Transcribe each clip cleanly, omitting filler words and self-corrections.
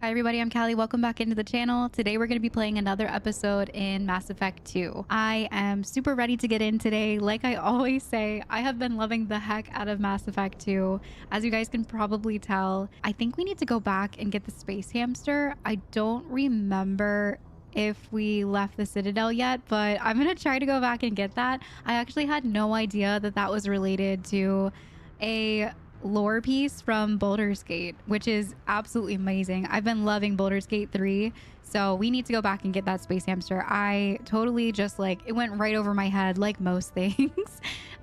Hi everybody, I'm Callie. Welcome back into the channel. Today we're going to be playing another episode in Mass Effect 2. I am super ready to get in today. Like I always say, I have been loving the heck out of Mass Effect 2. As you guys can probably tell, I think we need to go back and get the space hamster. I don't remember if we left the Citadel yet, but I'm going to try to go back and get that. I actually had no idea that that was related to a lore piece from Baldur's Gate, which is absolutely amazing. I've been loving Baldur's Gate 3, so we need to go back and get that space hamster. I totally just like it went right over my head like most things.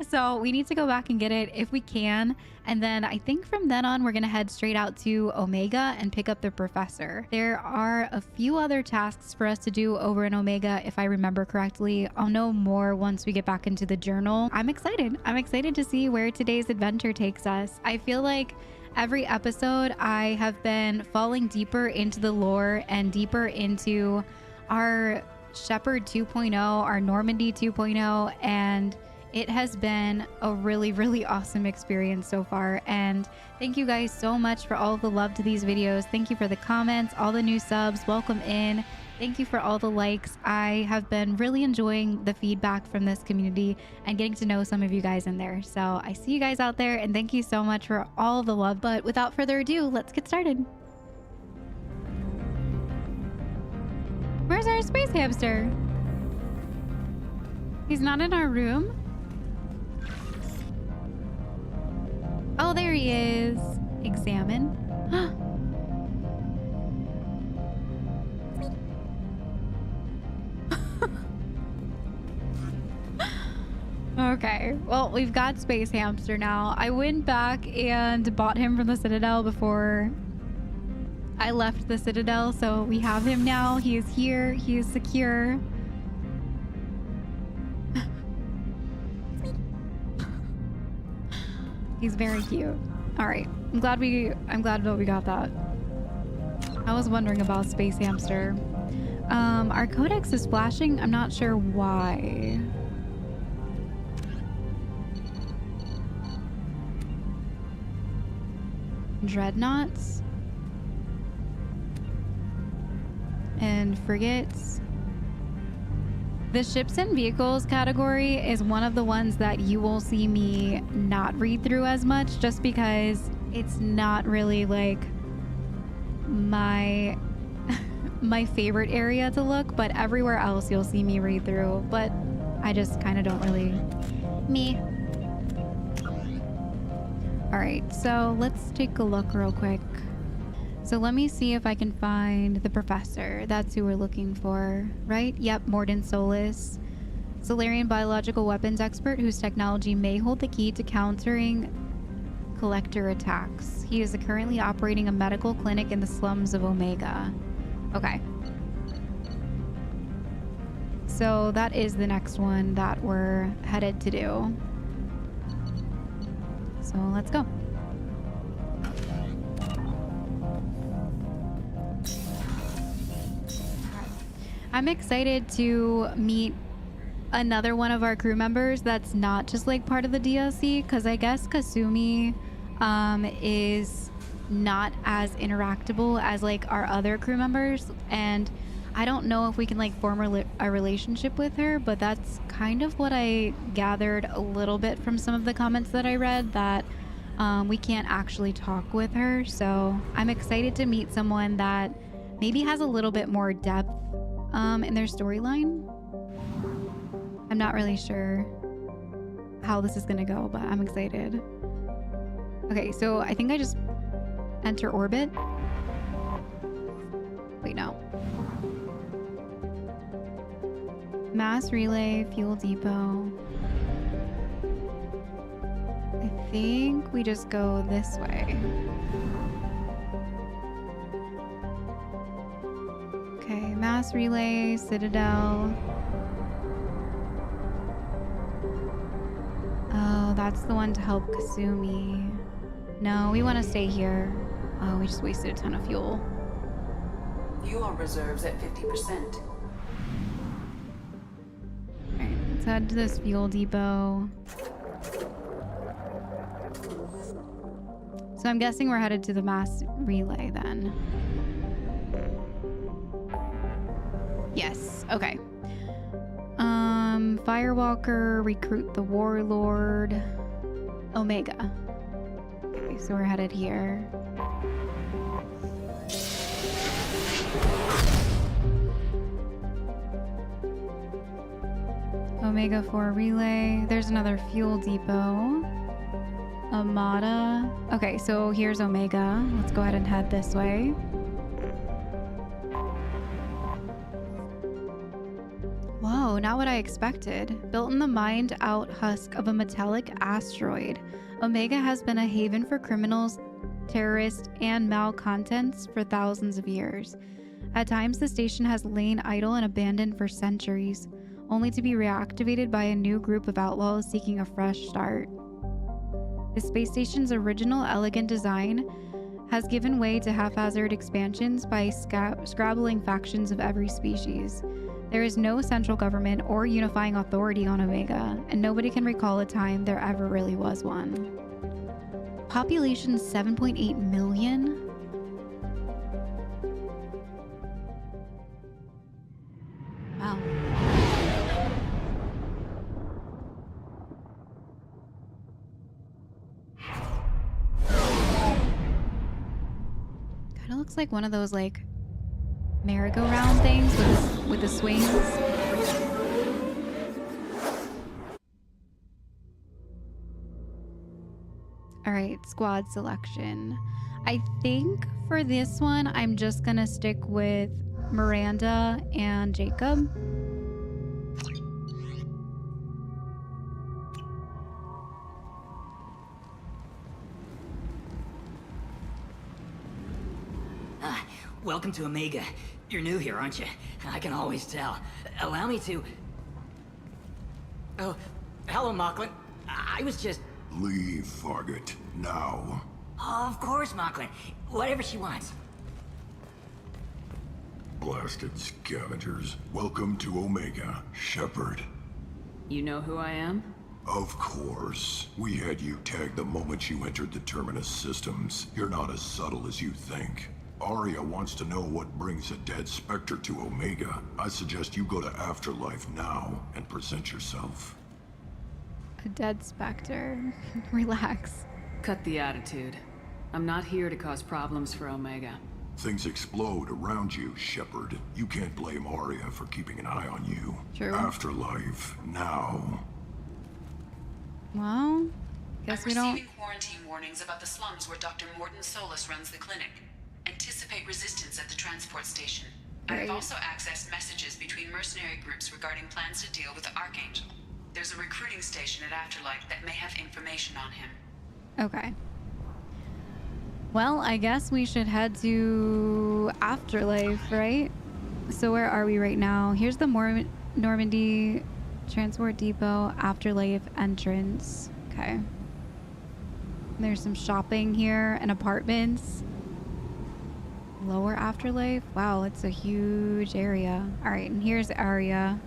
So we need to go back and get it if we can, and then I think from then on we're gonna head straight out to Omega and pick up the professor. There are a few other tasks for us to do over in Omega if I remember correctly. I'll know more once we get back into the journal. I'm excited to see where today's adventure takes us. I feel like every episode I have been falling deeper into the lore and deeper into our Shepard 2.0, our Normandy 2.0, and it has been a really awesome experience so far. And thank you guys so much for all the love to these videos. Thank you for the comments, all the new subs. Welcome in. Thank you for all the likes. I have been really enjoying the feedback from this community and getting to know some of you guys in there. So I see you guys out there, and thank you so much for all the love. But without further ado, let's get started. Where's our space hamster? He's not in our room? Oh, there he is. Examine. Okay, well, we've got space hamster now. I went back and bought him from the Citadel before I left the Citadel, so we have him now. He is here. He is secure. He's very cute. All right, I'm glad that we got that. I was wondering about space hamster. Our codex is flashing. I'm not sure why. Dreadnoughts and frigates. The ships and vehicles category is one of the ones that you will see me not read through as much, just because it's not really like my my favorite area to look, but everywhere else you'll see me read through, but I just kind of don't really me. All right, so let's take a look real quick. So let me see if I can find the professor. That's who we're looking for, right? Yep, Mordin Solus. Solarian biological weapons expert whose technology may hold the key to countering collector attacks. He is currently operating a medical clinic in the slums of Omega. Okay. So that is the next one that we're headed to do. So let's go. I'm excited to meet another one of our crew members that's not just like part of the DLC, because I guess Kasumi is not as interactable as like our other crew members, and I don't know if we can like form a relationship with her, but that's kind of what I gathered a little bit from some of the comments that I read, that we can't actually talk with her. So I'm excited to meet someone that maybe has a little bit more depth in their storyline. I'm not really sure how this is gonna go, but I'm excited. Okay, so I think I just enter orbit. Wait, no. Mass relay, fuel depot. I think we just go this way. Okay, mass relay, Citadel. Oh, that's the one to help Kasumi. No, we want to stay here. Oh, we just wasted a ton of fuel. Fuel reserves at 50%. Alright, let's head to this fuel depot. So I'm guessing we're headed to the mass relay then. Yes. Okay. Firewalker, recruit the warlord. Omega. Okay, so we're headed here. Omega 4 relay. There's another fuel depot. Amada. Okay, so here's Omega. Let's go ahead and head this way. Whoa, not what I expected. Built in the mined-out husk of a metallic asteroid, Omega has been a haven for criminals, terrorists, and malcontents for thousands of years. At times, the station has lain idle and abandoned for centuries, only to be reactivated by a new group of outlaws seeking a fresh start. The space station's original elegant design has given way to haphazard expansions by scrabbling factions of every species. There is no central government or unifying authority on Omega, and nobody can recall a time there ever really was one. Population 7.8 million? Wow. Kind of looks like one of those like merry-go-round things with the swings. All right, squad selection. I think for this one, I'm just gonna stick with Miranda and Jacob. Welcome to Omega. You're new here, aren't you? I can always tell. Allow me to... Oh, hello, Mocklin. I was just... Leave, Fargate. Now. Oh, of course, Mocklin. Whatever she wants. Blasted scavengers. Welcome to Omega, Shepard. You know who I am? Of course. We had you tagged the moment you entered the Terminus systems. You're not as subtle as you think. Aria wants to know what brings a dead Spectre to Omega. I suggest you go to Afterlife now and present yourself. A dead Spectre. Relax. Cut the attitude. I'm not here to cause problems for Omega. Things explode around you, Shepard. You can't blame Aria for keeping an eye on you. True. Afterlife now. Well, guess we I'm don't... receiving quarantine warnings about the slums where Dr. Mordin Solus runs the clinic. Anticipate resistance at the transport station. I have Right. also accessed messages between mercenary groups regarding plans to deal with the Archangel. There's a recruiting station at Afterlife that may have information on him. Okay. Well, I guess we should head to Afterlife, right? So where are we right now? Here's the Normandy Transport Depot Afterlife entrance. Okay. There's some shopping here and apartments. Lower Afterlife. Wow, it's a huge area. All right, and here's Aria.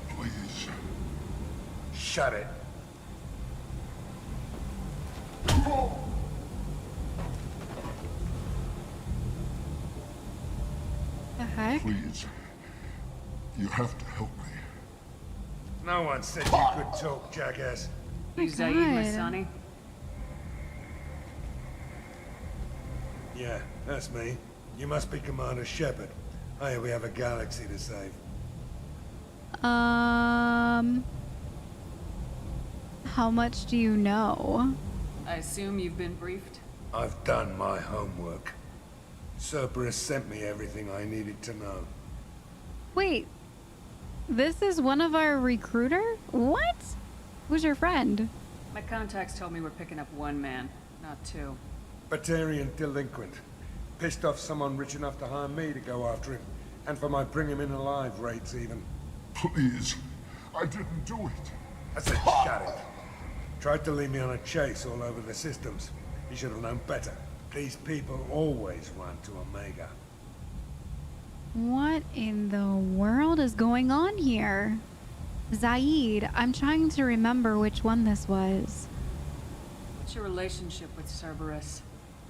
Please. Shut it. The heck? Please. You have to help me. No one said you could talk, jackass. You Zaeed, my God. sonny? Yeah, that's me. You must be Commander Shepard. Hey, we have a galaxy to save. How much do you know? I assume you've been briefed? I've done my homework. Cerberus sent me everything I needed to know. Wait, this is one of our recruiter? What? Who's your friend? My contacts told me we're picking up one man, not two. Batarian delinquent. Pissed off someone rich enough to hire me to go after him. And for my bring him in alive rates even. Please. I didn't do it. I said shut it. Tried to lead me on a chase all over the systems. He should have known better. These people always run to Omega. What in the world is going on here? Zaeed, I'm trying to remember which one this was. What's your relationship with Cerberus?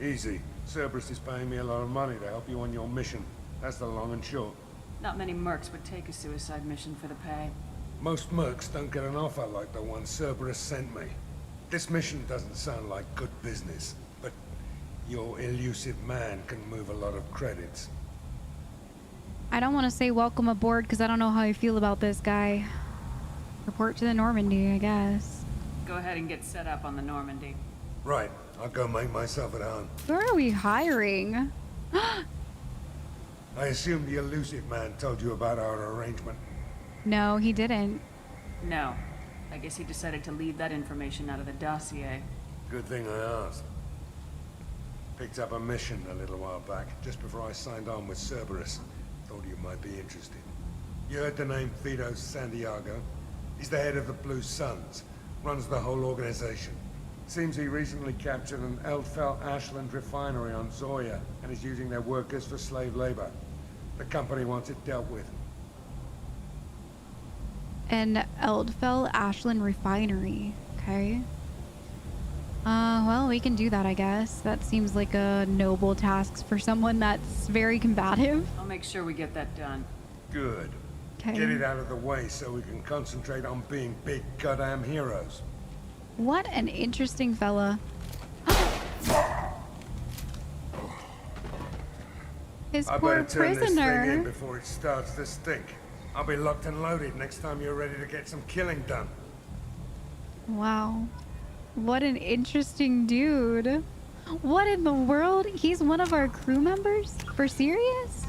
Easy. Cerberus is paying me a lot of money to help you on your mission. That's the long and short. Not many mercs would take a suicide mission for the pay. Most mercs don't get an offer like the one Cerberus sent me. This mission doesn't sound like good business, but your elusive man can move a lot of credits. I don't want to say welcome aboard because I don't know how I feel about this guy. Report to the Normandy, I guess. Go ahead and get set up on the Normandy. Right, I'll go make myself at home. Who are we hiring? I assume the elusive man told you about our arrangement. No, he didn't. No. I guess he decided to leave that information out of the dossier. Good thing I asked. Picked up a mission a little while back, just before I signed on with Cerberus. Thought you might be interested. You heard the name Vito Santiago? He's the head of the Blue Suns. Runs the whole organization. Seems he recently captured an Eldfell Ashland refinery on Zoya and is using their workers for slave labor. The company wants it dealt with. An Eldfell Ashland refinery. Okay. Well, we can do that, I guess. That seems like a noble task for someone that's very combative. I'll make sure we get that done. Good. Okay. Get it out of the way so we can concentrate on being big goddamn heroes. What an interesting fella. His I poor better turn this thing in prisoner. before it starts to stink. I'll be locked and loaded next time you're ready to get some killing done. Wow. What an interesting dude. What in the world? He's one of our crew members? For serious?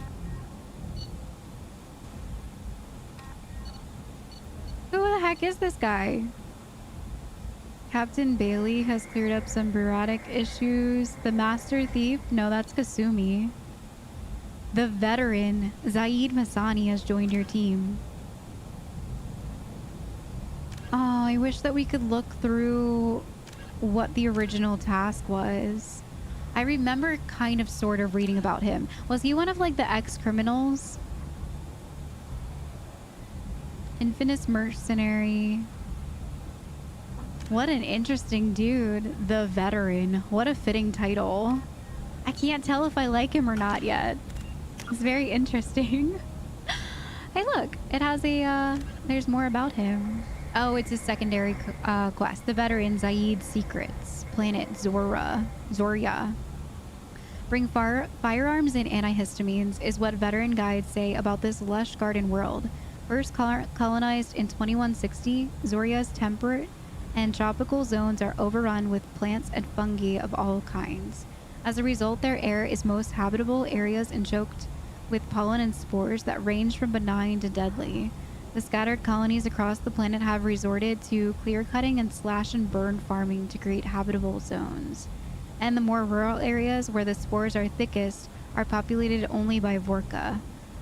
Who the heck is this guy? Captain Bailey has cleared up some bureaucratic issues. The Master Thief? No, that's Kasumi. The veteran, Zaeed Masani, has joined your team. Oh, I wish that we could look through what the original task was. I remember kind of sort of reading about him. Was he one of like the ex-criminals? Infamous mercenary. What an interesting dude. The veteran. What a fitting title. I can't tell if I like him or not yet. It's very interesting. Hey, look. It has a, there's more about him. Oh, it's a secondary quest. The veteran Zaeed's secrets. Planet Zoria. Bring firearms and antihistamines is what veteran guides say about this lush garden world. First colonized in 2160, Zoria's temperate and tropical zones are overrun with plants and fungi of all kinds. As a result, their air is most habitable areas and choked with pollen and spores that range from benign to deadly. The scattered colonies across the planet have resorted to clear-cutting and slash-and-burn farming to create habitable zones. And the more rural areas where the spores are thickest are populated only by Vorka.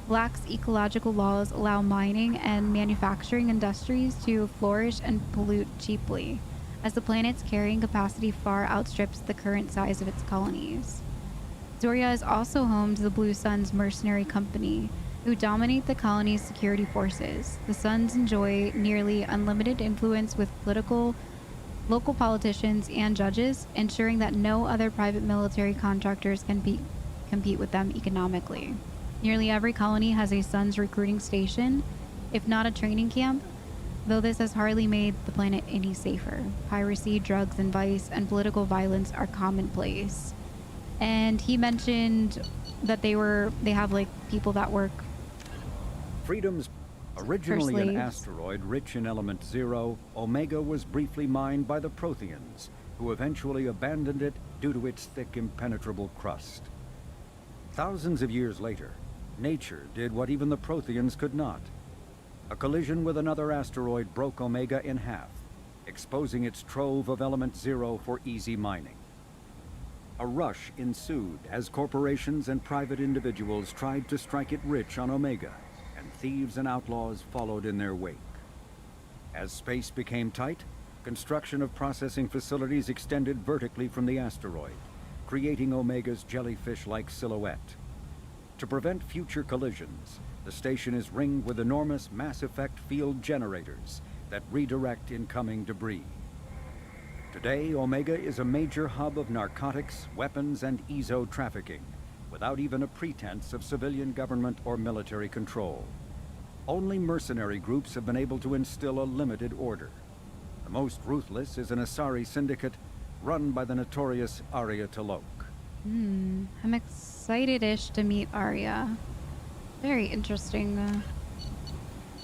Lax ecological laws allow mining and manufacturing industries to flourish and pollute cheaply, as the planet's carrying capacity far outstrips the current size of its colonies. Zoria is also home to the Blue Suns mercenary company, who dominate the colony's security forces. The Suns enjoy nearly unlimited influence with local politicians and judges, ensuring that no other private military contractors can compete with them economically. Nearly every colony has a Suns recruiting station, if not a training camp, though this has hardly made the planet any safer. Piracy, drugs, and vice, and political violence are commonplace. And he mentioned that they have like people that work. Freedom's originally an slaves. asteroid rich in element 0, Omega was briefly mined by the Protheans, who eventually abandoned it due to its thick, impenetrable crust. Thousands of years later, nature did what even the Protheans could not. A collision with another asteroid broke Omega in half, exposing its trove of element 0 for easy mining. A rush ensued as corporations and private individuals tried to strike it rich on Omega, and thieves and outlaws followed in their wake. As space became tight, construction of processing facilities extended vertically from the asteroid, creating Omega's jellyfish-like silhouette. To prevent future collisions, the station is ringed with enormous mass effect field generators that redirect incoming debris. Today, Omega is a major hub of narcotics, weapons, and ezo trafficking, without even a pretense of civilian government or military control. Only mercenary groups have been able to instill a limited order. The most ruthless is an Asari syndicate run by the notorious Aria. I'm excited-ish to meet Aria. Very interesting.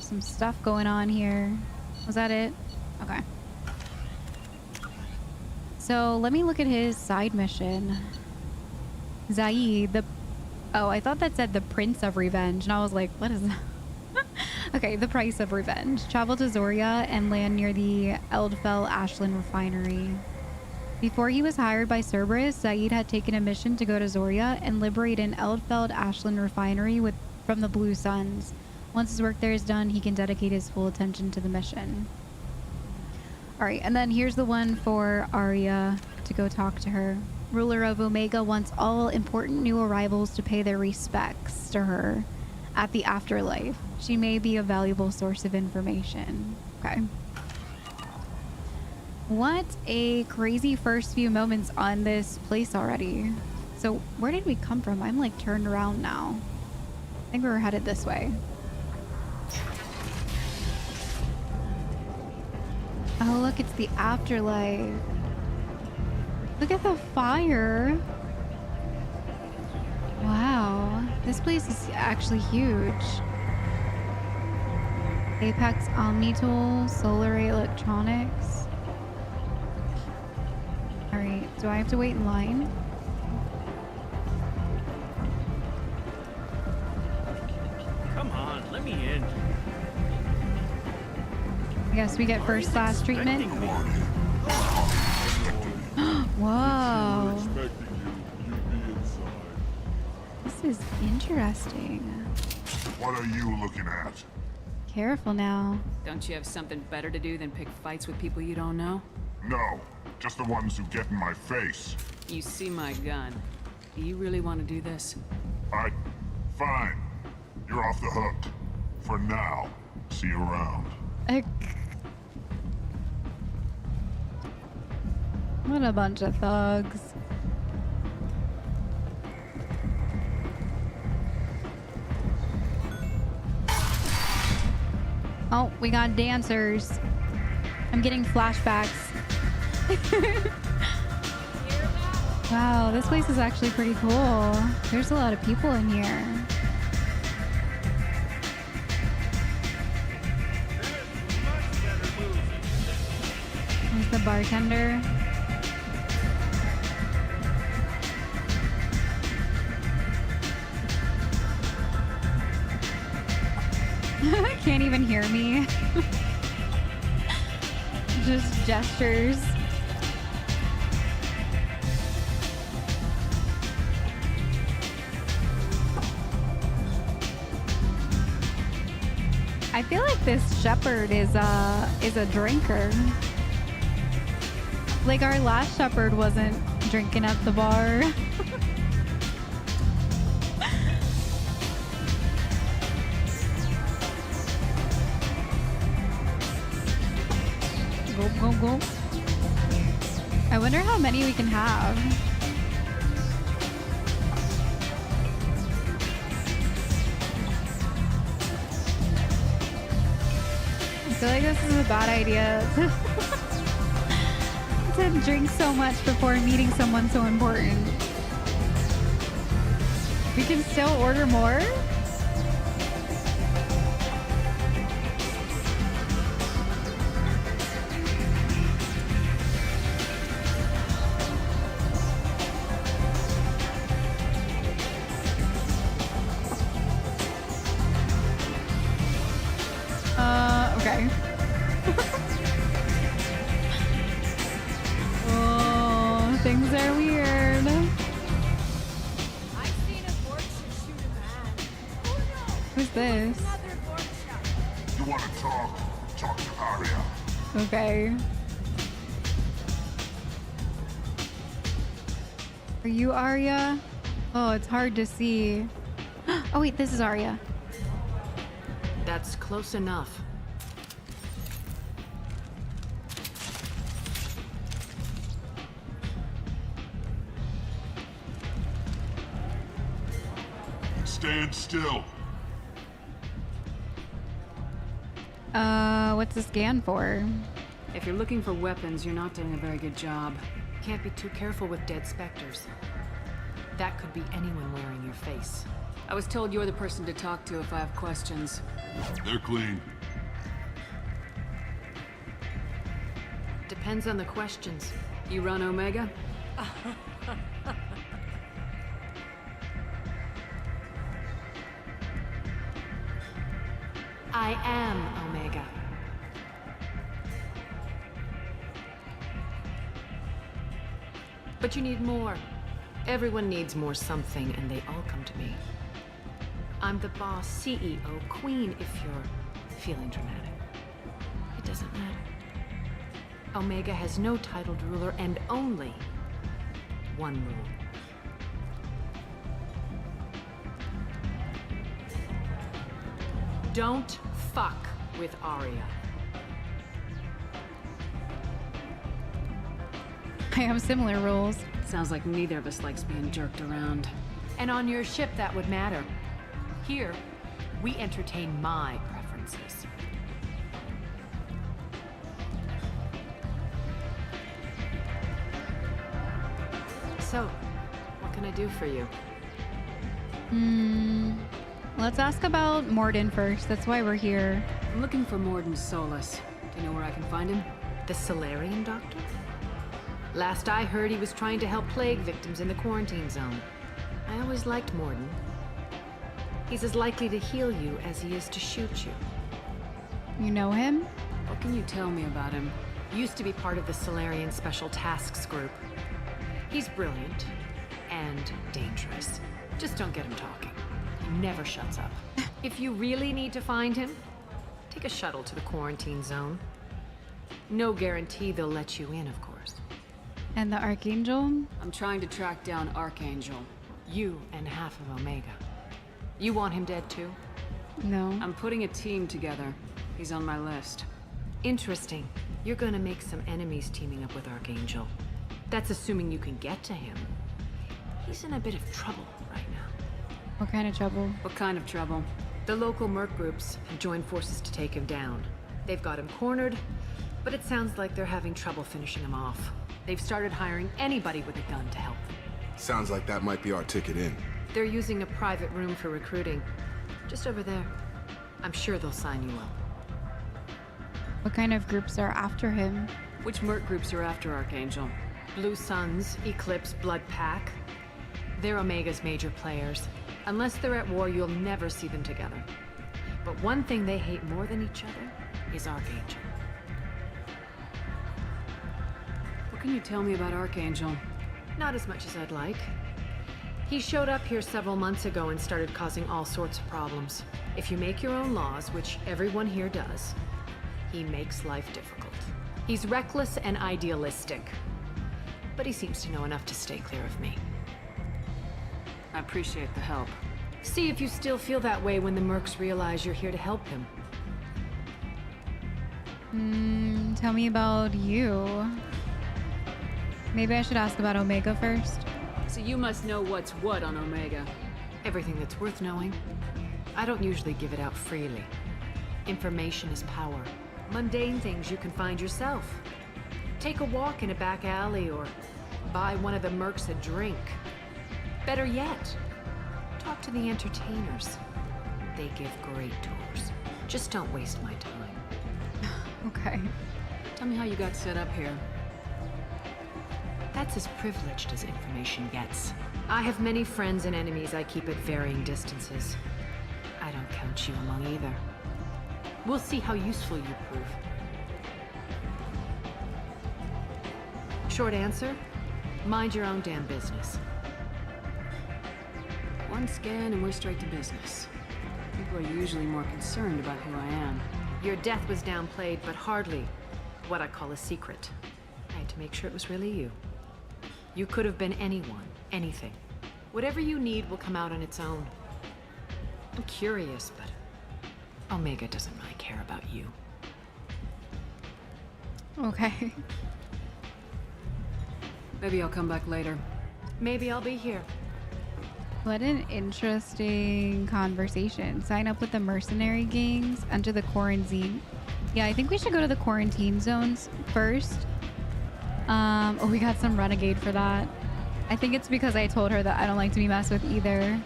Some stuff going on here. Was that it? Okay. So let me look at his side mission. Zaeed, the... Oh, I thought that said the Prince of Revenge, and I was like, what is that? Okay, the price of revenge. Travel to Zoria and land near the Eldfell Ashland refinery. Before he was hired by Cerberus, Zaeed had taken a mission to go to Zoria and liberate an Eldfell Ashland refinery from the Blue Suns. Once his work there is done, he can dedicate his full attention to the mission. Alright, and then here's the one for Aria to go talk to her. Ruler of Omega wants all important new arrivals to pay their respects to her at the afterlife. She may be a valuable source of information. Okay. What a crazy first few moments on this place already. So where did we come from? I'm like turned around now. I think we were headed this way. Oh, look, it's the afterlife. Look at the fire. Wow, this place is actually huge. Apex Omnitool, Solar Ray Electronics. Alright, do I have to wait in line? Come on, let me in. I guess we get first class treatment. Whoa. This is interesting. What are you looking at? Careful now. Don't you have something better to do than pick fights with people you don't know? No, just the ones who get in my face. You see my gun. Do you really want to do this? Fine. You're off the hook. For now. See you around. What a bunch of thugs. Oh, we got dancers. I'm getting flashbacks. Wow, this place is actually pretty cool. There's a lot of people in here. There's the bartender. Can't even hear me. Just gestures. I feel like this shepherd is a drinker. Like our last shepherd wasn't drinking at the bar. Go. I wonder how many we can have. I feel like this is a bad idea to drink so much before meeting someone so important. We can still order more? Okay. Oh, things are weird. I've seen a Vorkshire shoot a man. Oh no! Who's this? Another Vorkshire. You want to talk? Talk to Aria. Okay. Are you Aria? Oh, it's hard to see. Oh wait, this is Aria. That's close enough. stand still. What's the scan for? If you're looking for weapons, you're not doing a very good job. Can't be too careful with dead specters. That could be anyone wearing your face. I was told you're the person to talk to if I have questions. They're clean. Depends on the questions. You run Omega? I am Omega. But you need more. Everyone needs more something, and they all come to me. I'm the boss, CEO, queen, if you're feeling dramatic. It doesn't matter. Omega has no titled ruler and only one rule. Don't fuck with Aria. I have similar rules. Sounds like neither of us likes being jerked around. And on your ship, that would matter. Here, we entertain my preferences. So, what can I do for you? Let's ask about Mordin first. That's why we're here. I'm looking for Mordin Solus. Do you know where I can find him? The Solarian doctor? Last I heard, he was trying to help plague victims in the quarantine zone. I always liked Mordin. He's as likely to heal you as he is to shoot you. You know him? What can you tell me about him? Used to be part of the Solarian Special Tasks Group. He's brilliant and dangerous. Just don't get him talking. He never shuts up. If you really need to find him, take a shuttle to the quarantine zone. No guarantee they'll let you in, of course. And the Archangel? I'm trying to track down Archangel. You and half of Omega. You want him dead too? No. I'm putting a team together. He's on my list. Interesting. You're gonna make some enemies teaming up with Archangel. That's assuming you can get to him. He's in a bit of trouble right now. What kind of trouble? What kind of trouble? The local merc groups have joined forces to take him down. They've got him cornered, but it sounds like they're having trouble finishing him off. They've started hiring anybody with a gun to help them. Sounds like that might be our ticket in. They're using a private room for recruiting. Just over there. I'm sure they'll sign you up. What kind of groups are after him? Which merc groups are after Archangel? Blue Suns, Eclipse, Blood Pack. They're Omega's major players. Unless they're at war, you'll never see them together. But one thing they hate more than each other is Archangel. What can you tell me about Archangel? Not as much as I'd like. He showed up here several months ago and started causing all sorts of problems. If you make your own laws, which everyone here does, he makes life difficult. He's reckless and idealistic. But he seems to know enough to stay clear of me. I appreciate the help. See if you still feel that way when the mercs realize you're here to help him. Tell me about you. Maybe I should ask about Omega first. So you must know what's what on Omega. Everything that's worth knowing. I don't usually give it out freely. Information is power. Mundane things you can find yourself. Take a walk in a back alley or buy one of the mercs a drink. Better yet, talk to the entertainers. They give great tours. Just don't waste my time. Okay. Tell me how you got set up here. That's as privileged as information gets. I have many friends and enemies I keep at varying distances. I don't count you among either. We'll see how useful you prove. Short answer, mind your own damn business. One scan and we're straight to business. People are usually more concerned about who I am. Your death was downplayed, but hardly what I call a secret. I had to make sure it was really you. You could have been anyone, anything. Whatever you need will come out on its own. I'm curious, but Omega doesn't really care about you. Okay. Maybe I'll come back later. Maybe I'll be here. What an interesting conversation. Sign up with the mercenary gangs, enter the quarantine. Yeah, I think we should go to the quarantine zones first. Oh, we got some renegade for that. I think it's because I told her that I don't like to be messed with either.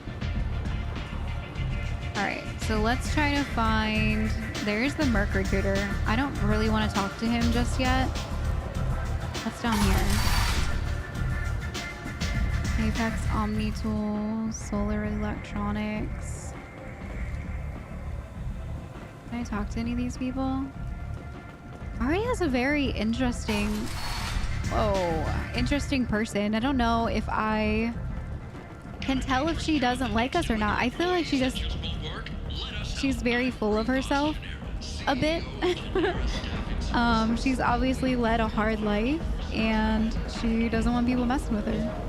All right, so let's try to find... There's the merc recruiter. I don't really want to talk to him just yet. What's down here? Apex Omni Tools, Solar Electronics. Can I talk to any of these people? Aria is a very interesting... interesting person. I don't know if I can tell if she doesn't like us or not. I feel like she's very full of herself a bit. She's obviously led a hard life and she doesn't want people messing with her.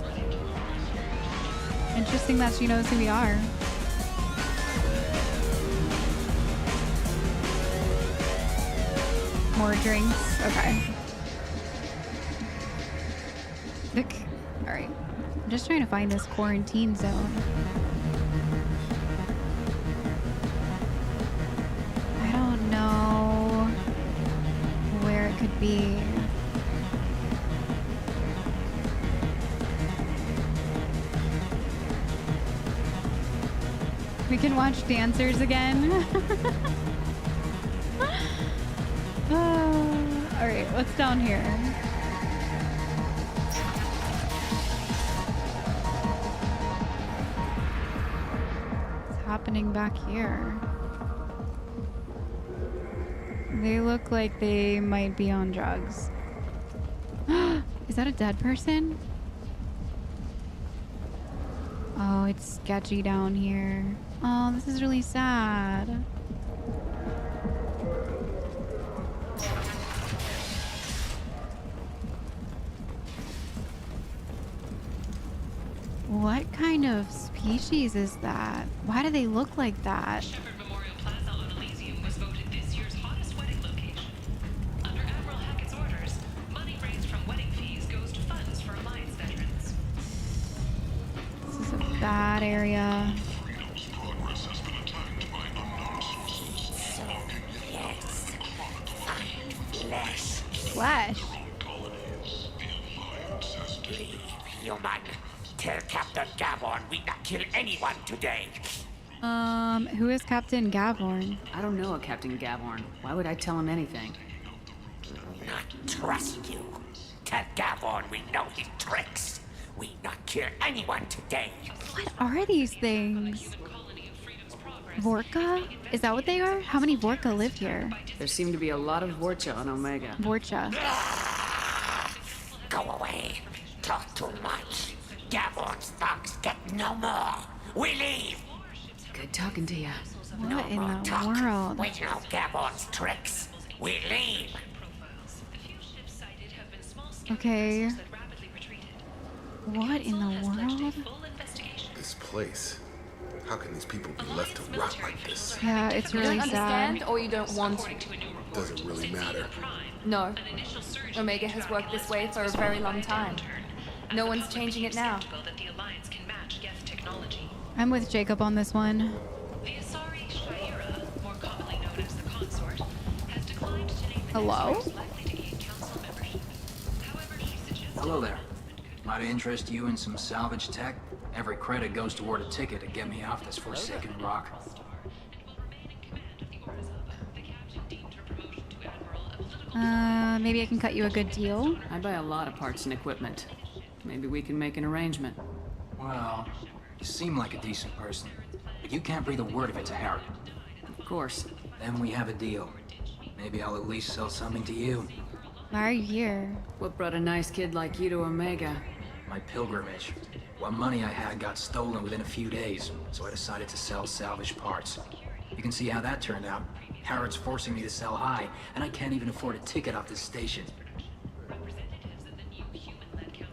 Interesting that she knows who we are. More drinks. Okay. All right. I'm just trying to find this quarantine zone. I don't know where it could be. We can watch dancers again. All right, what's down here? What's happening back here? They look like they might be on drugs. Is that a dead person? Oh, it's sketchy down here. Oh, this is really sad. What kind of species is that? Why do they look like that? Shepherd Memorial Plaza on Elysium was voted this year's hottest wedding location. Under Admiral Hackett's orders, money raised from wedding fees goes to funds for Alliance veterans. This is a bad area. Flesh. Human. Tell Captain Gavorn we not kill anyone today. Who is Captain Gavorn? I don't know a Captain Gavorn. Why would I tell him anything? Not trust you. Tell Gavorn we know his tricks. We not kill anyone today. What are these things? Vorka? Is that what they are? How many Vorka live here? There seem to be a lot of Vorcha on Omega. Vorcha. Go away. Talk too much. Gavorn's thugs get no more. We leave. Good talking to you. What in the Talk. world? We know Gavorn's tricks. We leave. Okay. What in the world? This place. How can these people be left to rot like this? Yeah, it's really You don't sad. understand, or you don't want to. Doesn't really matter. No. Omega has worked this way for a very long time. No one's changing it now. I'm with Jacob on this one. Hello? Hello there. Might interest you in some salvage tech? Every credit goes toward a ticket to get me off this forsaken rock. Maybe I can cut you a good deal. I buy a lot of parts and equipment. Maybe we can make an arrangement. Well, you seem like a decent person, but you can't breathe a word of it to Harry. Of course. Then we have a deal. Maybe I'll at least sell something to you. Why are you here? What brought a nice kid like you to Omega? My pilgrimage. What money I had got stolen within a few days, so I decided to sell salvaged parts. You can see how that turned out. Harrod's forcing me to sell high, and I can't even afford a ticket off this station.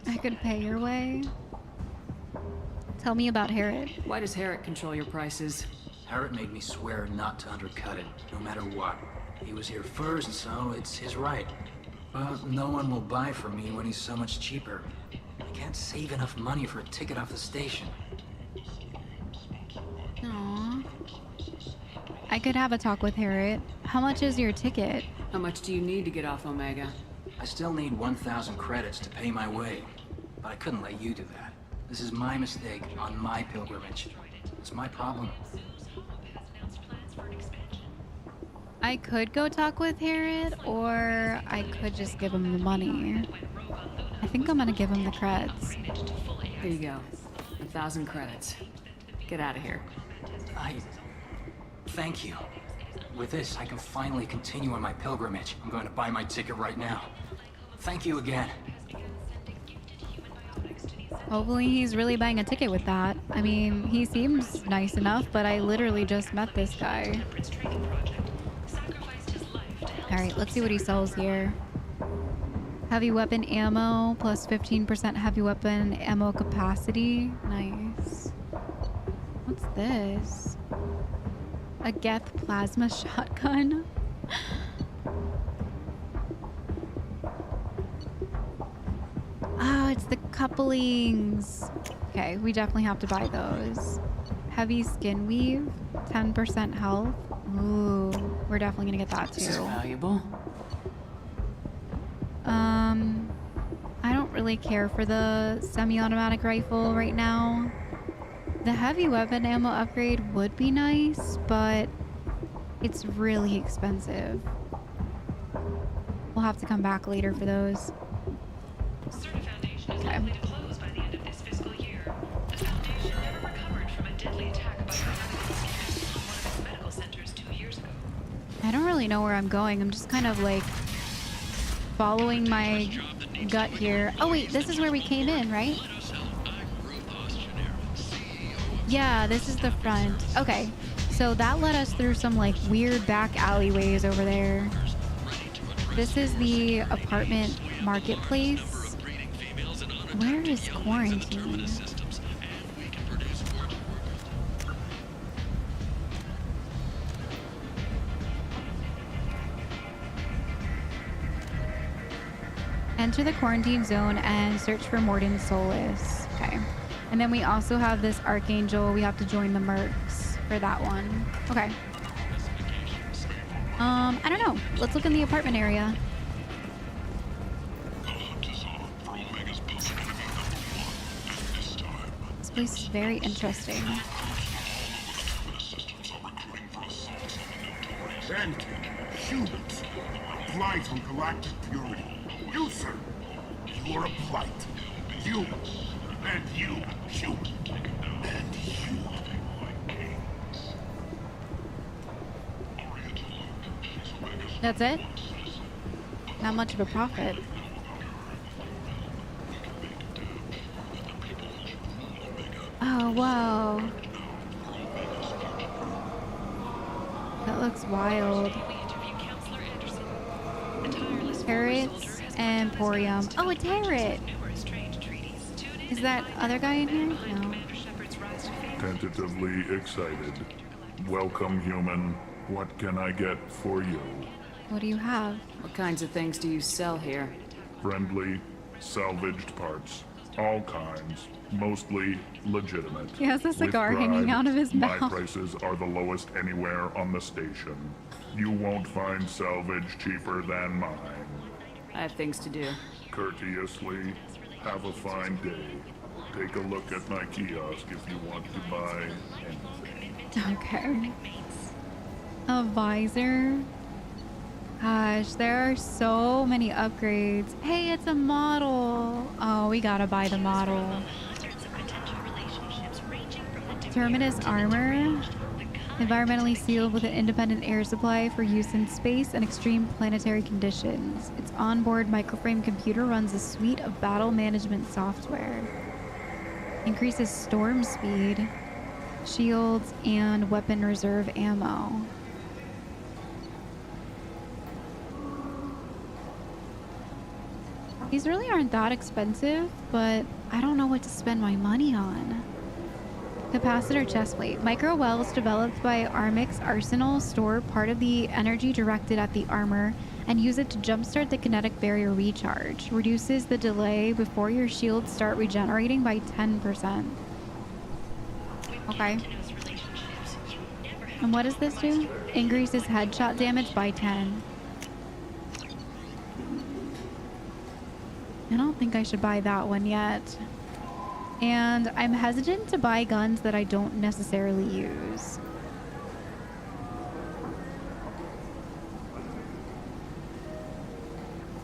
I could pay your way. Tell me about Harrod. Why does Harrod control your prices? Harrod made me swear not to undercut it, no matter what. He was here first, so it's his right. But no one will buy from me when he's so much cheaper. I can't save enough money for a ticket off the station. Aww. I could have a talk with Harriet. How much is your ticket? How much do you need to get off Omega? I still need 1,000 credits to pay my way, but I couldn't let you do that. This is my mistake on my pilgrimage. It's my problem. I could go talk with Harriet, or I could just give him the money. I think I'm gonna give him the creds. There you go. 1,000 credits. Get out of here. Thank you. With this, I can finally continue on my pilgrimage. I'm going to buy my ticket right now. Thank you again. Hopefully he's really buying a ticket with that. I mean, he seems nice enough, but I literally just met this guy. Alright, let's see what he sells here. Heavy weapon ammo plus 15% heavy weapon ammo capacity. Nice. What's this? A Geth plasma shotgun? Oh, it's the couplings. Okay, we definitely have to buy those. Heavy skin weave, 10% health. Ooh, we're definitely gonna get that too. This is valuable. I don't really care for the semi-automatic rifle right now. The heavy weapon ammo upgrade would be nice, but it's really expensive. We'll have to come back later for those. Okay. I don't really know where I'm going. I'm just kind of like following my gut here. Oh wait, this is where we came in, right? Yeah, this is the front. Okay, so that led us through some like weird back alleyways over there. This is the apartment marketplace. Where is quarantine? Enter the quarantine zone and search for Mordin Solus. Okay. And then we also have this Archangel. We have to join the Mercs for that one. Okay. I don't know. Let's look in the apartment area. This place is very interesting. And humans, blight from galactic purity. You, sir, you are a blight. You, and you, human, and you. That's it? Not much of a profit. Oh, whoa. That looks wild. Carrots and Porium. Oh, a Tarot! Is that other guy in here? No. Tentatively excited. Welcome, human. What can I get for you? What do you have? What kinds of things do you sell here? Friendly, salvaged parts. All kinds. Mostly legitimate. He has a cigar With hanging pride, out of his my mouth. prices are the lowest anywhere on the station. You won't find salvage cheaper than mine. I have things to do. Courteously, have a fine day. Take a look at my kiosk if you want to buy anything. Okay. A visor. Gosh, there are so many upgrades. Hey, it's a model. Oh, we gotta buy the model. Terminus armor. Environmentally sealed with an independent air supply for use in space and extreme planetary conditions. Its onboard microframe computer runs a suite of battle management software. Increases storm speed, shields, and weapon reserve ammo. These really aren't that expensive, but I don't know what to spend my money on. Capacitor chestplate. Micro wells developed by Armix Arsenal store part of the energy directed at the armor and use it to jumpstart the kinetic barrier recharge. Reduces the delay before your shields start regenerating by 10%. Okay. And what does this do? Increases headshot damage by 10. I don't think I should buy that one yet. And I'm hesitant to buy guns that I don't necessarily use.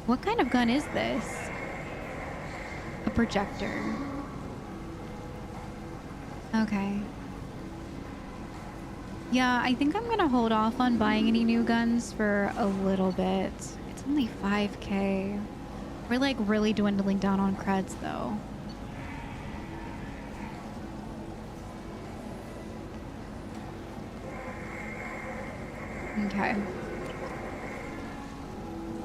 What kind of gun is this? A projector. Okay. Yeah, I think I'm gonna hold off on buying any new guns for a little bit. It's only 5K. We're like really dwindling down on creds though. Okay.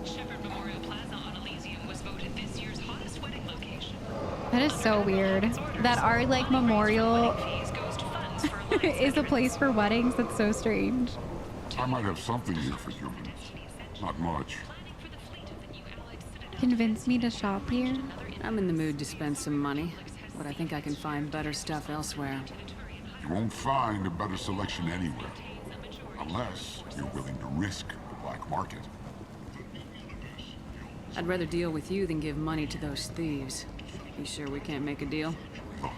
Shepherd Memorial Plaza on Elysium was voted this year's hottest wedding location. That is so weird. That our like memorial is a place for weddings. That's so strange. I might have something here for humans. Not much. Convince me to shop here. I'm in the mood to spend some money, but I think I can find better stuff elsewhere. You won't find a better selection anywhere. Unless you're willing to risk the black market. I'd rather deal with you than give money to those thieves. You sure we can't make a deal? Look,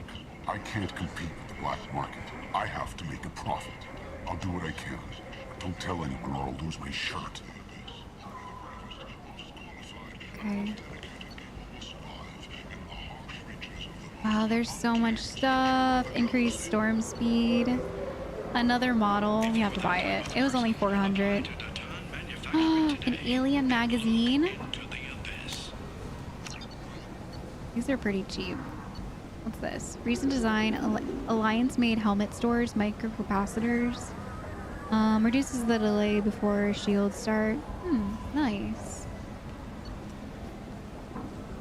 I can't compete with the black market. I have to make a profit. I'll do what I can. But don't tell anyone or I'll lose my shirt. Okay. Wow, there's so much stuff. Increased storm speed. Another model. We have to buy it. It was only 400. An alien magazine. These are pretty cheap. What's this? Recent design. Alliance made helmet stores. Microcapacitors. Reduces the delay before shields start. Nice.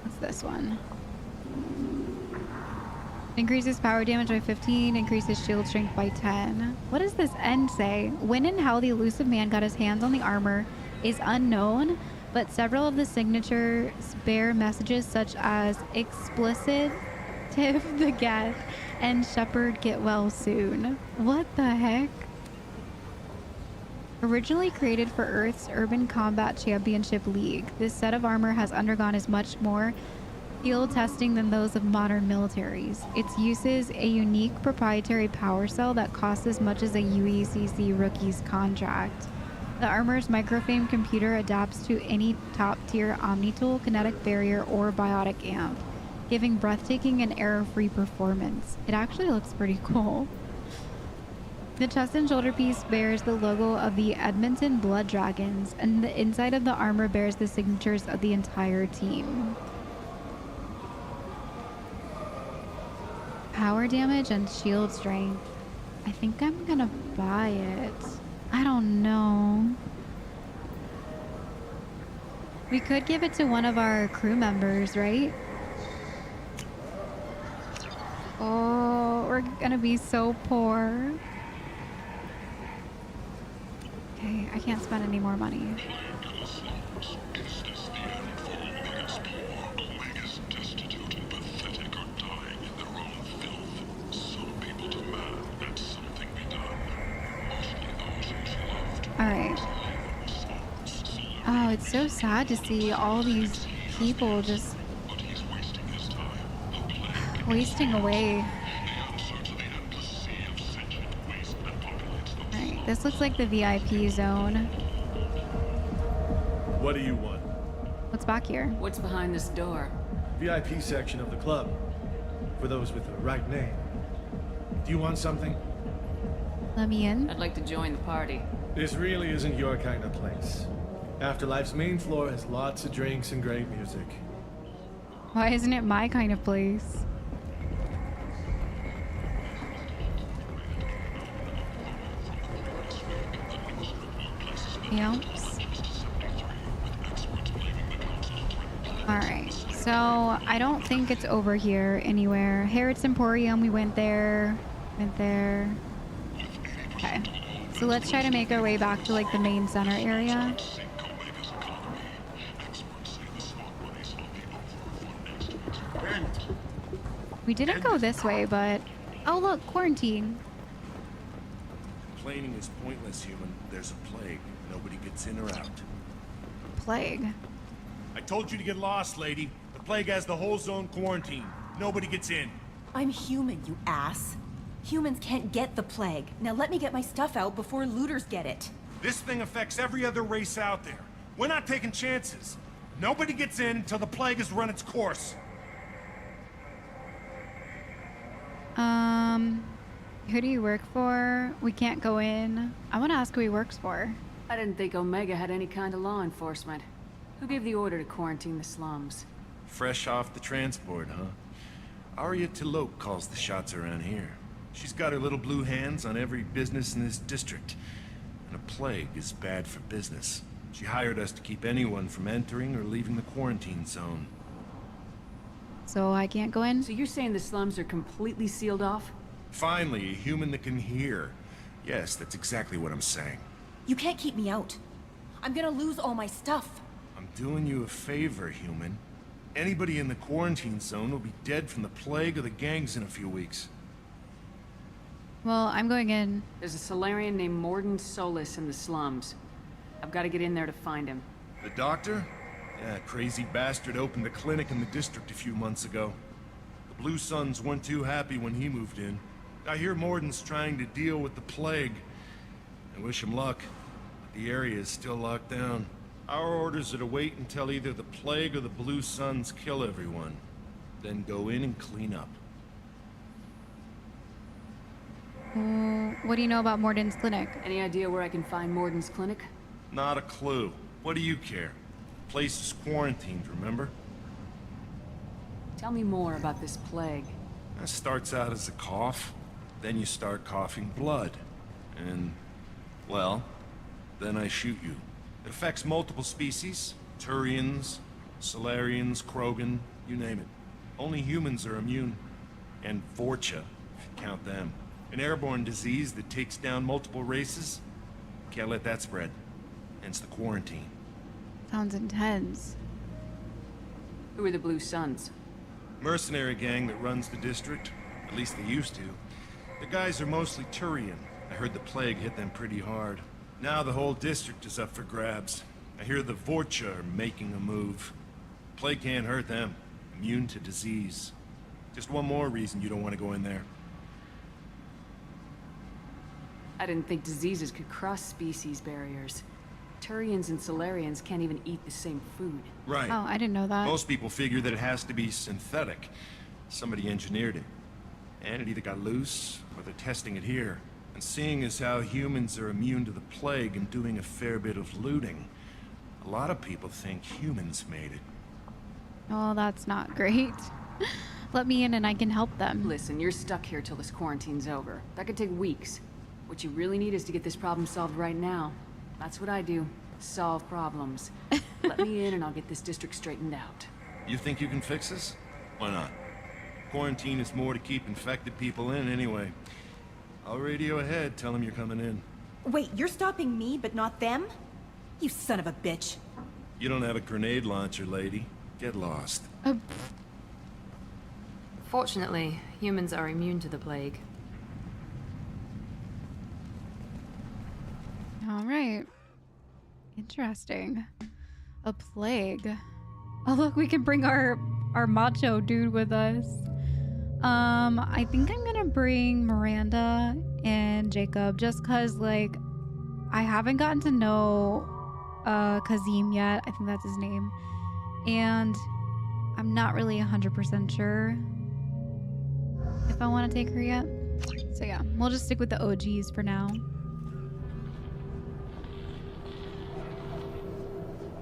What's this one? Increases power damage by 15, increases shield strength by 10. What does this end say? When and how the elusive man got his hands on the armor is unknown, but several of the signatures bear messages such as explicit, Tiff the Geth, and Shepard get well soon. What the heck? Originally created for Earth's Urban Combat Championship League, this set of armor has undergone as much more field testing than those of modern militaries. It uses a unique proprietary power cell that costs as much as a UECC rookie's contract. The armor's microframe computer adapts to any top-tier Omnitool, kinetic barrier, or biotic amp, giving breathtaking and error-free performance. It actually looks pretty cool. The chest and shoulder piece bears the logo of the Edmonton Blood Dragons, and the inside of the armor bears the signatures of the entire team. Power damage and shield strength. I think I'm gonna buy it. I don't know. We could give it to one of our crew members, right? Oh, we're gonna be so poor. Okay, I can't spend any more money. Alright. Oh, it's so sad to see all these people just wasting away. Alright, this looks like the VIP zone. What do you want? What's back here? What's behind this door? VIP section of the club. For those with the right name. Do you want something? Let me in. I'd like to join the party. This really isn't your kind of place. Afterlife's main floor has lots of drinks and great music. Why isn't it my kind of place? Yelps. Alright, so I don't think it's over here anywhere. Harrod's Emporium, we went there. Okay. So let's try to make our way back to like the main center area. We didn't go this way, but... Oh look, quarantine. Complaining is pointless, human. There's a plague. Nobody gets in or out. Plague? I told you to get lost, lady. The plague has the whole zone quarantined. Nobody gets in. I'm human, you ass. Humans can't get the plague. Now let me get my stuff out before looters get it. This thing affects every other race out there. We're not taking chances. Nobody gets in until the plague has run its course. Who do you work for? We can't go in. I want to ask who he works for. I didn't think Omega had any kind of law enforcement. Who gave the order to quarantine the slums? Fresh off the transport, huh? Aria calls the shots around here. She's got her little blue hands on every business in this district. And a plague is bad for business. She hired us to keep anyone from entering or leaving the quarantine zone. So I can't go in? So you're saying the slums are completely sealed off? Finally, a human that can hear. Yes, that's exactly what I'm saying. You can't keep me out. I'm gonna lose all my stuff. I'm doing you a favor, human. Anybody in the quarantine zone will be dead from the plague or the gangs in a few weeks. Well, I'm going in. There's a Solarian named Mordin Solus in the slums. I've got to get in there to find him. The doctor? Yeah, crazy bastard opened a clinic in the district a few months ago. The Blue Suns weren't too happy when he moved in. I hear Mordin's trying to deal with the plague. I wish him luck, but the area is still locked down. Our orders are to wait until either the plague or the Blue Suns kill everyone. Then go in and clean up. What do you know about Mordin's clinic? Any idea where I can find Mordin's clinic? Not a clue. What do you care? The place is quarantined, remember? Tell me more about this plague. It starts out as a cough, then you start coughing blood. And, well, then I shoot you. It affects multiple species. Turians, Solarians, Krogan, you name it. Only humans are immune. And Vorcha, if you count them. An airborne disease that takes down multiple races. Can't let that spread. Hence the quarantine. Sounds intense. Who are the Blue Suns? Mercenary gang that runs the district. At least they used to. The guys are mostly Turian. I heard the plague hit them pretty hard. Now the whole district is up for grabs. I hear the Vorcha are making a move. Plague can't hurt them. Immune to disease. Just one more reason you don't want to go in there. I didn't think diseases could cross species barriers. Turians and Solarians can't even eat the same food. Right. Oh, I didn't know that. Most people figure that it has to be synthetic. Somebody engineered it. And it either got loose, or they're testing it here. And seeing as how humans are immune to the plague and doing a fair bit of looting, a lot of people think humans made it. Oh, that's not great. Let me in and I can help them. Listen, you're stuck here till this quarantine's over. That could take weeks. What you really need is to get this problem solved right now. That's what I do. Solve problems. Let me in and I'll get this district straightened out. You think you can fix this? Why not? Quarantine is more to keep infected people in anyway. I'll radio ahead, tell them you're coming in. Wait, you're stopping me, but not them? You son of a bitch. You don't have a grenade launcher, lady. Get lost. Fortunately, humans are immune to the plague. All right. Interesting. A plague. Oh, look, we can bring our macho dude with us. I think I'm gonna bring Miranda and Jacob just cause, like, I haven't gotten to know Kazim yet. I think that's his name. And I'm not really 100% sure if I want to take her yet. So yeah, we'll just stick with the OGs for now.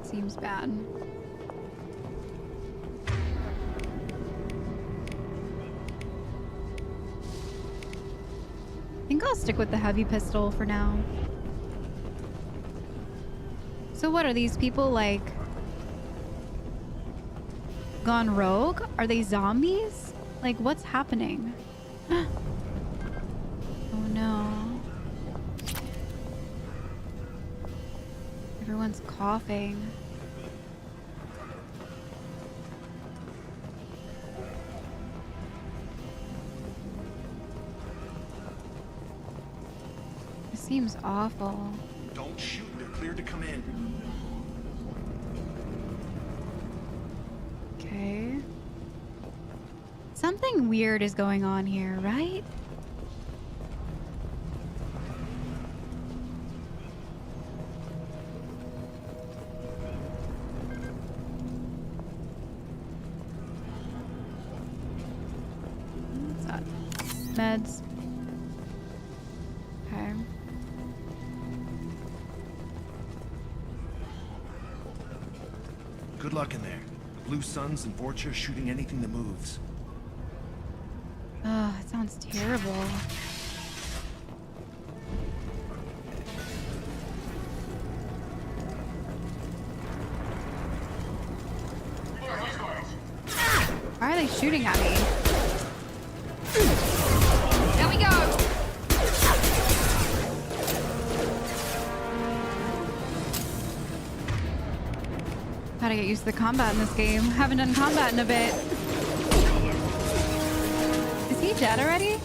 Seems bad. I think I'll stick with the heavy pistol for now. So what are these people, like, gone rogue? Are they zombies? Like, what's happening? Oh no. Everyone's coughing. seems awful. Don't shoot. They're cleared to come in. Okay. Something weird is going on here, right? What's that? Meds. Okay. Good luck in there. The Blue Suns and Vorcha shooting anything that moves. Oh, it sounds terrible. Why are they shooting at me? There we go! Gotta get used to the combat in this game. Haven't done combat in a bit. Is he dead already?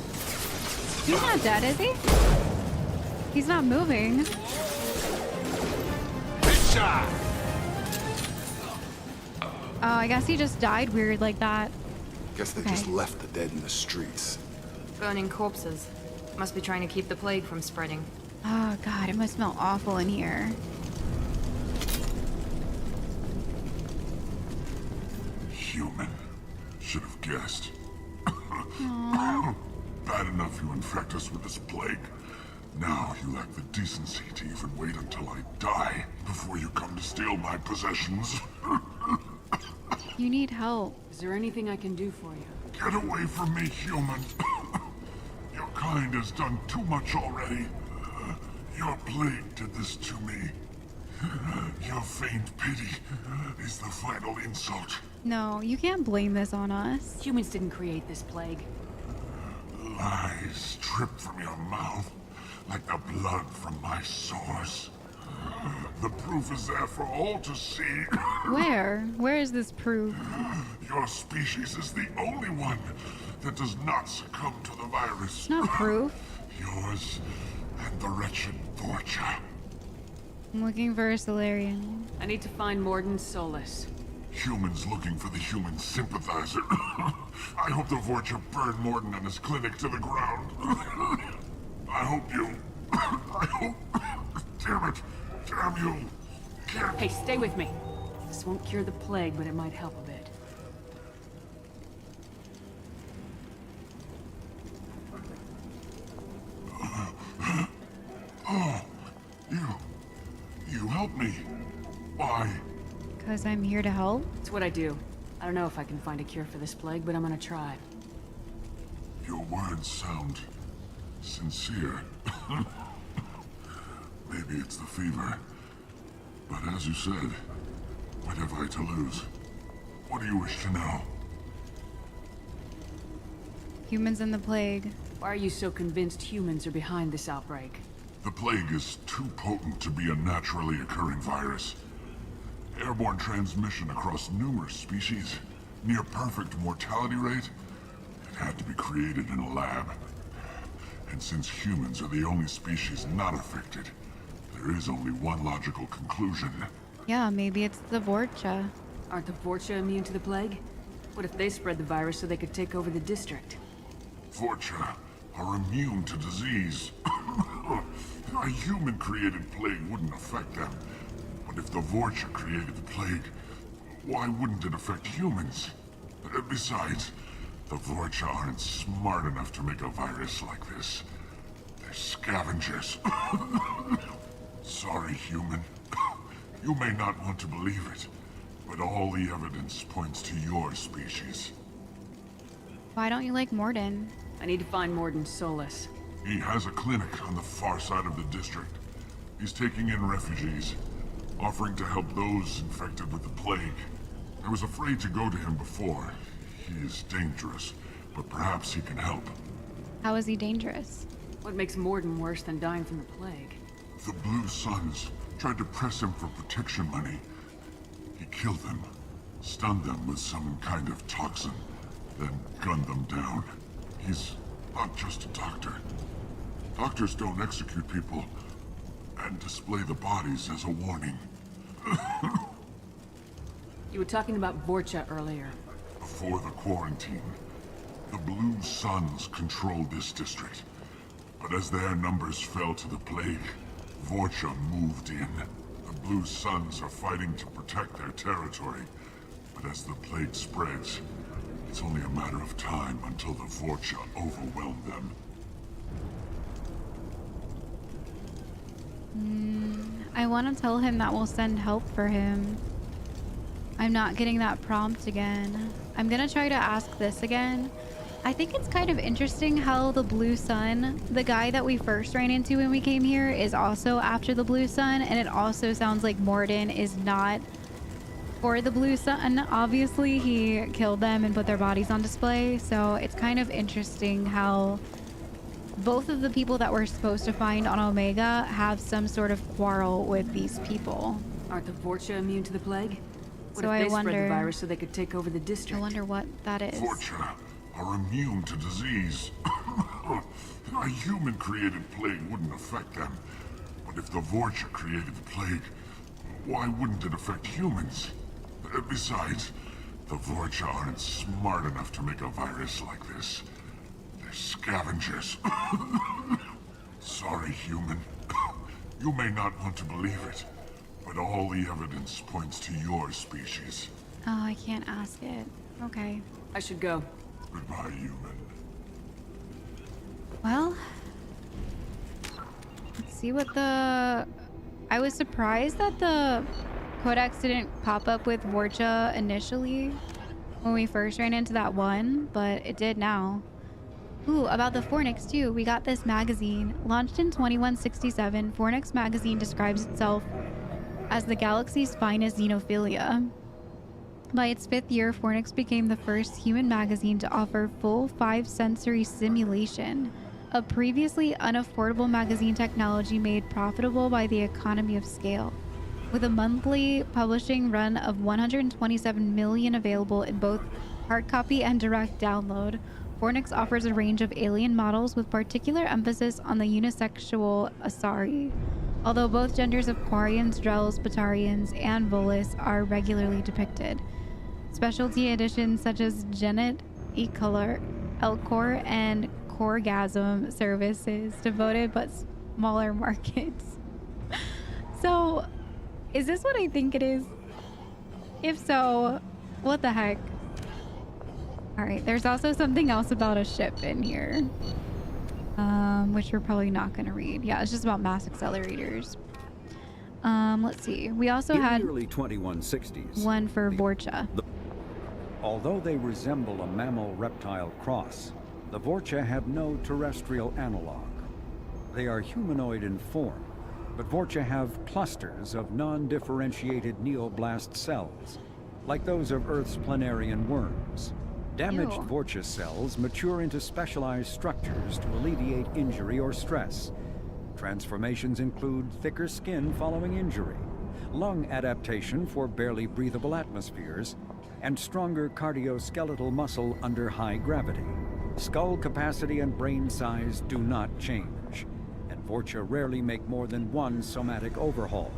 He's not dead, is he? He's not moving. Headshot! Oh, I guess he just died weird like that. Guess they just left the dead in the streets. Burning corpses. Must be trying to keep the plague from spreading. Oh god, it must smell awful in here. Human. Should have guessed. Bad enough you infect us with this plague. Now you lack the decency to even wait until I die before you come to steal my possessions. You need help. Is there anything I can do for you? Get away from me, human. Your kind has done too much already. Your plague did this to me. Your faint pity is the final insult. No, you can't blame this on us. Humans didn't create this plague. Lies drip from your mouth like the blood from my sores. The proof is there for all to see. Where? Where is this proof? Your species is the only one that does not succumb to the virus. It's not proof. Yours and the wretched Vorcha. I'm looking for a Solarian. I need to find Mordin Solus. Humans looking for the human sympathizer. I hope the Vorcha burned Mordin and his clinic to the ground. I hope you... I hope... Damn it. Damn you. Can't... Hey, stay with me. This won't cure the plague, but it might help a bit. Oh, you helped me. Why? Because I'm here to help? It's what I do. I don't know if I can find a cure for this plague, but I'm gonna try. Your words sound sincere. Maybe it's the fever. But as you said, what have I to lose? What do you wish to know? Humans and the plague. Why are you so convinced humans are behind this outbreak? The plague is too potent to be a naturally occurring virus. Airborne transmission across numerous species, near perfect mortality rate. It had to be created in a lab. And since humans are the only species not affected, there is only one logical conclusion. Yeah, maybe it's the Vorcha. Aren't the Vorcha immune to the plague? What if they spread the virus so they could take over the district? Vorcha are immune to disease. A human-created plague wouldn't affect them. But if the Vorcha created the plague, why wouldn't it affect humans? Besides, the Vorcha aren't smart enough to make a virus like this. They're scavengers. Sorry, human. You may not want to believe it, but all the evidence points to your species. Why don't you like Mordin? I need to find Mordin Solus. He has a clinic on the far side of the district. He's taking in refugees, offering to help those infected with the plague. I was afraid to go to him before. He is dangerous, but perhaps he can help. How is he dangerous? What makes Mordin worse than dying from the plague? The Blue Suns tried to press him for protection money. He killed them, stunned them with some kind of toxin, then gunned them down. He's not just a doctor. Doctors don't execute people and display the bodies as a warning. You were talking about Vorcha earlier. Before the quarantine, the Blue Suns controlled this district. But as their numbers fell to the plague, Vorcha moved in. The Blue Suns are fighting to protect their territory. But as the plague spreads, it's only a matter of time until the Vorcha overwhelm them. I want to tell him that we'll send help for him. I'm not getting that prompt again. I'm gonna try to ask this again. I think it's kind of interesting how the Blue Sun, the guy that we first ran into when we came here, is also after the Blue Sun, and it also sounds like Mordin is not for the Blue Sun. Obviously, he killed them and put their bodies on display, so it's kind of interesting how both of the people that we're supposed to find on Omega have some sort of quarrel with these people. Aren't the Vorcha immune to the plague? What So if I they spread wonder- the virus so they could take over the district? I wonder what that is. Vorcha are immune to disease. A human-created plague wouldn't affect them. But if the Vorcha created the plague, why wouldn't it affect humans? Besides, the Vorcha aren't smart enough to make a virus like this. They're scavengers. Sorry, human. You may not want to believe it, but all the evidence points to your species. Oh, I can't ask it. Okay. I should go. Goodbye, human. Well, let's see what the... I was surprised that the codex didn't pop up with Vorcha initially when we first ran into that one, but it did now. Ooh, about the Fornix too. We got this magazine. Launched in 2167, Fornix magazine describes itself as the galaxy's finest xenophilia. By its 5th year, Fornix became the first human magazine to offer full 5-sensory simulation, a previously unaffordable magazine technology made profitable by the economy of scale. With a monthly publishing run of 127 million available in both hard copy and direct download, Fornix offers a range of alien models with particular emphasis on the unisexual Asari, although both genders of Quarians, Drells, Batarians, and Volus are regularly depicted. Specialty editions such as Genet, Ecolor, Elcor, and Corgasm services devoted but smaller markets. So, is this what I think it is? If so, what the heck? Alright, there's also something else about a ship in here. Which we're probably not going to read. Yeah, it's just about mass accelerators. Let's see. We also had in the early 2160s, one for Vorcha. Although they resemble a mammal-reptile cross, the Vorcha have no terrestrial analog. They are humanoid in form, but Vorcha have clusters of non-differentiated neoblast cells, like those of Earth's planarian worms. Damaged Ew. Vorcha cells mature into specialized structures to alleviate injury or stress. Transformations include thicker skin following injury, lung adaptation for barely breathable atmospheres, and stronger cardioskeletal muscle under high gravity. Skull capacity and brain size do not change, and Vorcha rarely make more than one somatic overhaul.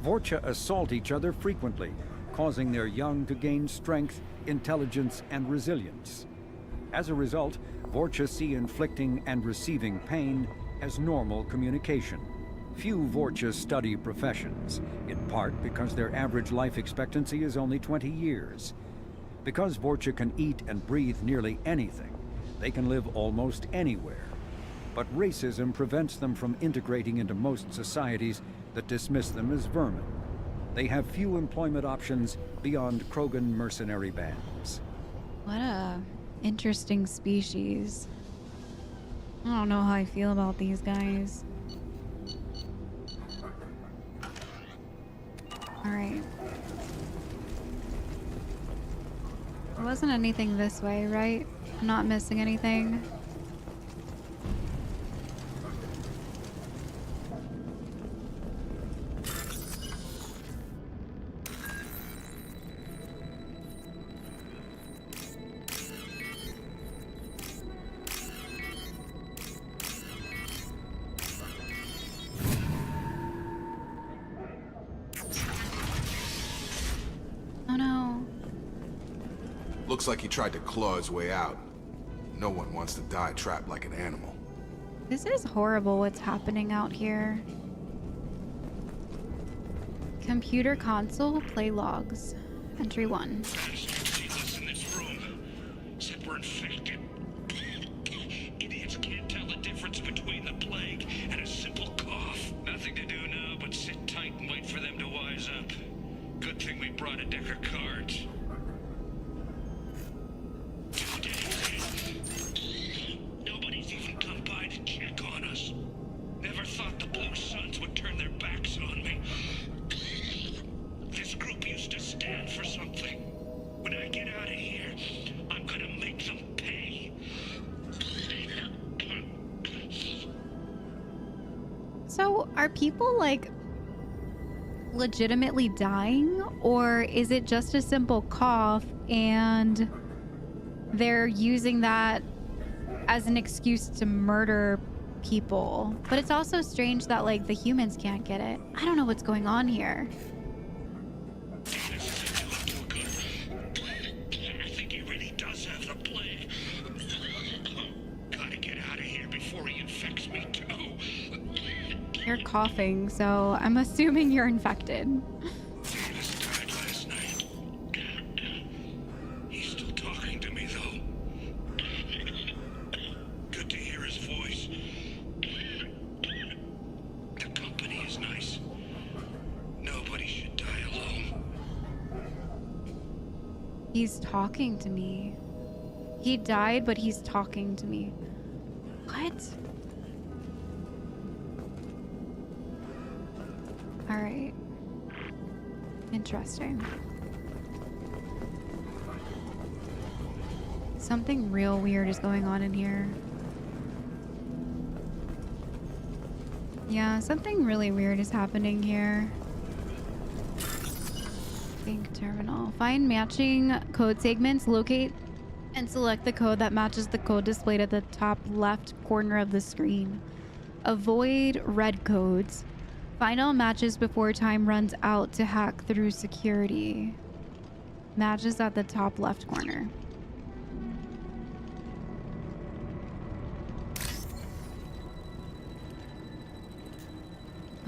Vorcha assault each other frequently, causing their young to gain strength, intelligence, and resilience. As a result, Vorcha see inflicting and receiving pain as normal communication. Few Vorcha study professions, in part because their average life expectancy is only 20 years. Because Vorcha can eat and breathe nearly anything, they can live almost anywhere. But racism prevents them from integrating into most societies that dismiss them as vermin. They have few employment options beyond Krogan mercenary bands. What a interesting species. I don't know how I feel about these guys. Alright. There wasn't anything this way, right? I'm not missing anything. Looks like he tried to claw his way out. No one wants to die trapped like an animal. This is horrible what's happening out here. Computer console, play logs. Entry 1. In this room. Said we're infected. Idiots can't tell the difference between the plague and a simple cough. Nothing to do now but sit tight and wait for them to wise up. Good thing we brought a deck of cards. Nobody's even come by to check on us. Never thought the Blue Suns would turn their backs on me. This group used to stand for something. When I get out of here, I'm gonna make them pay. So, are people, like, legitimately dying? Or is it just a simple cough and they're using that as an excuse to murder people? But it's also strange that, like, the humans can't get it. I don't know what's going on here. I think he really does have the plague. Gotta get out of here before he infects me too. You're coughing, so I'm assuming you're infected. Davis died last night. He's still talking to me though. Good to hear his voice. The company is nice. Nobody should die alone. He's talking to me. He died, but he's talking to me. What? All right. Interesting. Something real weird is going on in here. Yeah, something really weird is happening here. Bank terminal. Find matching code segments, locate and select the code that matches the code displayed at the top left corner of the screen. Avoid red codes. Find all matches before time runs out to hack through security. Matches at the top left corner.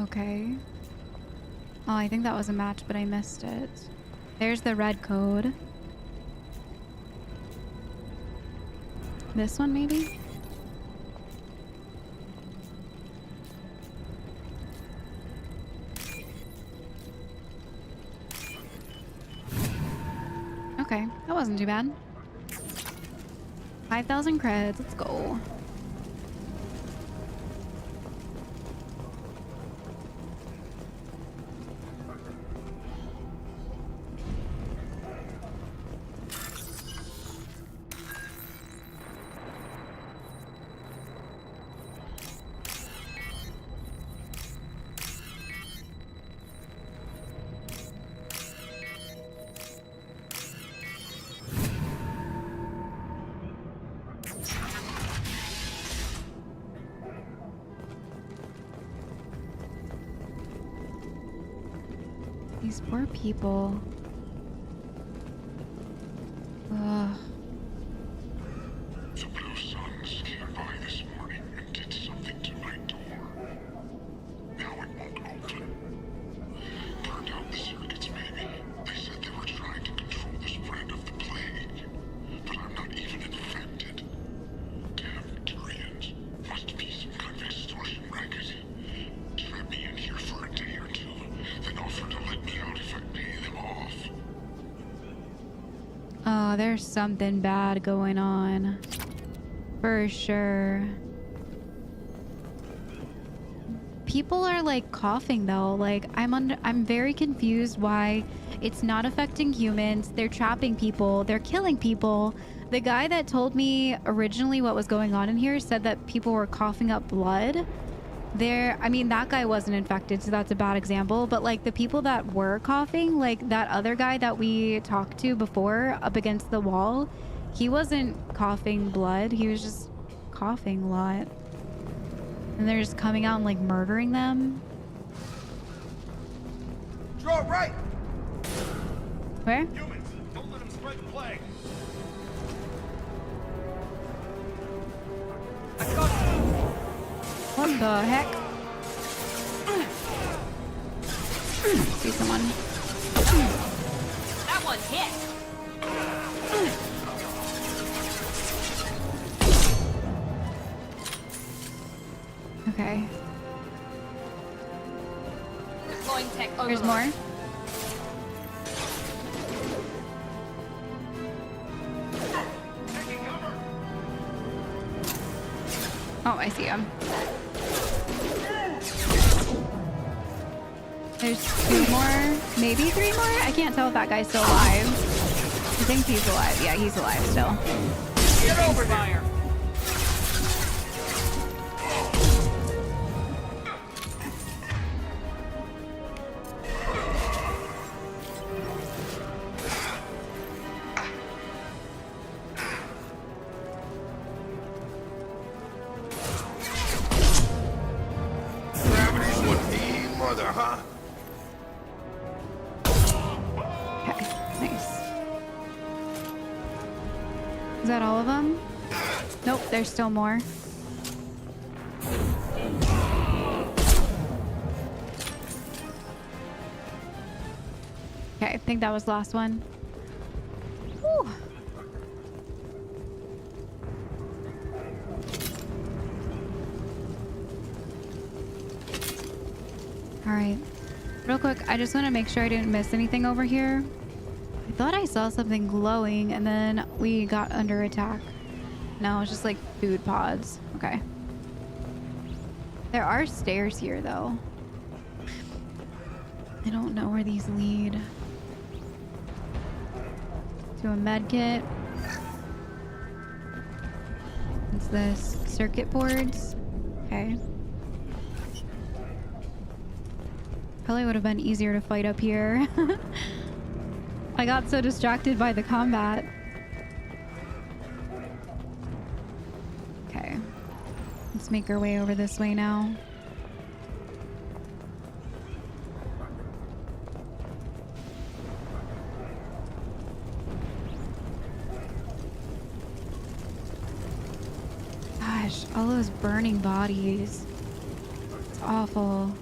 Okay. Oh, I think that was a match, but I missed it. There's the red code. This one, maybe? Okay, that wasn't too bad. 5,000 creds, let's go. These poor people. Ugh. The Blue Suns came by this morning and did something to my door. Now it won't open. Turned out the circuits, maybe. They said they were trying to control the spread of the plague. But I'm not even infected. Damn Turians. Must be some kind of extortion racket. Trap me in here for a day or two, then offer to let me out if I pay them off. Oh, there's something bad going on. For sure. People are like coughing though. Like I'm very confused why it's not affecting humans. They're trapping people. They're killing people. The guy that told me originally what was going on in here said that people were coughing up blood. I mean, that guy wasn't infected, so that's a bad example. But like the people that were coughing, like that other guy that we talked to before up against the wall, he wasn't coughing blood. He was just coughing a lot. And they're just coming out and like murdering them. Draw right! Where? Humans, don't let them spread the plague. What the heck? See someone. That one hit. Okay. Deploying tech overload. There's more. Oh, I see him. There's 2 more, maybe 3 more? I can't tell if that guy's still alive. I think he's alive. Yeah, he's alive still. Get over fire. Gravity's what me, mother, huh? Okay, nice. Is that all of them? Nope, there's still more. Okay, I think that was the last one. Whew. All right, real quick, I just want to make sure I didn't miss anything over here. I thought I saw something glowing and then we got under attack. No, it's just like food pods. Okay. There are stairs here though. I don't know where these lead. To a med kit. What's this? Circuit boards? Okay. Probably would have been easier to fight up here. I got so distracted by the combat. Okay. Let's make our way over this way now. Gosh, all those burning bodies. It's awful.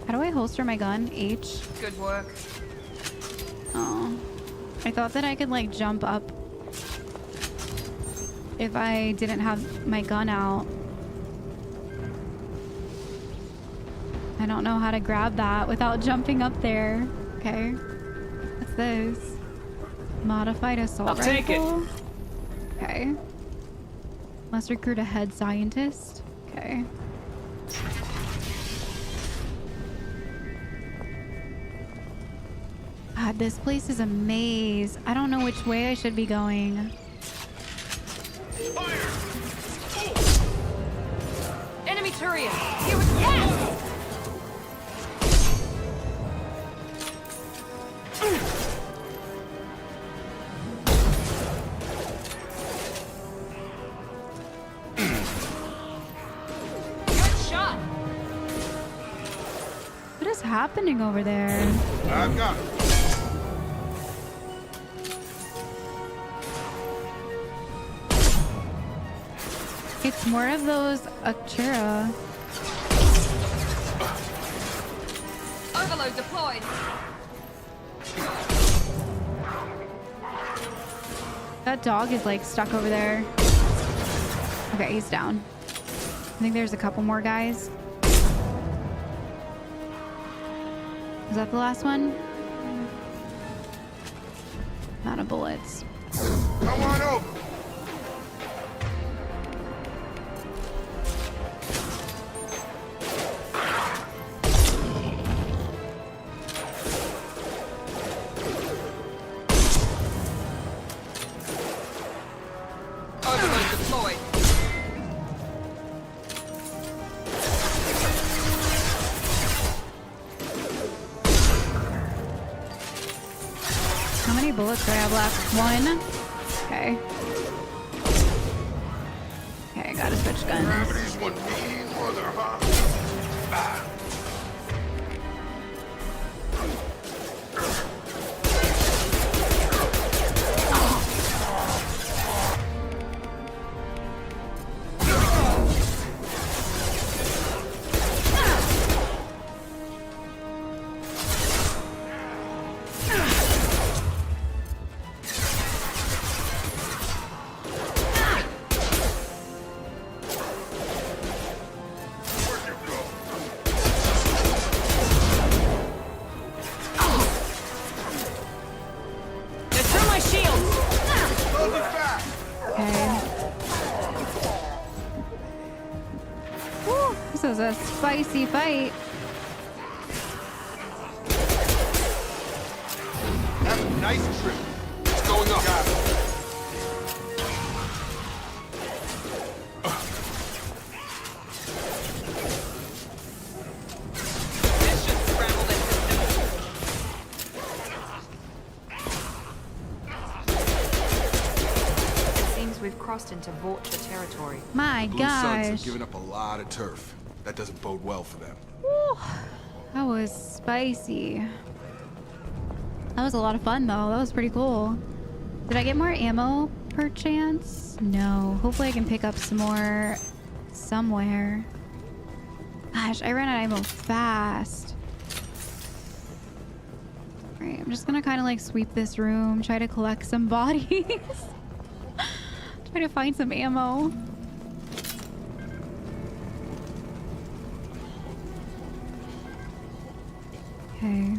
How do I holster my gun? H? Good work. Oh. I thought that I could like jump up if I didn't have my gun out. I don't know how to grab that without jumping up there. Okay. What's this? Modified assault I'll rifle? take it. Okay. Must recruit a head scientist. Okay. God, this place is a maze. I don't know which way I should be going. Enemy Turia. Here with yes. Good shot. What is happening over there? I've got it. It's more of those Akira. Overload deployed. That dog is like stuck over there. Okay, he's down. I think there's a couple more guys. Is that the last one? Out of bullets. Come on over. Overload deployed. How many bullets do I have left? 1. Okay. Okay, I gotta switch guns. Gravity's what me, mother, huh? Ah. a spicy fight. Have a nice trip. What's going on? Got it. We've crossed into Vorcha territory. My Blue gosh. Suns have given up a lot of turf. That doesn't bode well for them. Whew. That was spicy. That was a lot of fun though. That was pretty cool. Did I get more ammo per chance? No. Hopefully I can pick up some more somewhere. Gosh, I ran out of ammo fast. Alright, I'm just gonna kind of like sweep this room, try to collect some bodies. Try to find some ammo. Okay.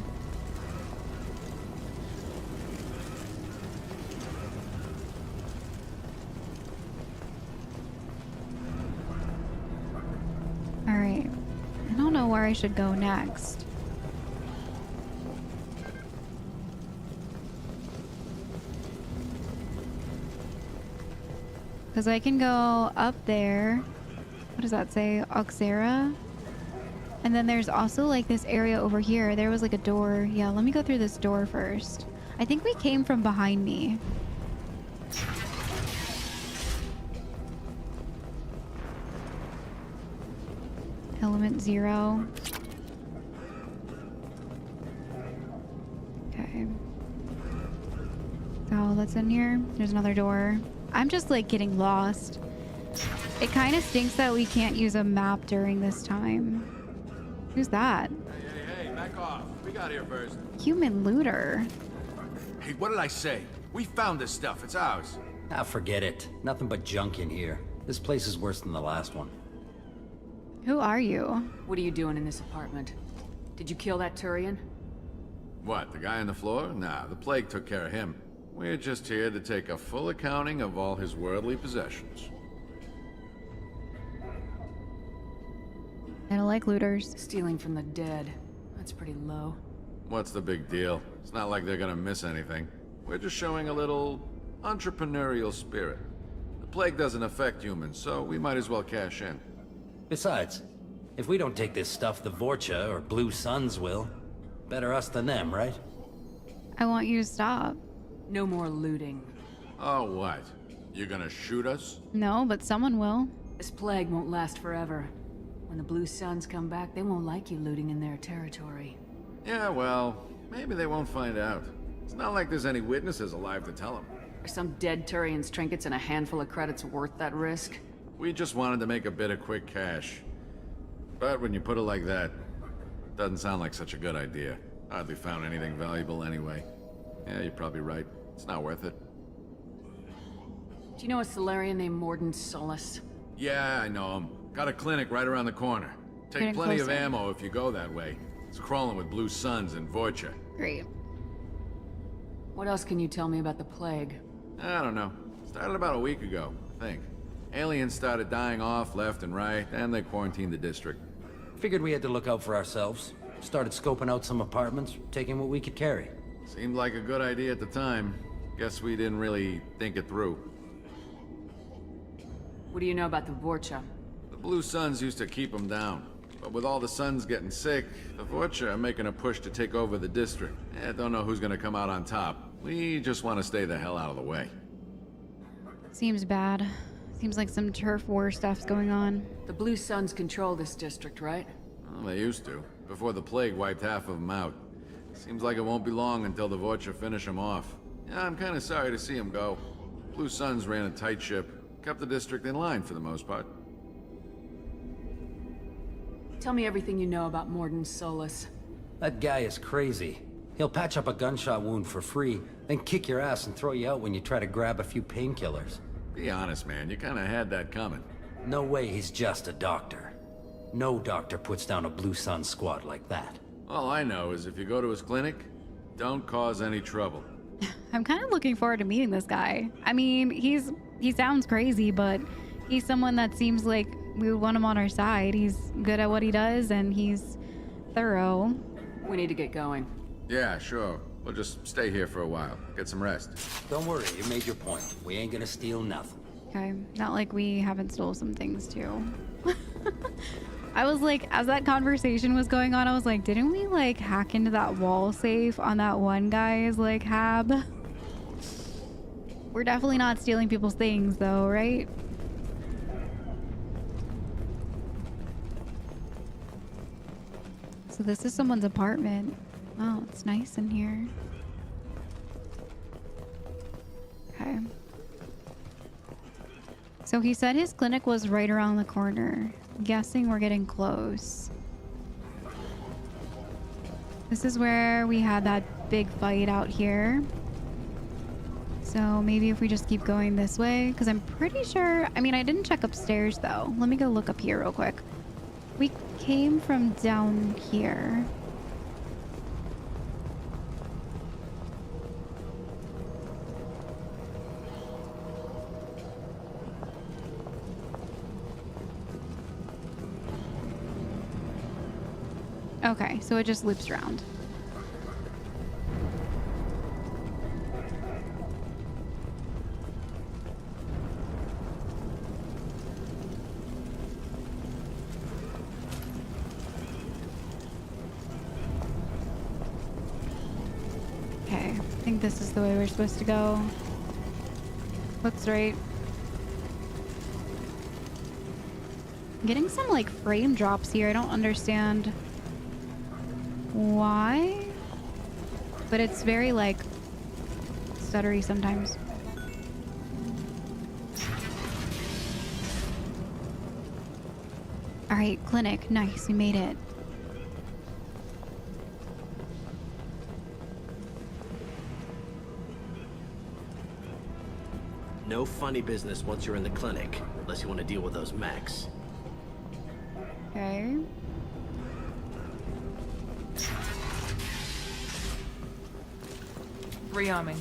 All right. I don't know where I should go next. Because I can go up there. What does that say? Oxera? And then there's also like this area over here. There was like a door. Yeah, let me go through this door first. I think we came from behind me. Element 0. Okay. Oh, that's in here. There's another door. I'm just like getting lost. It kind of stinks that we can't use a map during this time. Who's that? Hey, back off. We got here first. Human looter. Hey, what did I say? We found this stuff. It's ours. Ah, forget it. Nothing but junk in here. This place is worse than the last one. Who are you? What are you doing in this apartment? Did you kill that Turian? What, the guy on the floor? Nah, the plague took care of him. We're just here to take a full accounting of all his worldly possessions. I don't like looters. Stealing from the dead. That's pretty low. What's the big deal? It's not like they're gonna miss anything. We're just showing a little entrepreneurial spirit. The plague doesn't affect humans, so we might as well cash in. Besides, if we don't take this stuff, the Vorcha or Blue Suns will. Better us than them, right? I want you to stop. No more looting. Oh, what? You gonna shoot us? No, but someone will. This plague won't last forever. When the Blue Suns come back, they won't like you looting in their territory. Yeah, well, maybe they won't find out. It's not like there's any witnesses alive to tell them. Are some dead Turian's trinkets and a handful of credits worth that risk? We just wanted to make a bit of quick cash. But when you put it like that, it doesn't sound like such a good idea. Hardly found anything valuable anyway. Yeah, you're probably right. It's not worth it. Do you know a Solarian named Mordin Solus? Yeah, I know him. Got a clinic right around the corner. Take plenty of ammo if you go that way. It's crawling with Blue Suns and Vorcha. Great. What else can you tell me about the plague? I don't know. Started about a week ago, I think. Aliens started dying off left and right, and they quarantined the district. Figured we had to look out for ourselves. Started scoping out some apartments, taking what we could carry. Seemed like a good idea at the time. Guess we didn't really think it through. What do you know about the Vorcha? The Blue Suns used to keep them down. But with all the Suns getting sick, the Vorcha are making a push to take over the district. Don't know who's gonna come out on top. We just want to stay the hell out of the way. Seems bad. Seems like some turf war stuff's going on. The Blue Suns control this district, right? Well, they used to, before the plague wiped half of them out. Seems like it won't be long until the Vorcha finish them off. Yeah, I'm kind of sorry to see them go. Blue Suns ran a tight ship, kept the district in line for the most part. Tell me everything you know about Mordin Solus. That guy is crazy. He'll patch up a gunshot wound for free, then kick your ass and throw you out when you try to grab a few painkillers. Be honest, man, you kind of had that coming. No way he's just a doctor. No doctor puts down a Blue Sun squad like that. All I know is if you go to his clinic, don't cause any trouble. I'm kind of looking forward to meeting this guy. I mean, he sounds crazy, but he's someone that seems like we would want him on our side. He's good at what he does, and he's thorough. We need to get going. Yeah, sure. We'll just stay here for a while. Get some rest. Don't worry, you made your point. We ain't gonna steal nothing. Okay, not like we haven't stole some things too. I was like, as that conversation was going on, I was like, didn't we like hack into that wall safe on that one guy's like hab? We're definitely not stealing people's things though, right? So this is someone's apartment. Oh, it's nice in here. Okay. So he said his clinic was right around the corner. Guessing we're getting close. This is where we had that big fight out here. So maybe if we just keep going this way, because I'm pretty sure, I mean, I didn't check upstairs though. Let me go look up here real quick. We came from down here. Okay, so it just loops around. Okay, I think this is the way we're supposed to go. Looks right. I'm getting some like frame drops here. I don't understand why, but it's very like stuttery sometimes. All right, clinic. Nice, we made it. No funny business once you're in the clinic, unless you want to deal with those mechs. Okay. Rearming.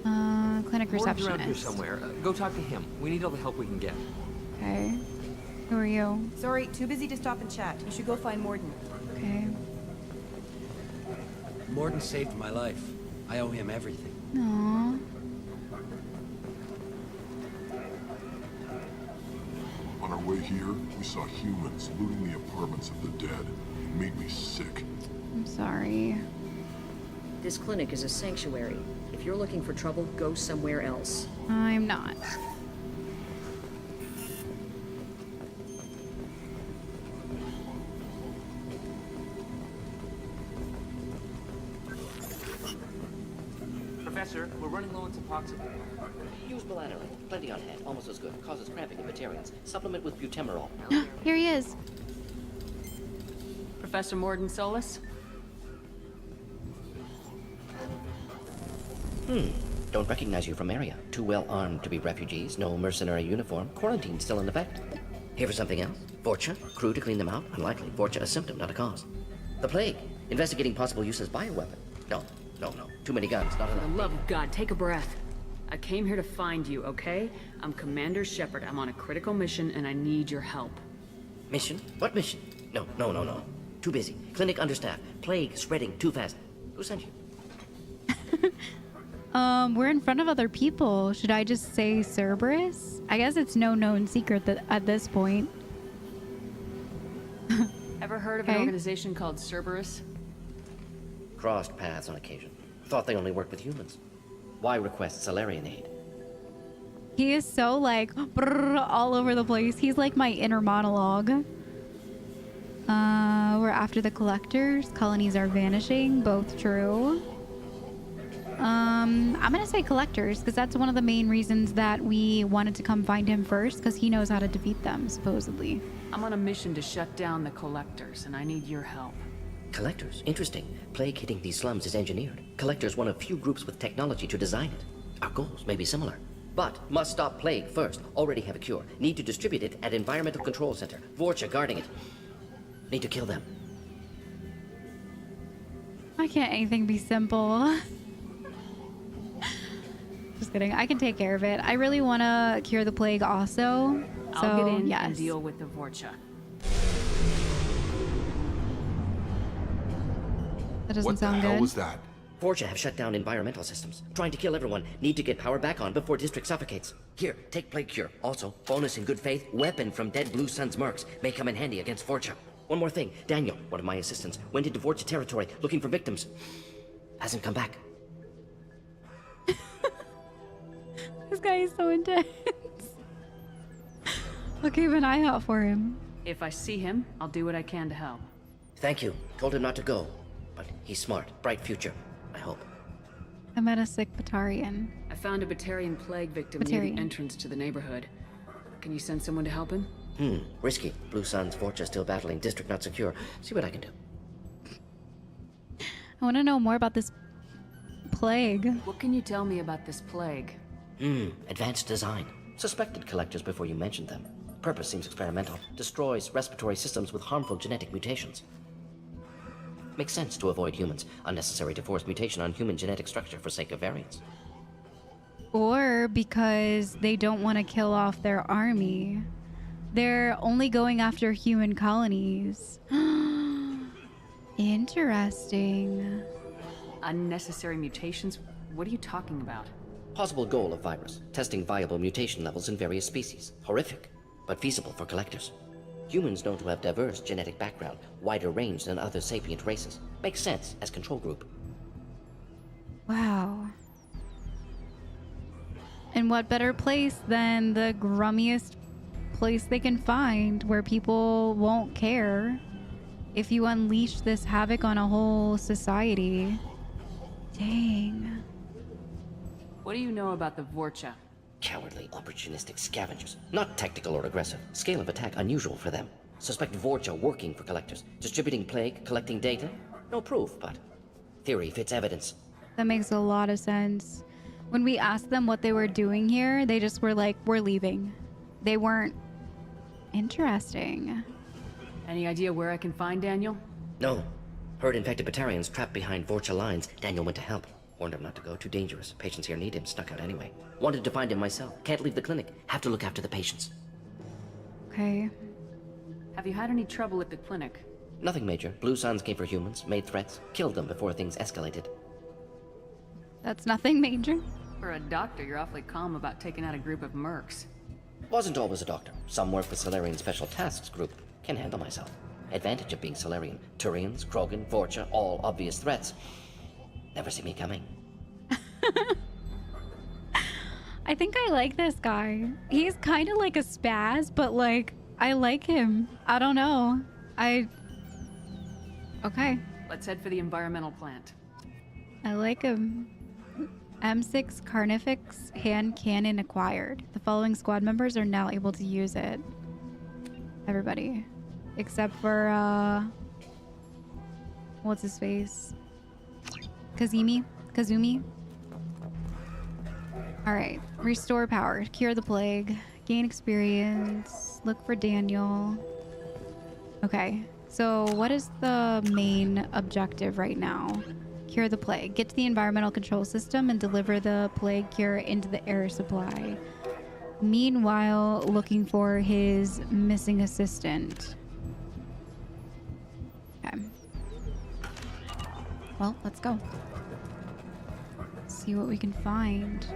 Clinic Mordin's around here receptionist. somewhere. Go talk to him. We need all the help we can get. Okay. Who are you? Sorry, too busy to stop and chat. You should go find Mordin. Okay. Mordin saved my life. I owe him everything. Aww. On our way here, we saw humans looting the apartments of the dead. It made me sick. I'm sorry. This clinic is a sanctuary. If you're looking for trouble, go somewhere else. I'm not. Professor, we're running low on Suboxone. Use melanorin. Plenty on hand. Almost as good. Causes cramping in vegetarians. Supplement with butemerol. Here he is. Professor Mordin Solus? Don't recognize you from Aria. Too well armed to be refugees. No mercenary uniform. Quarantine still in effect. Here for something else? Vorcha? Crew to clean them out? Unlikely. Vorcha a symptom, not a cause. The plague. Investigating possible use as bioweapon. No. Too many guns, not For enough. the love of God, take a breath. I came here to find you, okay? I'm Commander Shepard. I'm on a critical mission, and I need your help. Mission? What mission? No. Too busy. Clinic understaffed. Plague spreading too fast. Who sent you? We're in front of other people. Should I just say Cerberus? I guess it's no known secret that at this point. Ever heard of an organization called Cerberus? Crossed paths on occasion. Thought they only worked with humans. Why request Salarian aid? He is so like all over the place. He's like my inner monologue. We're after the collectors. Colonies are vanishing. Both true. I'm gonna say collectors because that's one of the main reasons that we wanted to come find him first, because he knows how to defeat them, supposedly. I'm on a mission to shut down the collectors, and I need your help. Collectors? Interesting. Plague hitting these slums is engineered. Collectors one of few groups with technology to design it. Our goals may be similar. But must stop plague first. Already have a cure. Need to distribute it at Environmental Control Center. Vorcha guarding it. Need to kill them. Why can't anything be simple? Just kidding. I can take care of it. I really want to cure the plague also. I'll get in yes. and deal with the Vorcha. That doesn't sound good. What the hell was that? Vorcha have shut down environmental systems. Trying to kill everyone. Need to get power back on before district suffocates. Here, take plague cure. Also, bonus in good faith, weapon from dead Blue Sun's mercs. May come in handy against Vorcha. One more thing. Daniel, one of my assistants, went into Vorcha territory looking for victims. Hasn't come back. This guy is so intense. I'll keep an eye out for him. If I see him, I'll do what I can to help. Thank you. Told him not to go. But he's smart. Bright future. I hope. I met a sick Batarian. I found a Batarian plague victim near the entrance to the neighborhood. Can you send someone to help him? Risky. Blue Sun's Vorcha still battling. District not secure. See what I can do. I want to know more about this plague. What can you tell me about this plague? Advanced design. Suspected collectors before you mentioned them. Purpose seems experimental. Destroys respiratory systems with harmful genetic mutations. Makes sense to avoid humans. Unnecessary to force mutation on human genetic structure for sake of variance. Or because they don't want to kill off their army. They're only going after human colonies. Interesting. Unnecessary mutations? What are you talking about? Possible goal of virus. Testing viable mutation levels in various species. Horrific, but feasible for collectors. Humans known to have diverse genetic background, wider range than other sapient races. Makes sense as control group. Wow. And what better place than the grummiest place they can find where people won't care if you unleash this havoc on a whole society. Dang. What do you know about the Vorcha? Cowardly, opportunistic scavengers. Not tactical or aggressive. Scale of attack unusual for them. Suspect Vorcha working for collectors. Distributing plague, collecting data. No proof, but theory fits evidence. That makes a lot of sense. When we asked them what they were doing here, they just were like, we're leaving. They weren't interesting. Any idea where I can find Daniel? No. Heard infected Batarians trapped behind Vorcha lines. Daniel went to help. Warned him not to go, too dangerous. Patients here need him, snuck out anyway. Wanted to find him myself. Can't leave the clinic. Have to look after the patients. Okay. Have you had any trouble at the clinic? Nothing major. Blue Suns came for humans, made threats, killed them before things escalated. That's nothing major. For a doctor, you're awfully calm about taking out a group of mercs. Wasn't always a doctor. Some work with Solarian Special Tasks Group. Can handle myself. Advantage of being Solarian. Turians, Krogan, Vorcha, all obvious threats. Never see me coming. I think I like this guy. He's kind of like a spaz, but like, I like him. I don't know. Okay. Let's head for the environmental plant. I like him. M6 Carnifex hand cannon acquired. The following squad members are now able to use it. Everybody. Except for, what's his face? Kazumi? Alright. Restore power. Cure the plague. Gain experience. Look for Daniel. Okay. So what is the main objective right now? Cure the plague. Get to the environmental control system and deliver the plague cure into the air supply. Meanwhile, looking for his missing assistant. Okay. Well, let's go. See what we can find.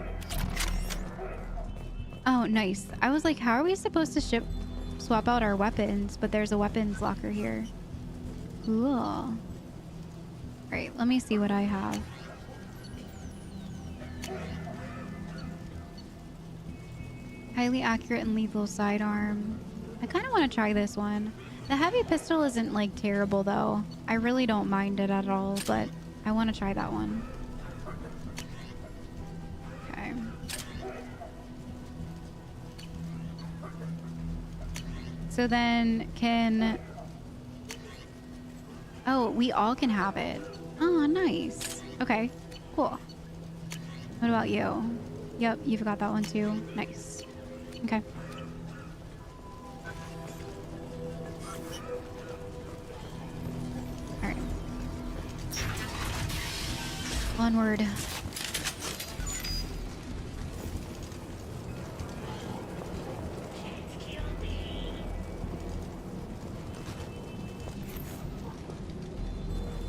Oh, nice. I was like, how are we supposed to swap out our weapons? But there's a weapons locker here. Cool. Alright, let me see what I have. Highly accurate and lethal sidearm. I kind of want to try this one. The heavy pistol isn't like terrible though. I really don't mind it at all, but I want to try that one. Okay. So then can... Oh, we all can have it. Oh, nice. Okay, cool. What about you? Yep, you've got that one too. Nice. Okay. Alright. Onward.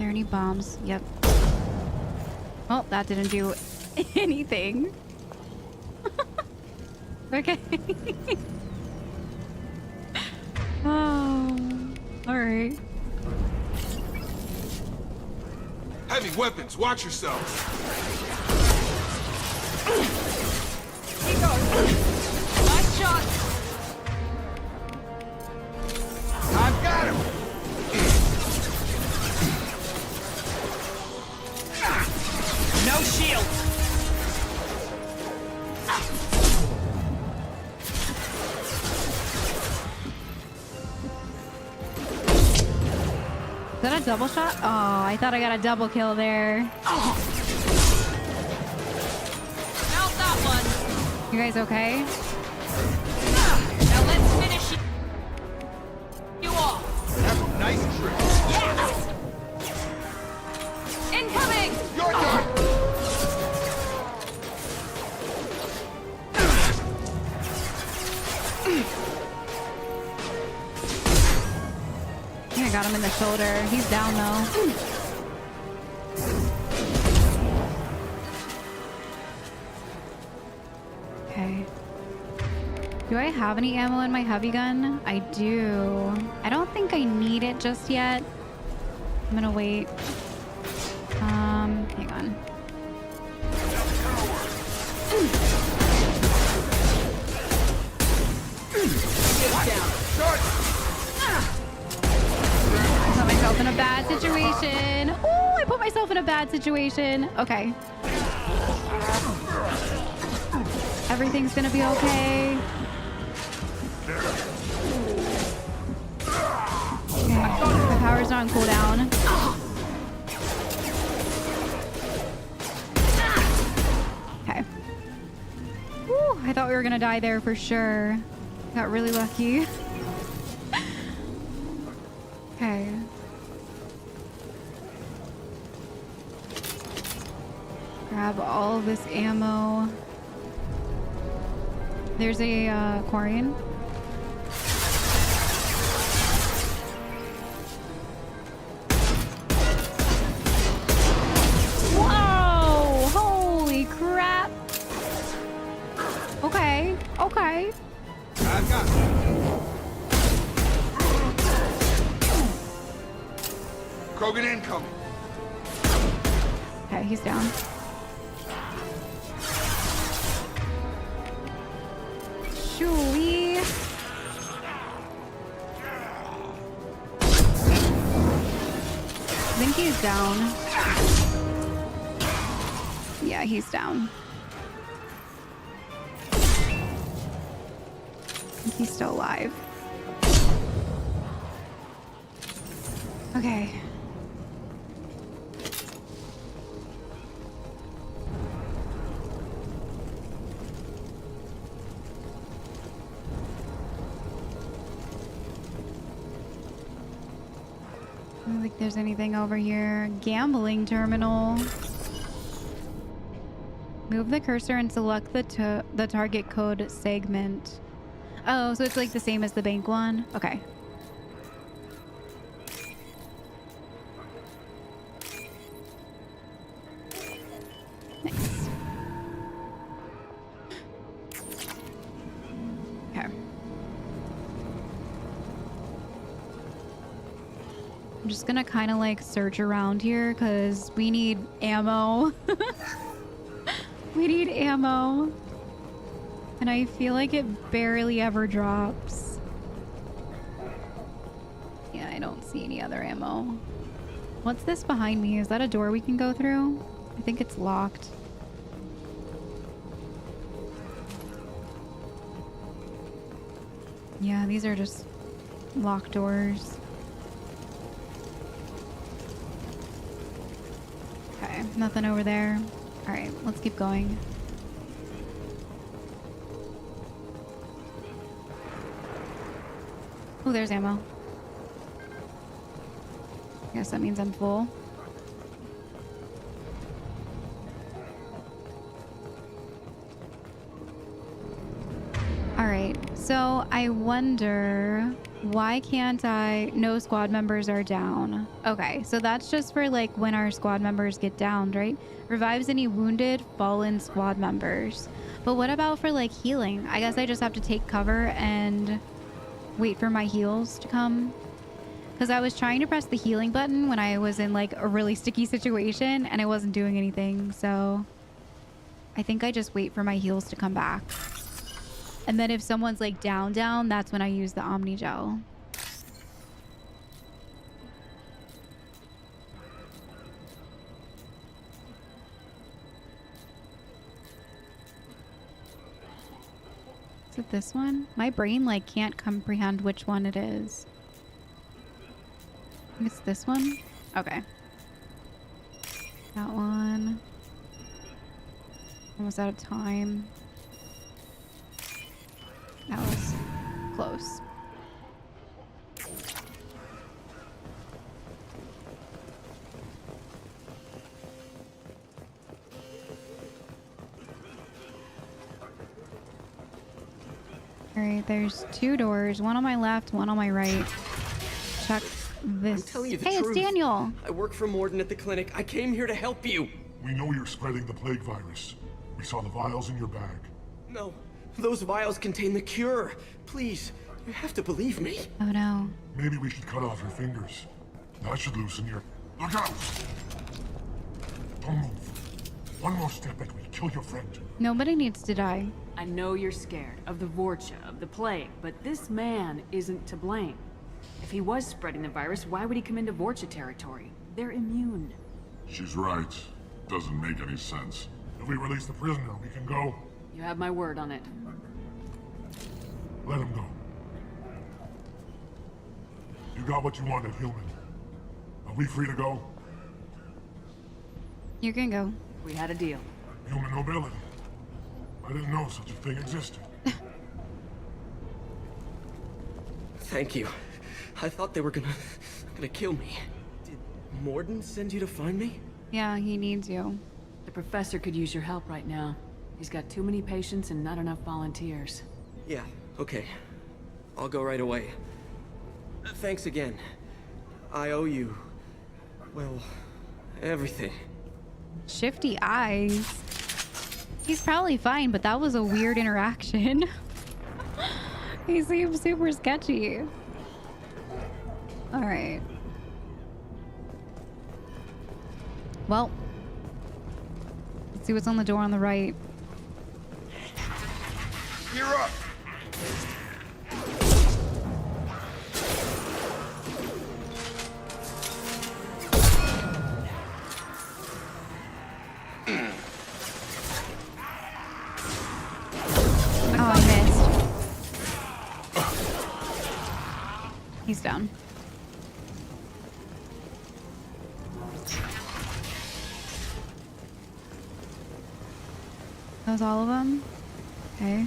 there any bombs? Yep. Oh, that didn't do anything. Okay. Oh, all right. Heavy weapons, watch yourself. He goes. Nice shot. I've got him. No shield. Is that a double shot? Oh, I thought I got a double kill there. Out that one. You guys okay? Now let's finish you off. That's a nice trick. Yes. Incoming. Your turn. I got him in the shoulder. He's down though. Okay. Do I have any ammo in my heavy gun? I do. I don't think I need it just yet. I'm gonna wait. Hang on. Put myself in a bad situation. Oh, I put myself in a bad situation. Okay. Everything's gonna be okay. Okay. My power's not on cooldown. Okay. Whew, I thought we were gonna die there for sure. Got really lucky. Okay. Grab all of this ammo. There's a Quarian. Whoa! Holy crap! Okay. Okay. I've got it. Krogan incoming. Okay, he's down. Shoo-wee. I think he's down. Yeah, he's down. I think he's still alive. Okay. I don't think there's anything over here. Gambling terminal. Move the cursor and select the target code segment. Oh, so it's like the same as the bank one? Okay. Nice. Okay. I'm just gonna kind of like search around here because we need ammo. We need ammo. And I feel like it barely ever drops. Yeah, I don't see any other ammo. What's this behind me? Is that a door we can go through? I think it's locked. Yeah, these are just locked doors. Okay, nothing over there. All right, let's keep going. Oh, there's ammo. Guess that means I'm full. All right, so I wonder Why can't I? No squad members are down. Okay, so that's just for like when our squad members get downed, right? Revives any wounded fallen squad members. But what about for like healing? I guess I just have to take cover and wait for my heals to come. Because I was trying to press the healing button when I was in like a really sticky situation and I wasn't doing anything. So I think I just wait for my heals to come back. And then if someone's like down, that's when I use the Omni Gel. Is it this one? My brain like can't comprehend which one it is. I think it's this one. Okay. That one. Almost out of time. That was close. Alright, there's 2 doors. One on my left, one on my right. Check this. I'm telling you the Hey, truth. it's Daniel! I work for Mordin at the clinic. I came here to help you. We know you're spreading the plague virus. We saw the vials in your bag. No, those vials contain the cure. Please, you have to believe me. Oh no. Maybe we should cut off your fingers. That should loosen your... Look out! Don't move. One more step and we kill your friend. Nobody needs to die. I know you're scared of the Vorcha, of the plague, but this man isn't to blame. If he was spreading the virus, why would he come into Vorcha territory? They're immune. She's right. Doesn't make any sense. If we release the prisoner, we can go. You have my word on it. Let him go. You got what you wanted, human. Are we free to go? You can go. We had a deal. Human nobility. I didn't know such a thing existed. Thank you. I thought they were gonna kill me. Did Mordin send you to find me? Yeah, he needs you. The professor could use your help right now. He's got too many patients and not enough volunteers. Yeah, okay. I'll go right away. Thanks again. I owe you... well, everything. Shifty eyes. He's probably fine, but that was a weird interaction. He seems super sketchy. Alright. Well. Let's see what's on the door on the right. You're up. Oh, I missed. He's down. That was all of them? Okay.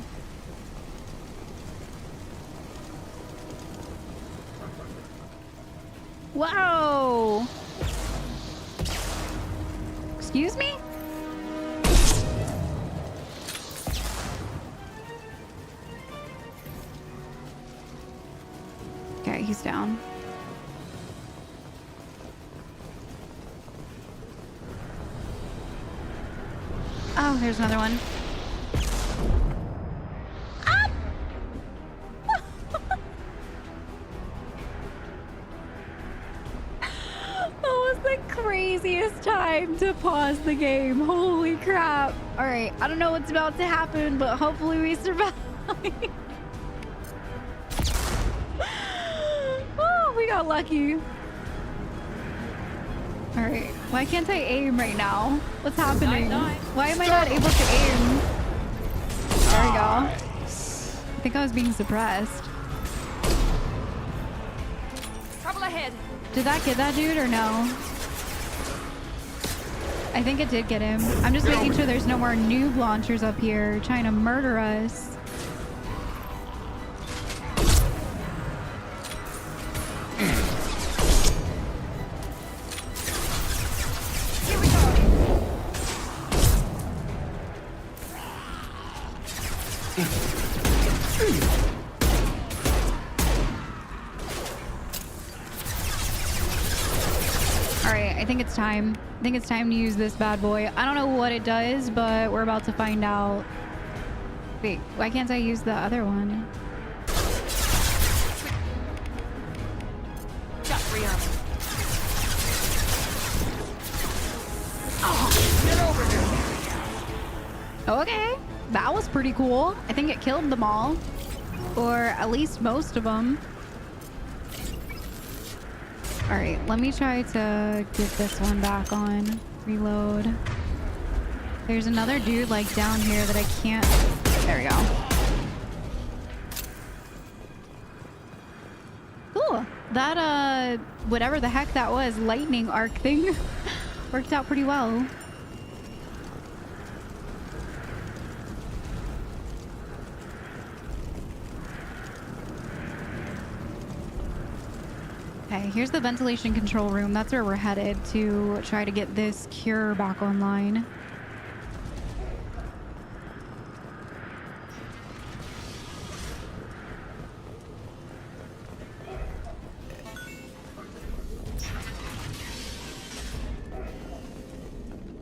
Whoa! Excuse me? Okay, he's down. Oh, there's another one. Ah! That was the craziest time to pause the game. Holy crap. All right, I don't know what's about to happen, but hopefully we survive. Oh, we got lucky. All right, why can't I aim right now? What's happening? Why am I not able to aim? There we go. I think I was being suppressed. Trouble ahead. Did that get that dude or no? I think it did get him. I'm just making sure there's no more noob launchers up here trying to murder us. think it's time. I think it's time to use this bad boy. I don't know what it does, but we're about to find out. Wait, why can't I use the other one? Just rearm. Get over here! Okay, that was pretty cool. I think it killed them all. Or at least most of them. Alright, let me try to get this one back on. Reload. There's another dude like down here that I can't... There we go. Cool. That, whatever the heck that was, lightning arc thing worked out pretty well. Okay, here's the ventilation control room. That's where we're headed to try to get this cure back online.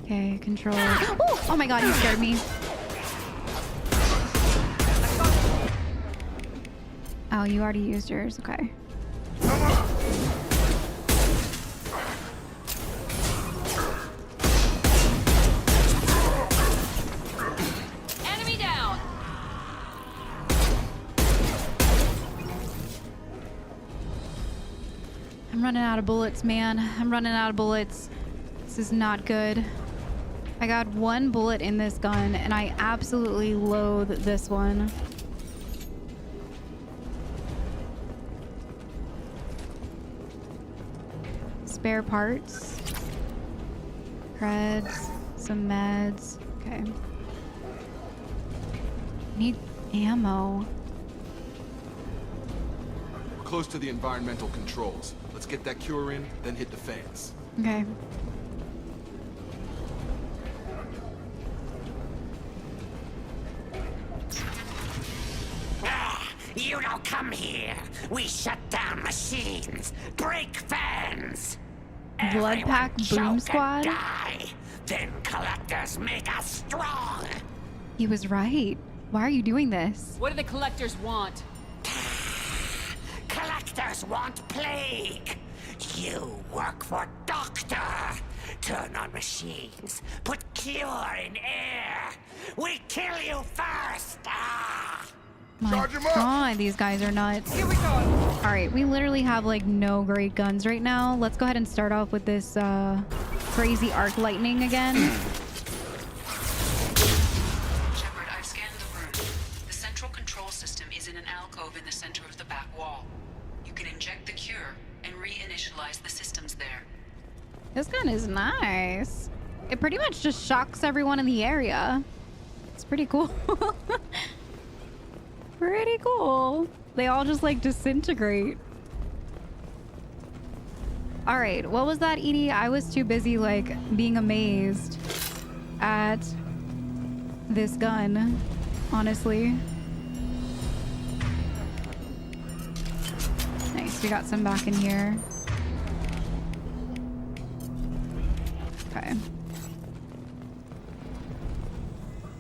Okay, control. Oh my god, you scared me. Oh, you already used yours. Okay. Enemy down. I'm running out of bullets, man. I'm running out of bullets. This is not good. I got one bullet in this gun, and I absolutely loathe this one. Spare parts. Creds. Some meds. Okay. Need ammo. We're close to the environmental controls. Let's get that cure in, then hit the fans. Okay. You don't come here. We shut down machines, break fans. Blood Pack Boom Squad? Die. Then collectors make us strong. He was right. Why are you doing this? What do the collectors want? Collectors want plague. You work for Doctor. Turn on machines. Put cure in air. We kill you first. My god, these guys are nuts. Here we go. Alright, we literally have like no great guns right now. Let's go ahead and start off with this crazy arc lightning again. Shepard, I've scanned the room. The central control system is in an alcove in the center of the back wall. You can inject the cure and reinitialize the systems there. This gun is nice. It pretty much just shocks everyone in the area. It's pretty cool. Pretty cool. They all just like disintegrate. All right, what was that, Edie? I was too busy like being amazed at this gun, honestly. Nice, we got some back in here. Okay.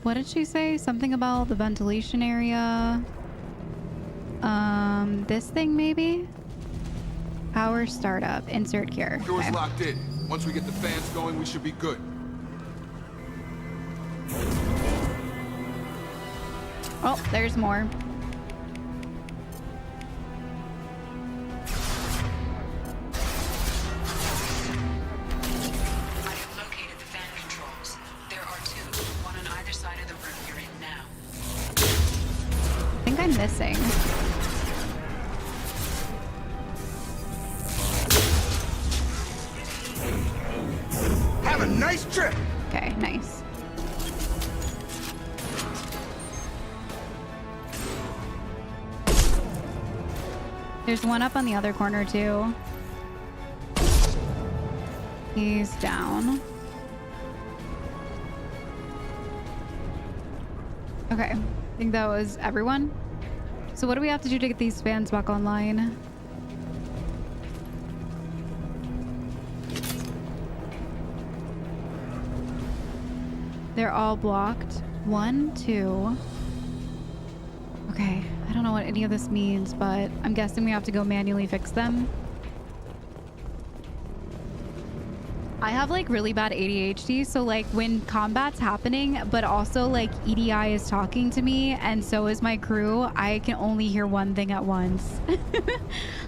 What did she say? Something about the ventilation area. This thing maybe? Power startup. Insert cure. Door's Okay. locked in. Once we get the fans going, we should be good. Oh, there's more. I have located the fan controls. There are two, one on either side of the room you're in now. I think I'm missing. Have a nice trip! Okay, nice. There's one up on the other corner too. He's down. Okay, I think that was everyone. So what do we have to do to get these fans back online? They're all blocked. 1, 2. Okay, I don't know what any of this means, but I'm guessing we have to go manually fix them. I have like really bad ADHD, so like when combat's happening, but also like EDI is talking to me and so is my crew, I can only hear one thing at once.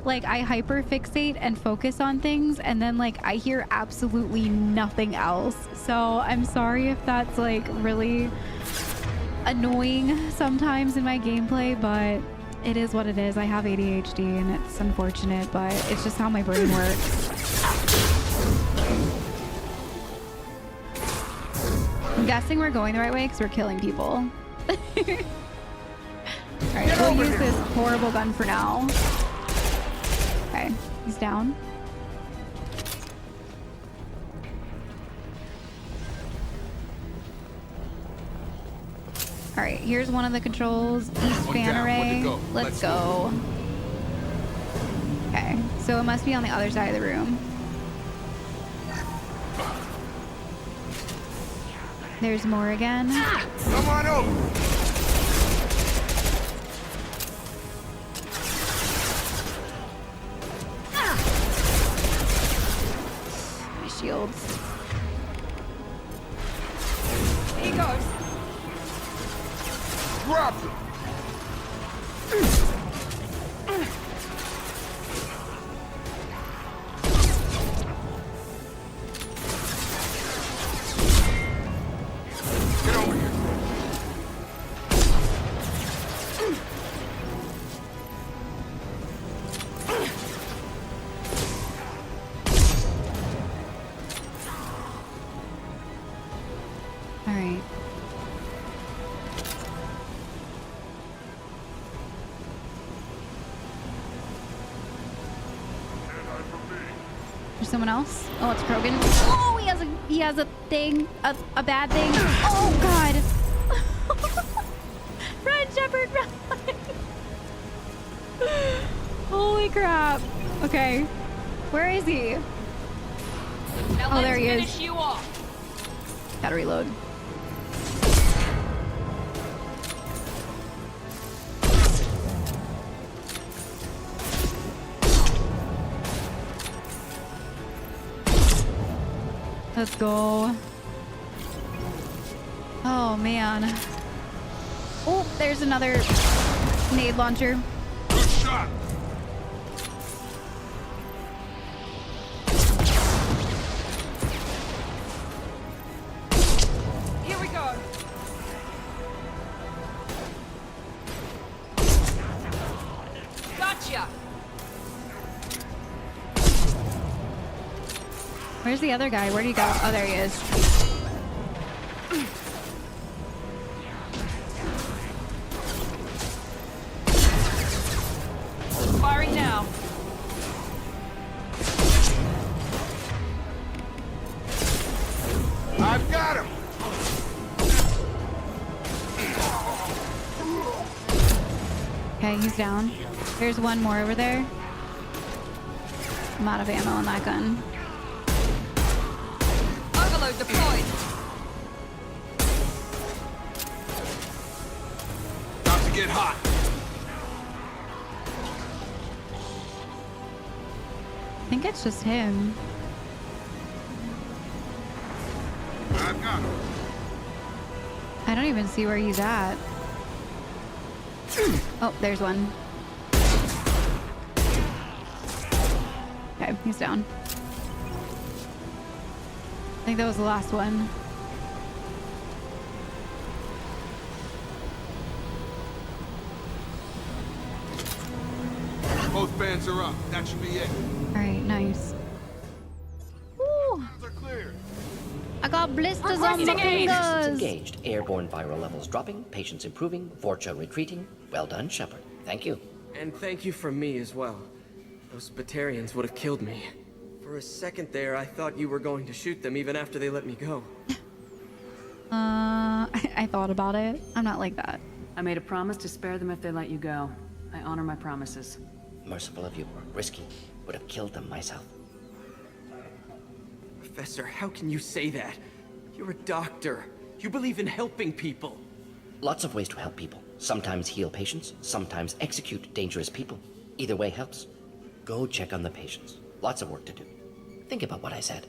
Like I hyperfixate and focus on things and then like I hear absolutely nothing else. So I'm sorry if that's like really annoying sometimes in my gameplay, but it is what it is. I have ADHD and it's unfortunate, but it's just how my brain works. I'm guessing we're going the right way because we're killing people. Alright, we'll use this horrible gun for now. Okay, he's down. Alright, here's one of the controls. East fan array. Let's go. Okay, so it must be on the other side of the room. There's more again. Come on over. My shields. Here he goes. Drop him. Someone else? Oh, it's Krogan. Oh, he has a thing, a bad thing. Oh God! Run, Shepard, run! Holy crap! Okay, where is he? Now oh, there he is. Finish you off. Gotta reload. Let's go. Oh, man. Oh, there's another nade launcher. Good shot. Here we go. Gotcha. Where's the other guy? Where'd he go? Oh, there he is. Firing now. I've got him. Okay, he's down. There's one more over there. I'm out of ammo on that gun. Overload deployed. About to get hot. I think it's just him. I've got him. I don't even see where he's at. Oh, there's one. Okay, he's down. I think that was the last one. Both bands are up. That should be it. All right, nice. Woo! I got blisters on my fingers. Engaged. Airborne viral levels dropping. Patients improving. Vorcha retreating. Well done, Shepard. Thank you. And thank you from me as well. Those Batarians would have killed me. For a second there, I thought you were going to shoot them even after they let me go. I thought about it. I'm not like that. I made a promise to spare them if they let you go. I honor my promises. Merciful of you. Risky. Would have killed them myself. Professor, how can you say that? You're a doctor. You believe in helping people. Lots of ways to help people. Sometimes heal patients, sometimes execute dangerous people. Either way helps. Go check on the patients. Lots of work to do. Think about what I said.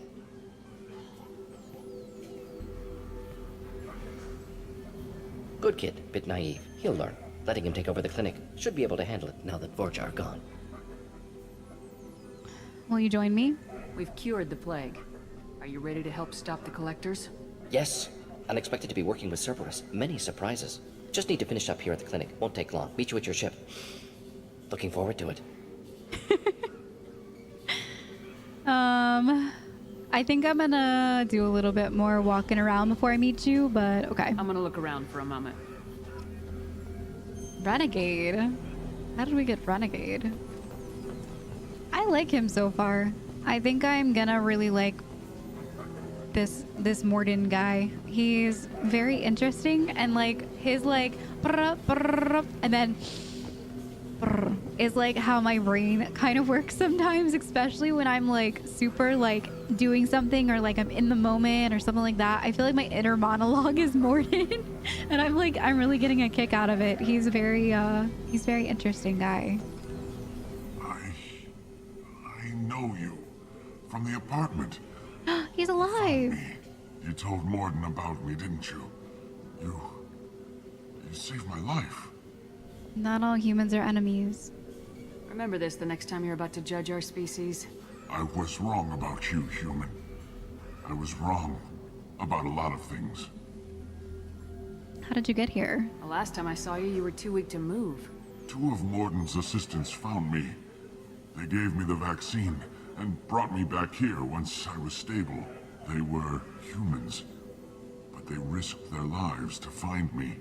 Good kid, bit naive. He'll learn. Letting him take over the clinic. Should be able to handle it now that Vorcha are gone. Will you join me? We've cured the plague. Are you ready to help stop the collectors? Yes. Unexpected to be working with Cerberus. Many surprises. Just need to finish up here at the clinic. Won't take long. Meet you at your ship. Looking forward to it. I think I'm gonna do a little bit more walking around before I meet you, but okay. I'm gonna look around for a moment. Renegade? How did we get Renegade? I like him so far. I think I'm gonna really like this Mordin guy. He's very interesting, and like his like and then is like how my brain kind of works sometimes, especially when I'm like super like doing something or like I'm in the moment or something like that. I feel like my inner monologue is Mordin and I'm really getting a kick out of it. He's very interesting guy. I know you from the apartment. He's alive. You told Mordin about me, didn't you? You saved my life. Not all humans are enemies. Remember this the next time you're about to judge our species. I was wrong about you, human. I was wrong about a lot of things. How did you get here? The last time I saw you, you were too weak to move. 2 of Mordin's assistants found me. They gave me the vaccine and brought me back here once I was stable. They were humans, but they risked their lives to find me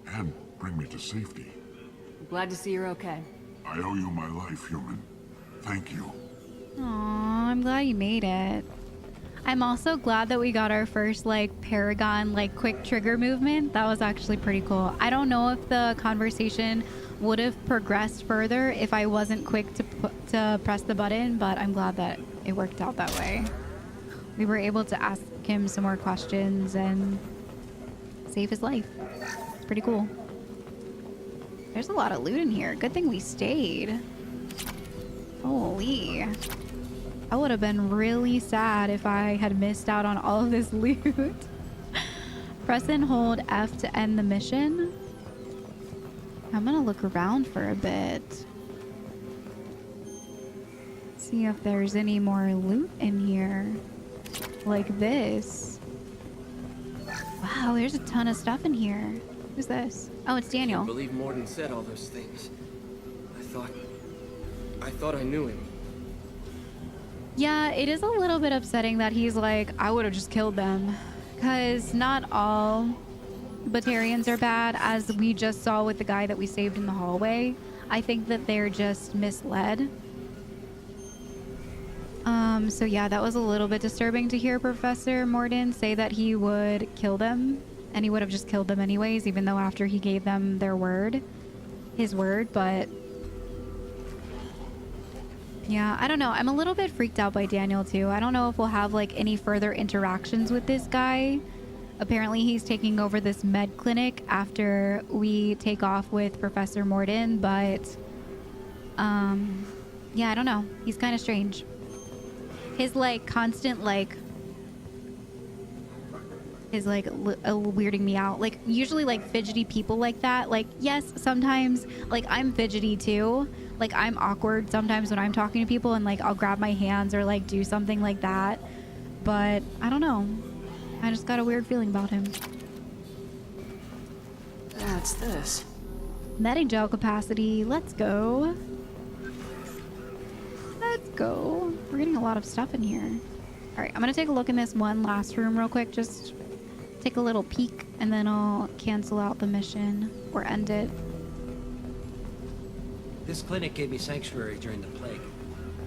and bring me to safety. I'm glad to see you're okay. I owe you my life, human. Thank you. Aw, I'm glad you made it. I'm also glad that we got our first like Paragon like quick trigger movement. That was actually pretty cool. I don't know if the conversation would have progressed further if I wasn't quick to press the button, but I'm glad that it worked out that way. We were able to ask him some more questions and save his life. It's pretty cool. There's a lot of loot in here. Good thing we stayed. Holy. I would have been really sad if I had missed out on all of this loot. Press and hold F to end the mission. I'm gonna look around for a bit. See if there's any more loot in here. Like this. Wow, there's a ton of stuff in here. Who's this? Oh, it's Daniel. I can't believe Mordin said all those things. I thought I knew him. Yeah, it is a little bit upsetting that he's like, I would have just killed them. Because not all Batarians are bad, as we just saw with the guy that we saved in the hallway. I think that they're just misled. So yeah, that was a little bit disturbing to hear Professor Mordin say that he would kill them. And he would have just killed them anyways, even though after he gave them their word. His word, but... yeah, I don't know. I'm a little bit freaked out by Daniel too. I don't know if we'll have like any further interactions with this guy. Apparently he's taking over this med clinic after we take off with Professor Mordin, but yeah, I don't know. He's kind of strange. His like constant like is like weirding me out. Like usually like fidgety people like that, like yes, sometimes like I'm fidgety too. Like I'm awkward sometimes when I'm talking to people and like I'll grab my hands or like do something like that. But I don't know. I just got a weird feeling about him. That's this. Medi gel capacity. Let's go. Let's go. We're getting a lot of stuff in here. All right, I'm gonna take a look in this one last room real quick. Just take a little peek and then I'll cancel out the mission or end it. This clinic gave me sanctuary during the plague.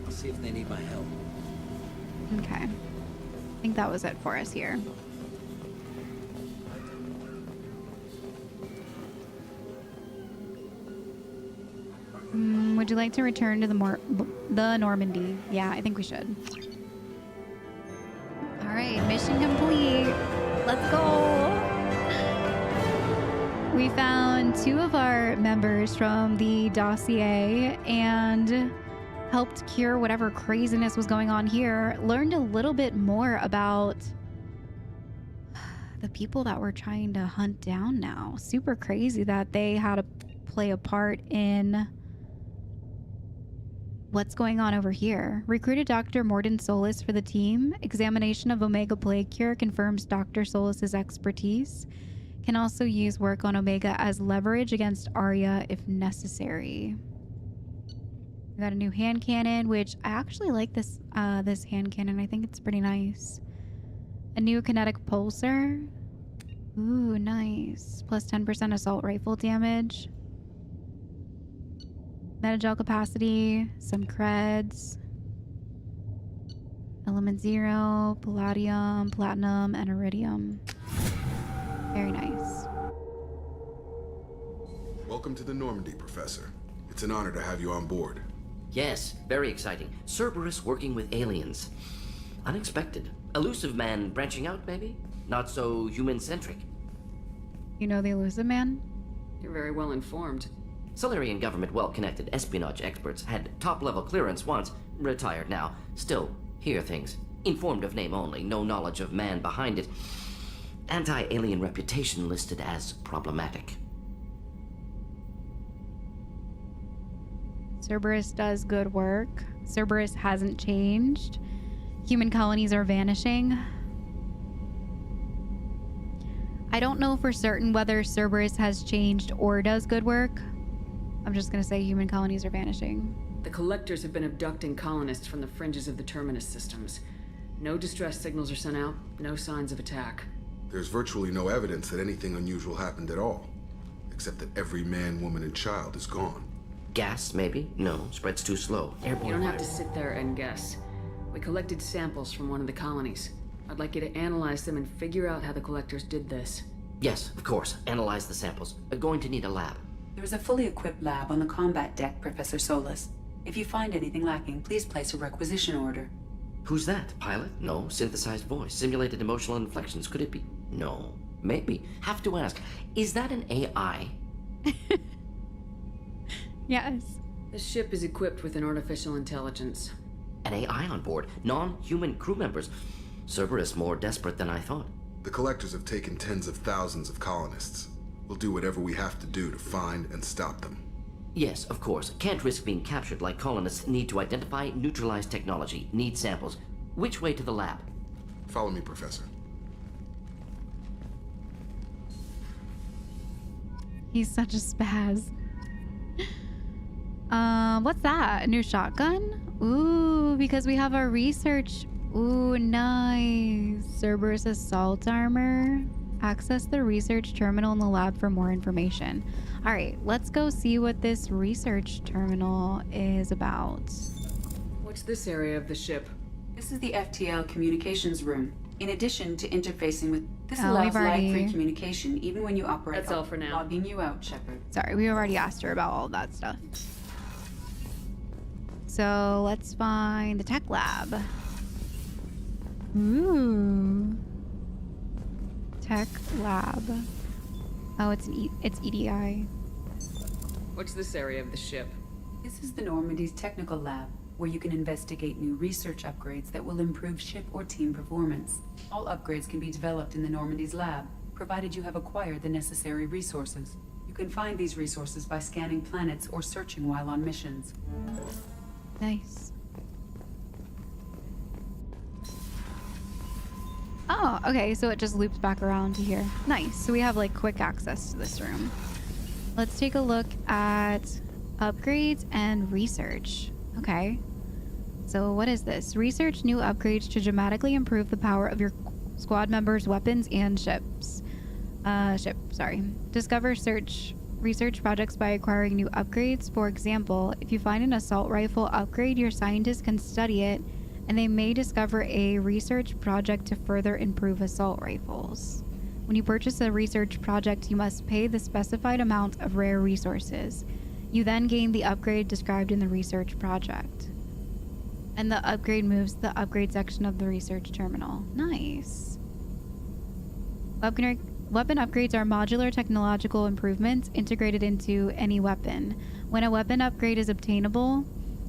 I'll see if they need my help. Okay. I think that was it for us here. Would you like to return to the Normandy? Yeah, I think we should. All right, mission complete. Let's go. two of our members from the dossier and helped cure whatever craziness was going on here, learned a little bit more about the people that we're trying to hunt down now. Super crazy that they had to play a part in what's going on over here. Recruited Dr. Mordin Solus for the team. Examination of Omega Plague Cure confirms Dr. Solus's expertise. Can also use work on Omega as leverage against Aria if necessary. We got a new hand cannon, which I actually like this this hand cannon. I think it's pretty nice. A new kinetic pulsar. Ooh, nice. Plus 10% assault rifle damage. Metagel capacity, some creds. Element 0, palladium, platinum, and iridium. Very nice. Welcome to the Normandy, Professor. It's an honor to have you on board. Yes, very exciting. Cerberus working with aliens. Unexpected. Elusive man branching out, maybe? Not so human-centric. You know the elusive man? You're very well informed. Solarian government well-connected espionage experts had top-level clearance once, retired now. Still, hear things. Informed of name only, no knowledge of man behind it. Anti-alien reputation listed as problematic. Cerberus does good work. Cerberus hasn't changed. Human colonies are vanishing. I don't know for certain whether Cerberus has changed or does good work. I'm just gonna say human colonies are vanishing. The collectors have been abducting colonists from the fringes of the Terminus systems. No distress signals are sent out, no signs of attack. There's virtually no evidence that anything unusual happened at all, except that every man, woman, and child is gone. Gas, maybe? No, spreads too slow. Airborne. You don't have to sit there and guess. We collected samples from one of the colonies. I'd like you to analyze them and figure out how the collectors did this. Yes, of course. Analyze the samples. Going to need a lab. There is a fully equipped lab on the combat deck, Professor Solus. If you find anything lacking, please place a requisition order. Who's that? Pilot? No. Synthesized voice. Simulated emotional inflections. Could it be? No. Maybe. Have to ask. Is that an AI? Yes. This ship is equipped with an artificial intelligence. An AI on board. Non-human crew members. Cerberus more desperate than I thought. The collectors have taken tens of thousands of colonists. We'll do whatever we have to do to find and stop them. Yes, of course. Can't risk being captured like colonists. Need to identify, neutralize technology. Need samples. Which way to the lab? Follow me, Professor. He's such a spaz. What's that? A new shotgun? Ooh, because we have our research. Ooh, nice. Cerberus assault armor. Access the research terminal in the lab for more information. All right, let's go see what this research terminal is about. What's this area of the ship? This is the FTL communications room. In addition to interfacing with... This Oh, allows we've already- lag-free communication even when you operate... That's all for now. Logging you out, Shepard. Sorry, we already asked her about all that stuff. So let's find the tech lab. Ooh. Tech lab. Oh, it's EDI. What's this area of the ship? This is the Normandy's technical lab, where you can investigate new research upgrades that will improve ship or team performance. All upgrades can be developed in the Normandy's lab, provided you have acquired the necessary resources. You can find these resources by scanning planets or searching while on missions. Nice. Oh, okay, so it just loops back around to here. Nice. So we have like quick access to this room. Let's take a look at upgrades and research. Okay. So what is this? Research new upgrades to dramatically improve the power of your squad members' weapons and ships. Discover research projects by acquiring new upgrades. For example, if you find an assault rifle upgrade, your scientists can study it, and they may discover a research project to further improve assault rifles. When you purchase a research project, you must pay the specified amount of rare resources. You then gain the upgrade described in the research project. And the upgrade moves to the upgrade section of the research terminal. Nice. Weapon upgrades are modular technological improvements integrated into any weapon. When a weapon upgrade is obtainable,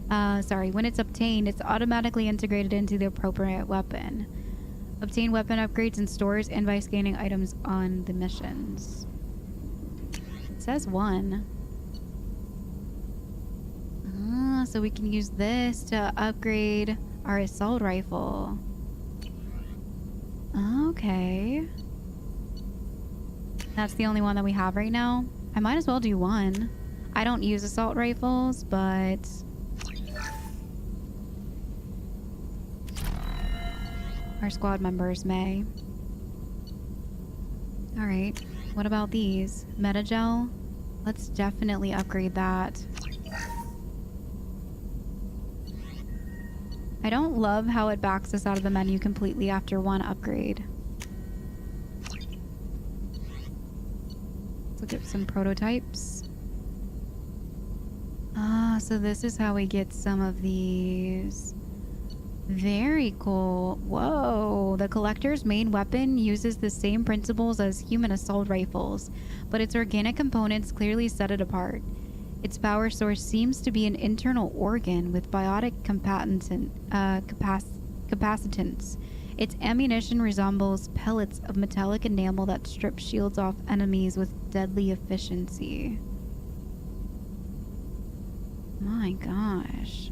when it's obtained, it's automatically integrated into the appropriate weapon. Obtain weapon upgrades in stores and by scanning items on the missions. It says 1. So we can use this to upgrade our assault rifle. Okay. That's the only one that we have right now. I might as well do 1. I don't use assault rifles, but... our squad members may. Alright. What about these? Metagel? Let's definitely upgrade that. I don't love how it backs us out of the menu completely after 1 upgrade. Let's look at some prototypes. So this is how we get some of these. Very cool. Whoa. The collector's main weapon uses the same principles as human assault rifles, but its organic components clearly set it apart. Its power source seems to be an internal organ with biotic capacitance. Its ammunition resembles pellets of metallic enamel that strip shields off enemies with deadly efficiency. My gosh.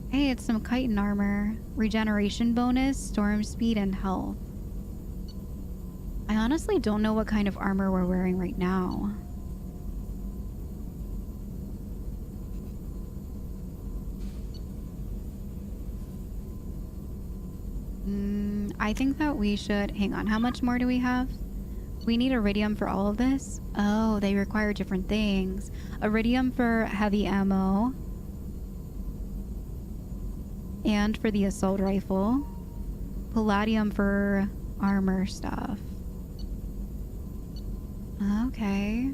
Hey, it's some chitin armor. Regeneration bonus, storm speed, and health. I honestly don't know what kind of armor we're wearing right now. I think that we should... hang on, how much more do we have? We need iridium for all of this? Oh, they require different things. Iridium for heavy ammo. And for the assault rifle. Palladium for armor stuff. Okay.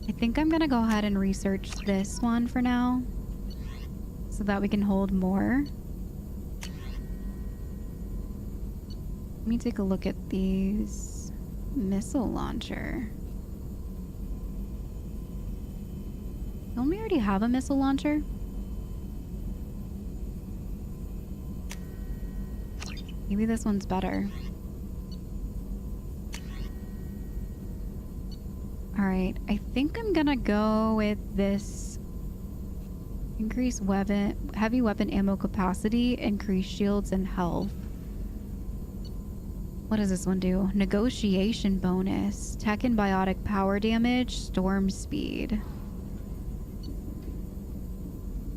I think I'm gonna go ahead and research this one for now, so that we can hold more. Let me take a look at these. Missile launcher. Don't we already have a missile launcher? Maybe this one's better. Alright, I think I'm gonna go with this. Increase weapon, heavy weapon ammo capacity, increase shields and health. What does this one do? Negotiation bonus, tech and biotic power damage, storm speed.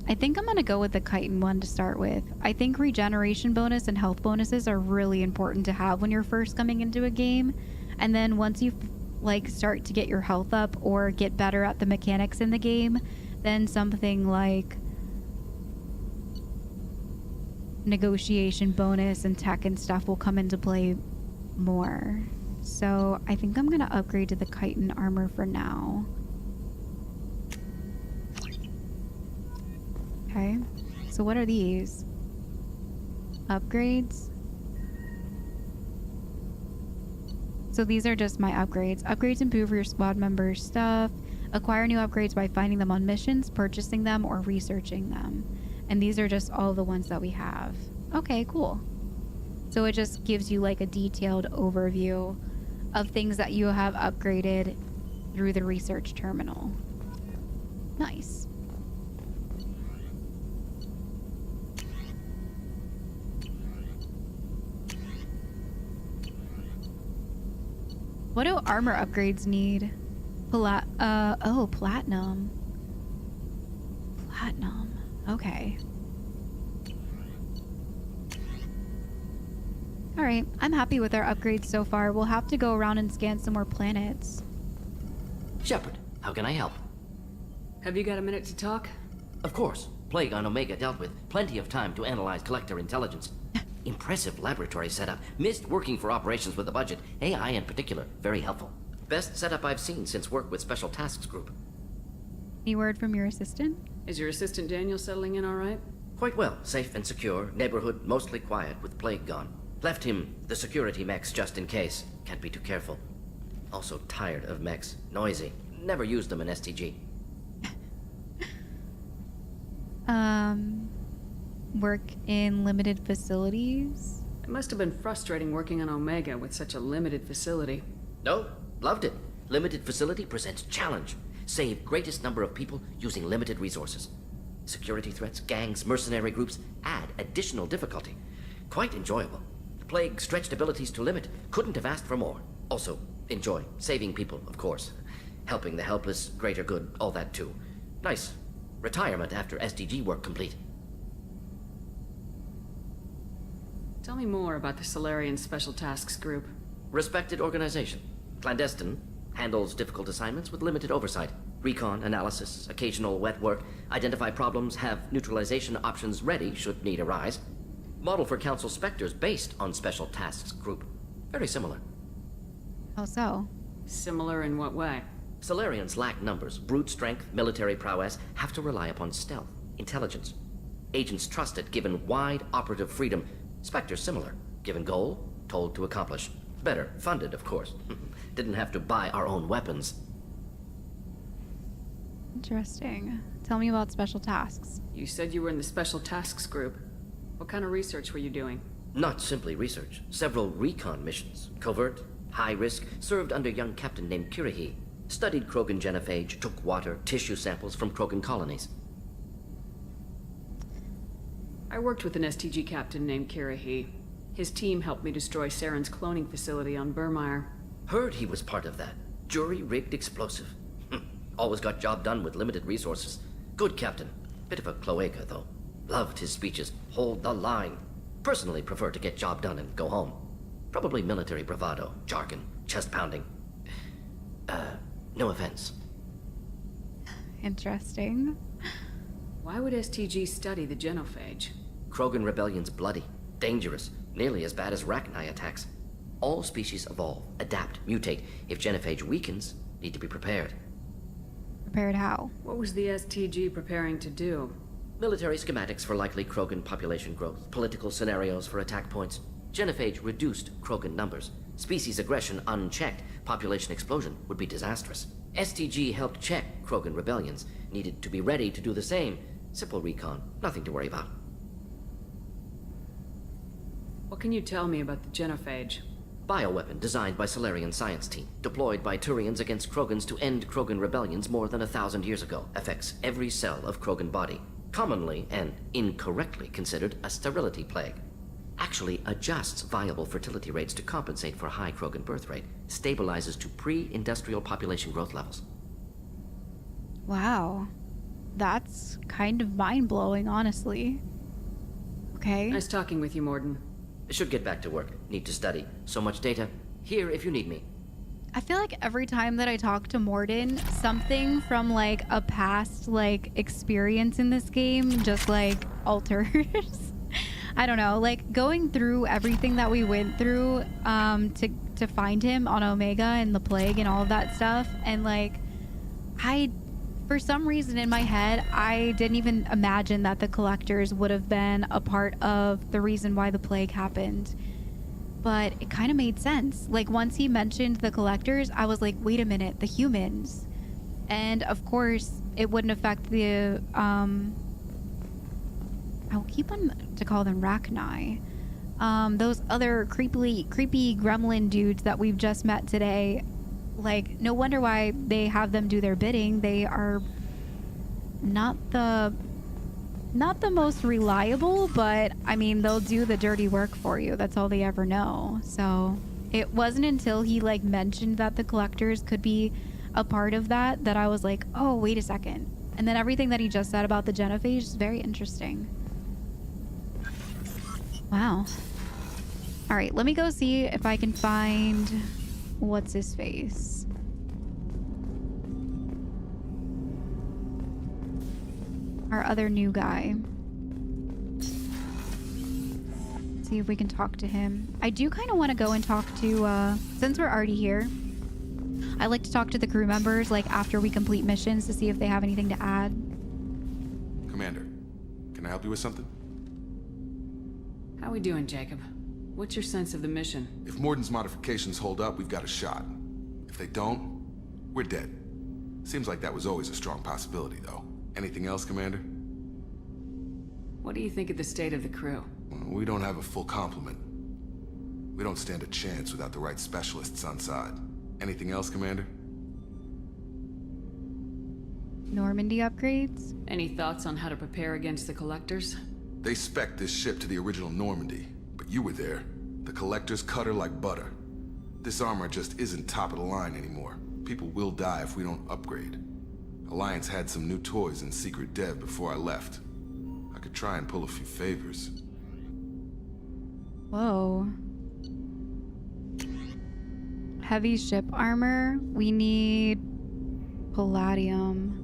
I think I'm gonna go with the chitin one to start with. I think regeneration bonus and health bonuses are really important to have when you're first coming into a game. And then once you like start to get your health up or get better at the mechanics in the game, then something like negotiation bonus and tech and stuff will come into play more. So I think I'm gonna upgrade to the chitin armor for now. Okay, so what are these? Upgrades? So these are just my upgrades. Upgrades improve your squad members' stuff. Acquire new upgrades by finding them on missions, purchasing them, or researching them. And these are just all the ones that we have. Okay, cool. So it just gives you like a detailed overview of things that you have upgraded through the research terminal. Nice. What do armor upgrades need? Oh, platinum. Platinum. Okay. Alright, I'm happy with our upgrades so far. We'll have to go around and scan some more planets. Shepard, how can I help? Have you got a minute to talk? Of course. Plague on Omega dealt with. Plenty of time to analyze collector intelligence. Impressive laboratory setup. Missed working for operations with a budget. AI in particular, very helpful. Best setup I've seen since work with Special Tasks Group. Any word from your assistant? Is your assistant Daniel settling in all right? Quite well. Safe and secure. Neighborhood mostly quiet with Plague gone. Left him the security mechs just in case. Can't be too careful. Also tired of mechs. Noisy. Never used them in STG. Work in limited facilities? It must have been frustrating working on Omega with such a limited facility. No, loved it. Limited facility presents challenge. Save greatest number of people using limited resources. Security threats, gangs, mercenary groups add additional difficulty. Quite enjoyable. The Plague stretched abilities to limit. Couldn't have asked for more. Also, enjoy. Saving people, of course. Helping the helpless, greater good, all that too. Nice. Retirement after SDG work complete. Tell me more about the Solarian Special Tasks Group. Respected organization. Clandestine. Handles difficult assignments with limited oversight. Recon, analysis, occasional wet work. Identify problems, have neutralization options ready should need arise. Model for Council Spectres based on Special Tasks Group. Very similar. How so? Similar in what way? Solarians lack numbers, brute strength, military prowess, have to rely upon stealth, intelligence. Agents trusted, given wide operative freedom. Spectres similar, given goal, told to accomplish. Better, funded, of course. Didn't have to buy our own weapons. Interesting. Tell me about special tasks. You said you were in the Special Tasks Group. What kind of research were you doing? Not simply research. Several recon missions. Covert, high risk, served under a young captain named Kirahi. Studied Krogan genophage, took water, tissue samples from Krogan colonies. I worked with an STG captain named Kirahi. His team helped me destroy Saren's cloning facility on Burmire. Heard he was part of that. Jury-rigged explosive. Always got job done with limited resources. Good captain. Bit of a cloaca, though. Loved his speeches. Hold the line. Personally prefer to get job done and go home. Probably military bravado, jargon, chest pounding. No offense. Interesting. Why would STG study the genophage? Krogan rebellion's bloody, dangerous, nearly as bad as Rachni attacks. All species evolve, adapt, mutate. If genophage weakens, need to be prepared. Prepared how? What was the STG preparing to do? Military schematics for likely Krogan population growth, political scenarios for attack points. Genophage reduced Krogan numbers. Species aggression unchecked, population explosion would be disastrous. STG helped check Krogan rebellions, needed to be ready to do the same. Simple recon, nothing to worry about. What can you tell me about the genophage? Bioweapon designed by Solarian science team, deployed by Turians against Krogans to end Krogan rebellions more than 1,000 years ago. Affects every cell of Krogan body. Commonly and incorrectly considered a sterility plague. Actually adjusts viable fertility rates to compensate for high Krogan birth rate. Stabilizes to pre-industrial population growth levels. Wow. That's kind of mind-blowing, honestly. Okay. Nice talking with you, Mordin. Should get back to work. Need to study. So much data. Here if you need me. I feel like every time that I talk to Mordin, something from like a past like experience in this game just like alters. I don't know, like going through everything that we went through to find him on Omega and the plague and all of that stuff, and like for some reason in my head I didn't even imagine that the collectors would have been a part of the reason why the plague happened. But it kind of made sense. Like once he mentioned the collectors, I was like, wait a minute, the humans. And of course it wouldn't affect the I'll keep on to call them Rachni. Those other creepy gremlin dudes that we've just met today. Like, no wonder why they have them do their bidding. They are not the most reliable, but I mean, they'll do the dirty work for you. That's all they ever know. So it wasn't until he like mentioned that the collectors could be a part of that I was like, oh, wait a second. And then everything that he just said about the genophage is very interesting. Wow. All right, let me go see if I can find what's his face. Our other new guy. See if we can talk to him. I do kind of want to go and talk to, since we're already here, I like to talk to the crew members, like after we complete missions, to see if they have anything to add. Commander, can I help you with something? How we doing, Jacob? What's your sense of the mission? If Mordin's modifications hold up, we've got a shot. If they don't, we're dead. Seems like that was always a strong possibility, though. Anything else, Commander? What do you think of the state of the crew? Well, we don't have a full complement. We don't stand a chance without the right specialists on side. Anything else, Commander? Normandy upgrades? Any thoughts on how to prepare against the Collectors? They spec'd this ship to the original Normandy, but you were there. The Collectors cut her like butter. This armor just isn't top of the line anymore. People will die if we don't upgrade. Alliance had some new toys in secret dev before I left. I could try and pull a few favors. Whoa. Heavy ship armor. We need palladium.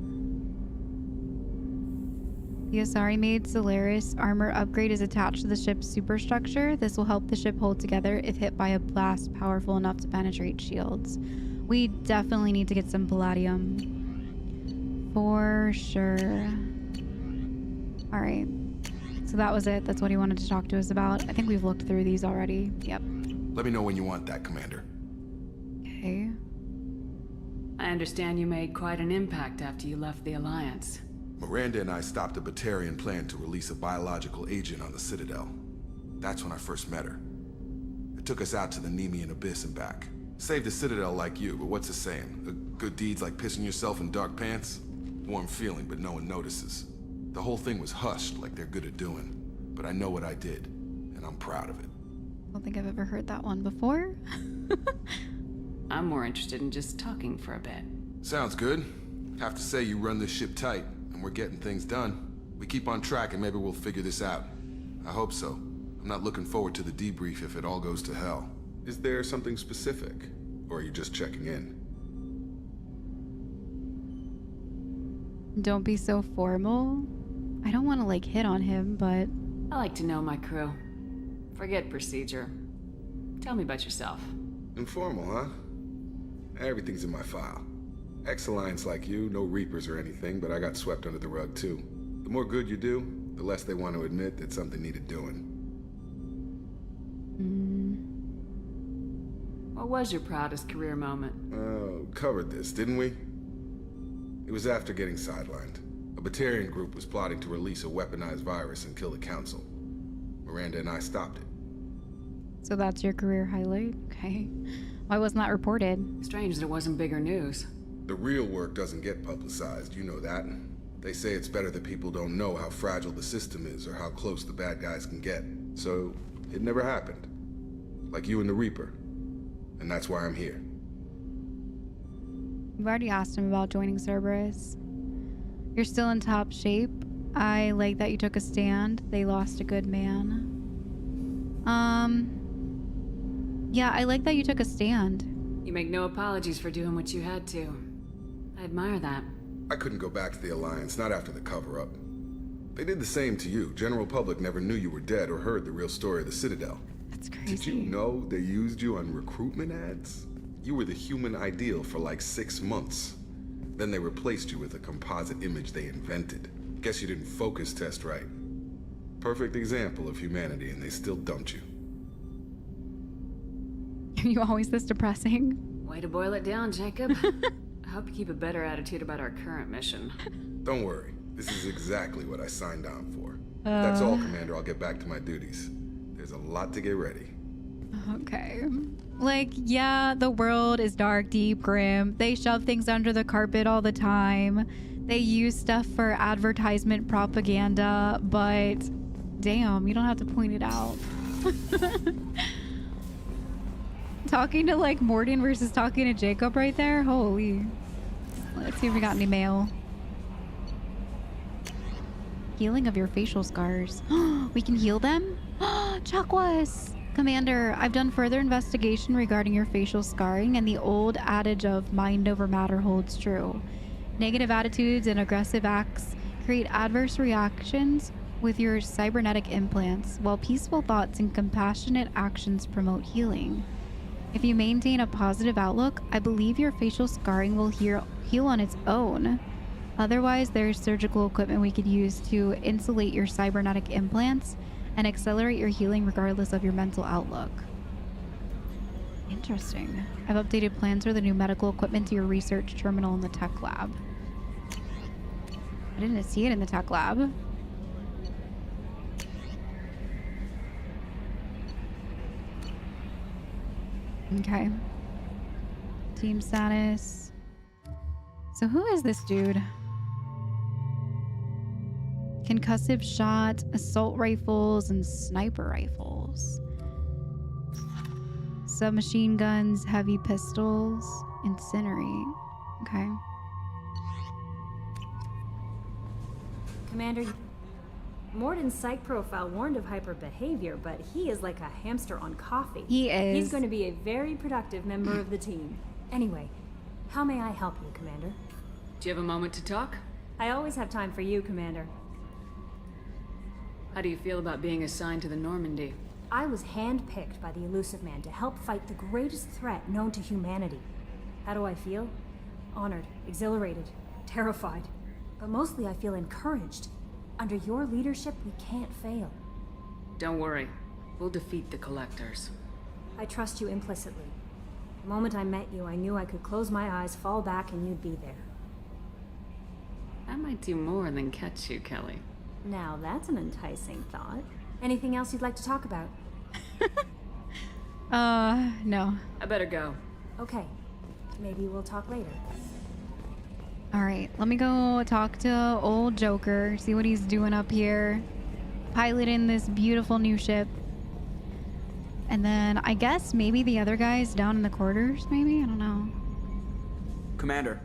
The Asari-made Solaris armor upgrade is attached to the ship's superstructure. This will help the ship hold together if hit by a blast powerful enough to penetrate shields. We definitely need to get some palladium. For sure. Alright. So that was it. That's what he wanted to talk to us about. I think we've looked through these already. Yep. Let me know when you want that, Commander. Okay. I understand you made quite an impact after you left the Alliance. Miranda and I stopped a Batarian plan to release a biological agent on the Citadel. That's when I first met her. It took us out to the Nemean Abyss and back. Saved the Citadel like you, but what's the saying? A good deed's like pissing yourself in dark pants? Warm feeling, but no one notices. The whole thing was hushed like they're good at doing. But I know what I did, and I'm proud of it. I don't think I've ever heard that one before. I'm more interested in just talking for a bit. Sounds good. Have to say you run this ship tight, and we're getting things done. We keep on track and maybe we'll figure this out. I hope so. I'm not looking forward to the debrief if it all goes to hell. Is there something specific? Or are you just checking in? Don't be so formal. I don't want to like hit on him, but... I like to know my crew. Forget procedure. Tell me about yourself. Informal, huh? Everything's in my file. Ex-Alliance like you, no Reapers or anything, but I got swept under the rug too. The more good you do, the less they want to admit that something needed doing. What was your proudest career moment? Covered this, didn't we? It was after getting sidelined. A Batarian group was plotting to release a weaponized virus and kill the Council. Miranda and I stopped it. So that's your career highlight? Okay. Why wasn't that reported? Strange that it wasn't bigger news. The real work doesn't get publicized, you know that. They say it's better that people don't know how fragile the system is or how close the bad guys can get. So, it never happened. Like you and the Reaper. And that's why I'm here. I've already asked him about joining Cerberus. You're still in top shape. I like that you took a stand. They lost a good man. Yeah, I like that you took a stand. You make no apologies for doing what you had to. I admire that. I couldn't go back to the Alliance, not after the cover-up. They did the same to you. General public never knew you were dead or heard the real story of the Citadel. That's crazy. Did you know they used you on recruitment ads? You were the human ideal for like 6 months. Then they replaced you with a composite image they invented. Guess you didn't focus test right. Perfect example of humanity, and they still dumped you. Are you always this depressing? Way to boil it down, Jacob. I hope you keep a better attitude about our current mission. Don't worry. This is exactly what I signed on for. That's all, Commander. I'll get back to my duties. There's a lot to get ready. Okay. Like, yeah, the world is dark, deep, grim. They shove things under the carpet all the time. They use stuff for advertisement propaganda, but damn, you don't have to point it out. Talking to like Mordin versus talking to Jacob right there. Holy. Let's see if we got any mail. Healing of your facial scars. We can heal them? Chakwas! Commander, I've done further investigation regarding your facial scarring, and the old adage of mind over matter holds true. Negative attitudes and aggressive acts create adverse reactions with your cybernetic implants, while peaceful thoughts and compassionate actions promote healing. If you maintain a positive outlook, I believe your facial scarring will heal on its own. Otherwise, there's surgical equipment we could use to insulate your cybernetic implants and accelerate your healing regardless of your mental outlook. Interesting. I've updated plans for the new medical equipment to your research terminal in the tech lab. I didn't see it in the tech lab. Okay. Team status. So who is this dude? Concussive shot, assault rifles, and sniper rifles. Submachine guns, heavy pistols, incinerate. Okay. Commander, Mordin's psych profile warned of hyper behavior, but he is like a hamster on coffee. He is. He's going to be a very productive member of the team. Anyway, how may I help you, Commander? Do you have a moment to talk? I always have time for you, Commander. How do you feel about being assigned to the Normandy? I was handpicked by the Elusive Man to help fight the greatest threat known to humanity. How do I feel? Honored, exhilarated, terrified. But mostly I feel encouraged. Under your leadership, we can't fail. Don't worry. We'll defeat the Collectors. I trust you implicitly. The moment I met you, I knew I could close my eyes, fall back, and you'd be there. I might do more than catch you, Kelly. Now that's an enticing thought. Anything else you'd like to talk about? No. I better go. Okay. Maybe we'll talk later. All right, let me go talk to old Joker, see what he's doing up here. Piloting this beautiful new ship. And then I guess maybe the other guys down in the quarters, maybe? I don't know. Commander.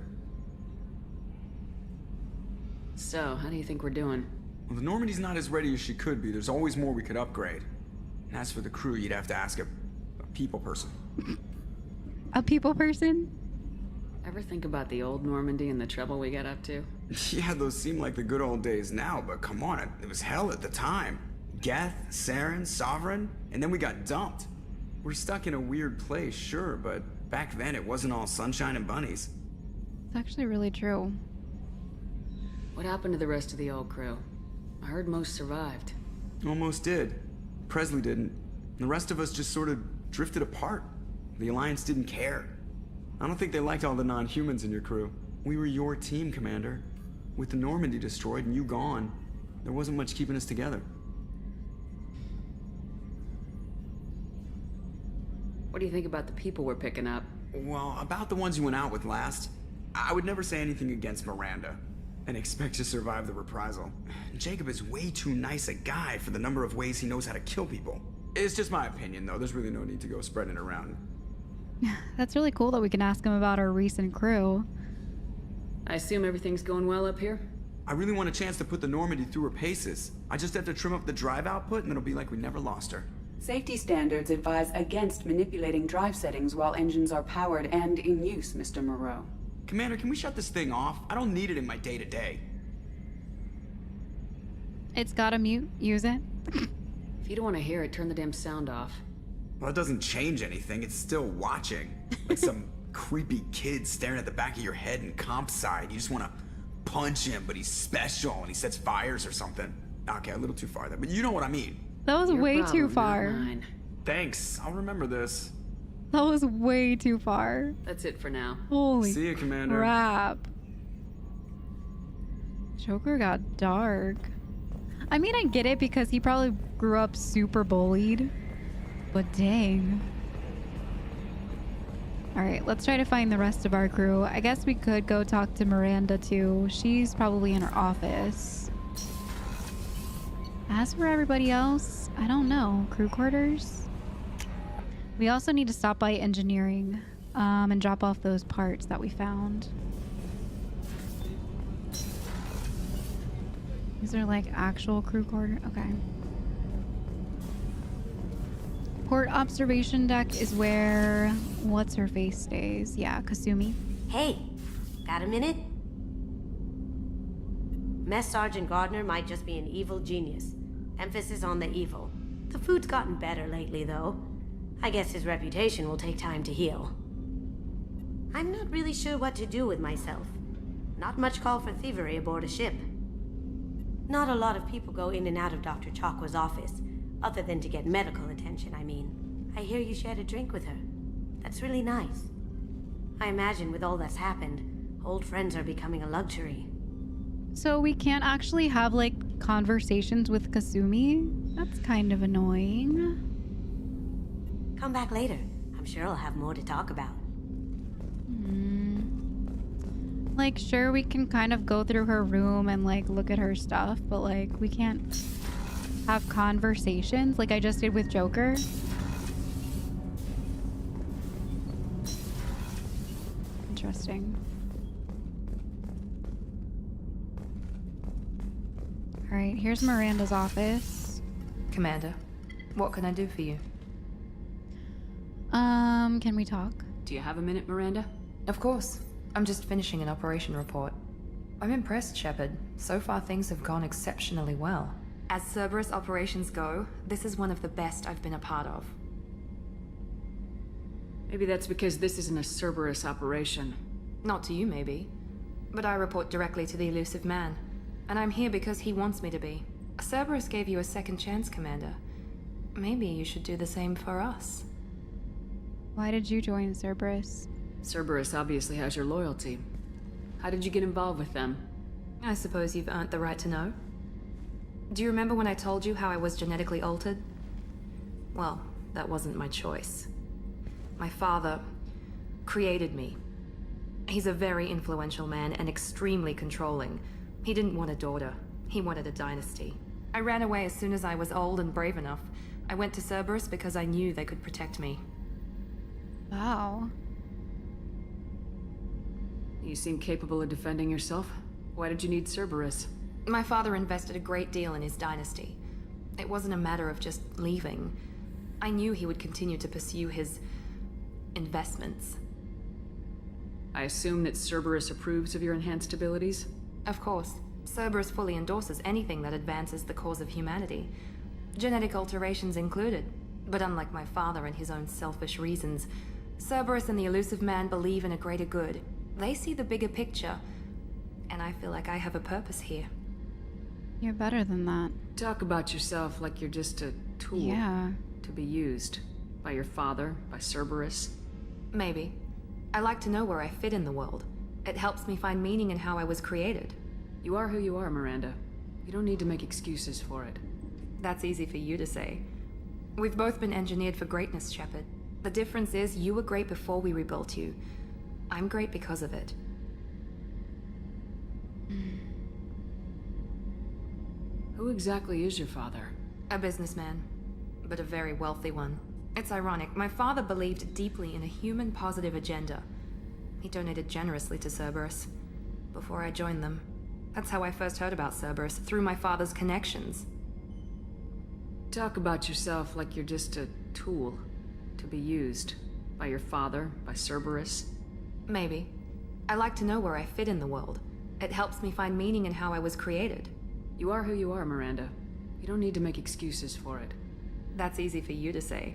So, how do you think we're doing? Well, the Normandy's not as ready as she could be. There's always more we could upgrade. And as for the crew, you'd have to ask a people person. A people person? Ever think about the old Normandy and the trouble we got up to? Yeah, those seem like the good old days now, but come on, it was hell at the time. Geth, Saren, Sovereign, and then we got dumped. We're stuck in a weird place, sure, but back then it wasn't all sunshine and bunnies. It's actually really true. What happened to the rest of the old crew? I heard most survived. Almost did. Presley didn't. The rest of us just sort of drifted apart. The Alliance didn't care. I don't think they liked all the non-humans in your crew. We were your team, Commander. With the Normandy destroyed and you gone, there wasn't much keeping us together. What do you think about the people we're picking up? Well, about the ones you went out with last, I would never say anything against Miranda and expect to survive the reprisal. Jacob is way too nice a guy for the number of ways he knows how to kill people. It's just my opinion, though. There's really no need to go spreading it around. That's really cool that we can ask him about our recent crew. I assume everything's going well up here? I really want a chance to put the Normandy through her paces. I just have to trim up the drive output and it'll be like we never lost her. Safety standards advise against manipulating drive settings while engines are powered and in use, Mr. Moreau. Commander, can we shut this thing off? I don't need it in my day-to-day. It's gotta mute. Use it. If you don't want to hear it, turn the damn sound off. Well, it doesn't change anything. It's still watching. Like some creepy kid staring at the back of your head in comp side. You just want to punch him, but he's special and he sets fires or something. Okay, a little too far there, but you know what I mean. That was way too far. Thanks. I'll remember this. That was way too far. That's it for now. Holy See you, Commander. crap. Joker got dark. I mean, I get it because he probably grew up super bullied. But dang. Alright, let's try to find the rest of our crew. I guess we could go talk to Miranda too. She's probably in her office. As for everybody else, I don't know. Crew quarters? We also need to stop by engineering and drop off those parts that we found. These are like actual crew quarters. Okay. Port observation deck is where what's her face stays. Yeah, Kasumi. Hey, got a minute? Mess Sergeant Gardner might just be an evil genius. Emphasis on the evil. The food's gotten better lately, though. I guess his reputation will take time to heal. I'm not really sure what to do with myself. Not much call for thievery aboard a ship. Not a lot of people go in and out of Dr. Chakwa's office, Other than to get medical attention, I mean. I hear you shared a drink with her. That's really nice. I imagine with all that's happened, old friends are becoming a luxury. So we can't actually have, like, conversations with Kasumi? That's kind of annoying. Come back later. I'm sure I'll have more to talk about. Like, sure, we can kind of go through her room and, like, look at her stuff, but, like, we can't have conversations like I just did with Joker. Interesting. All right, here's Miranda's office. Commander, what can I do for you? Can we talk? Do you have a minute, Miranda? Of course. I'm just finishing an operation report. I'm impressed, Shepard. So far, things have gone exceptionally well. As Cerberus operations go, this is one of the best I've been a part of. Maybe that's because this isn't a Cerberus operation. Not to you, maybe. But I report directly to the elusive man. And I'm here because he wants me to be. Cerberus gave you a second chance, Commander. Maybe you should do the same for us. Why did you join Cerberus? Cerberus obviously has your loyalty. How did you get involved with them? I suppose you've earned the right to know. Do you remember when I told you how I was genetically altered? Well, that wasn't my choice. My father created me. He's a very influential man and extremely controlling. He didn't want a daughter. He wanted a dynasty. I ran away as soon as I was old and brave enough. I went to Cerberus because I knew they could protect me. Wow. You seem capable of defending yourself. Why did you need Cerberus? My father invested a great deal in his dynasty. It wasn't a matter of just leaving. I knew he would continue to pursue his investments. I assume that Cerberus approves of your enhanced abilities? Of course. Cerberus fully endorses anything that advances the cause of humanity. Genetic alterations included. But unlike my father and his own selfish reasons, Cerberus and the elusive man believe in a greater good. They see the bigger picture, and I feel like I have a purpose here. You're better than that. Talk about yourself like you're just a tool. Yeah. To be used. By your father, by Cerberus. Maybe. I like to know where I fit in the world. It helps me find meaning in how I was created. You are who you are, Miranda. You don't need to make excuses for it. That's easy for you to say. We've both been engineered for greatness, Shepard. The difference is you were great before we rebuilt you. I'm great because of it. Who exactly is your father? A businessman, but a very wealthy one. It's ironic. My father believed deeply in a human-positive agenda. He donated generously to Cerberus before I joined them. That's how I first heard about Cerberus, through my father's connections. Talk about yourself like you're just a tool to be used by your father, by Cerberus. Maybe. I like to know where I fit in the world. It helps me find meaning in how I was created. You are who you are, Miranda. You don't need to make excuses for it. That's easy for you to say.